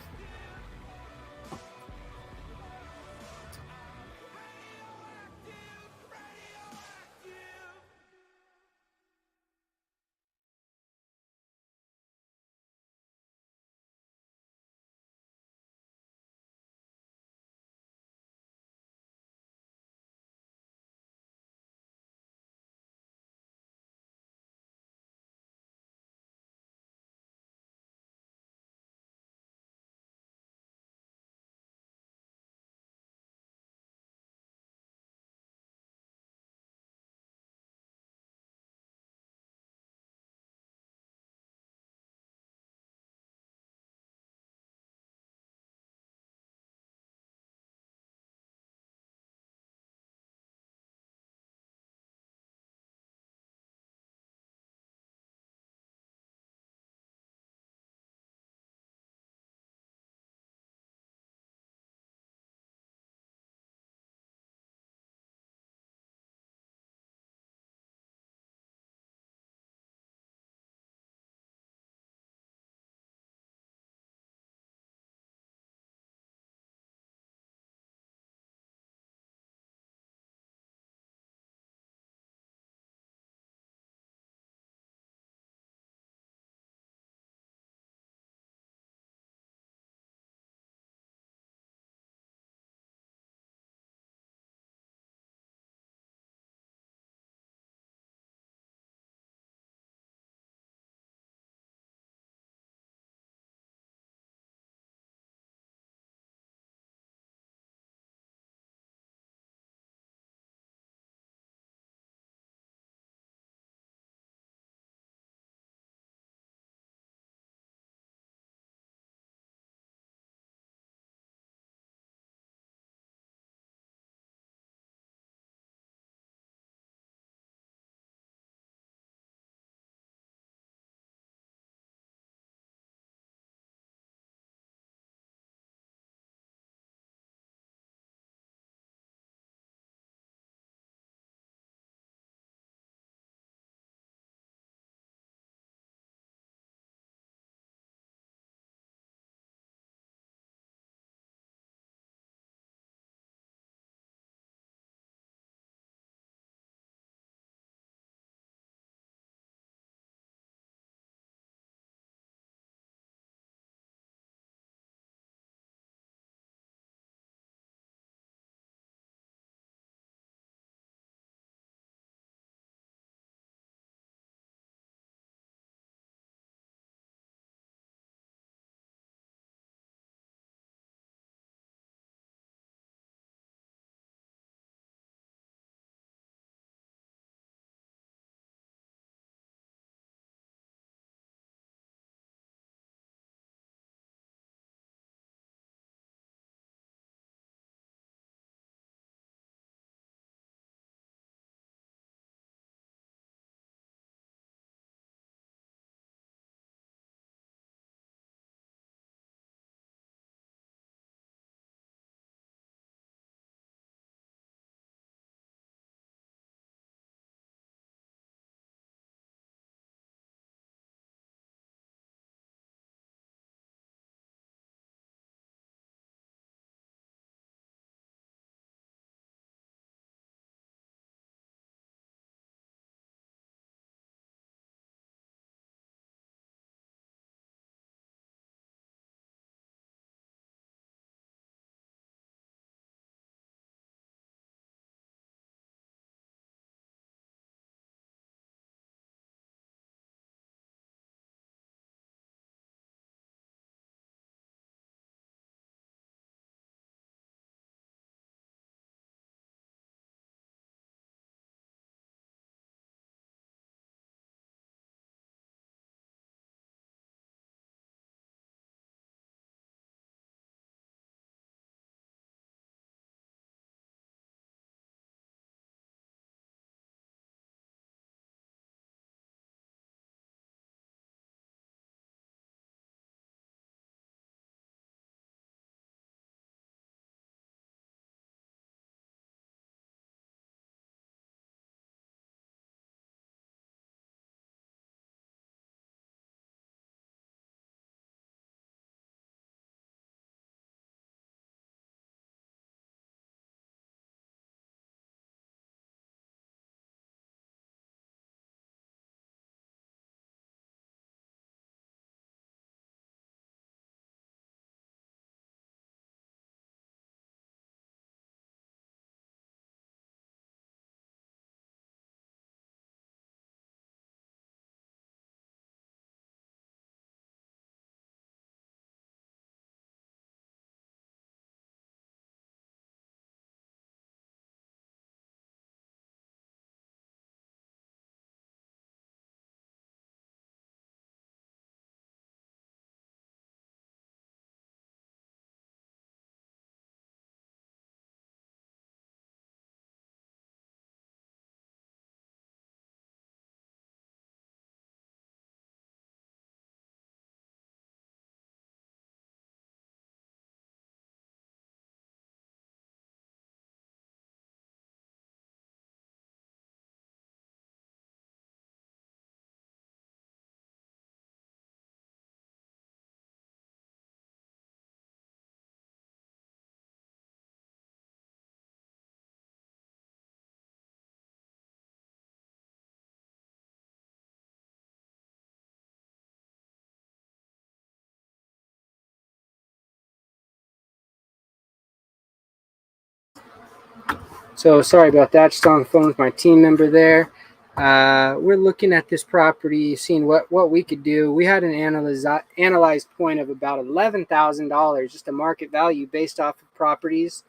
So sorry about that. Just on the phone with my team member there. We're looking at this property, seeing what we could do. We had an analyzed point of about $11,000, just a market value based off of properties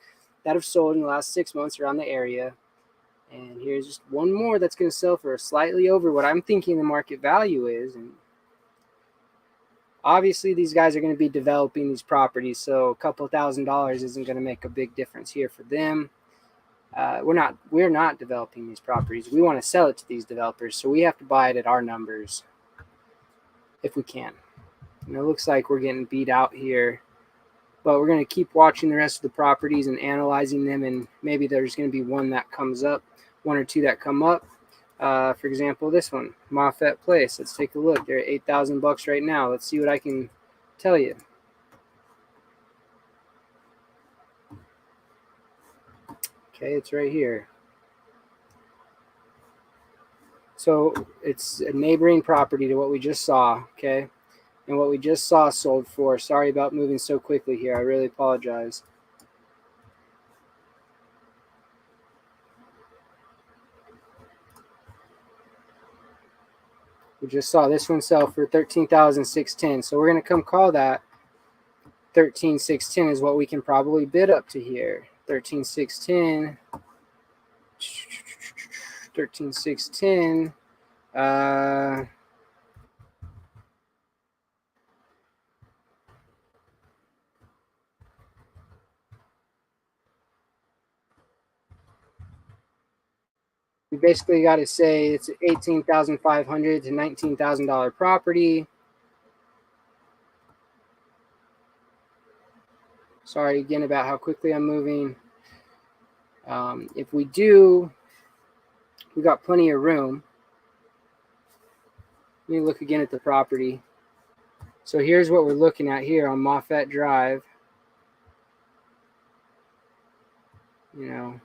that have sold in the last 6 months around the area. And here's just one more that's going to sell for slightly over what I'm thinking the market value is. And obviously, these guys are going to be developing these properties, so a couple $1,000s isn't going to make a big difference here for them. We're not developing these properties. We want to sell it to these developers, so we have to buy it at our numbers if we can. And it looks like we're getting beat out here, but we're going to keep watching the rest of the properties and analyzing them, and maybe there's going to be one that comes up, one or two that come up. For example, this one, Moffett Place. Let's take a look. They're at $8,000 right now. Let's see what I can tell you. Okay, it's right here. So it's a neighboring property to what we just saw, okay? And what we just saw sold for. Sorry about moving so quickly here. I really apologize. We just saw this one sell for $13,610. So we're going to come call that $13,610 is what we can probably bid up to here. $13,610. $13,610. We basically got to say it's an $18,500 to $19,000 property. Sorry again about how quickly I'm moving. If we do, we got plenty of room. Let me look again at the property. So here's what we're looking at here on Moffett Drive. You know,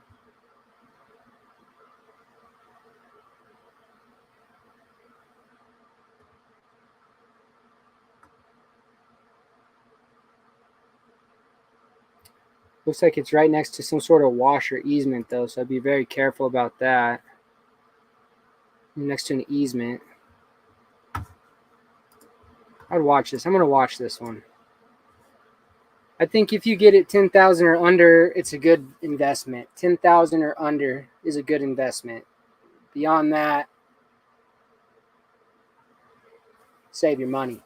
looks like it's right next to some sort of wash or easement, though, so I'd be very careful about that. Next to an easement. I'd watch this. I'm going to watch this one. I think if you get it 10,000 or under, it's a good investment. 10,000 or under is a good investment. Beyond that, save your money.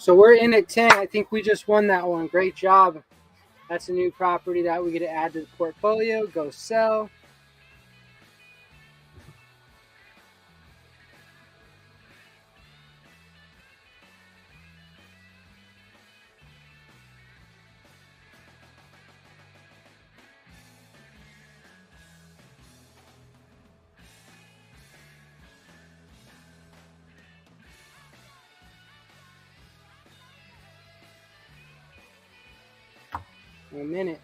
So we're in at 10. I think we just won that one. Great job. That's a new property that we get to add to the portfolio. Go sell. In a minute.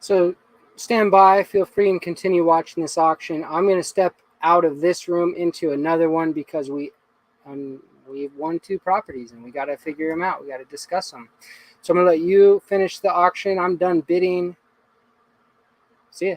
So stand by, feel free and continue watching this auction. I'm going to step out of this room into another one because we've won 2 properties and we got to figure them out. We got to discuss them. So I'm going to let you finish the auction. I'm done bidding. See ya.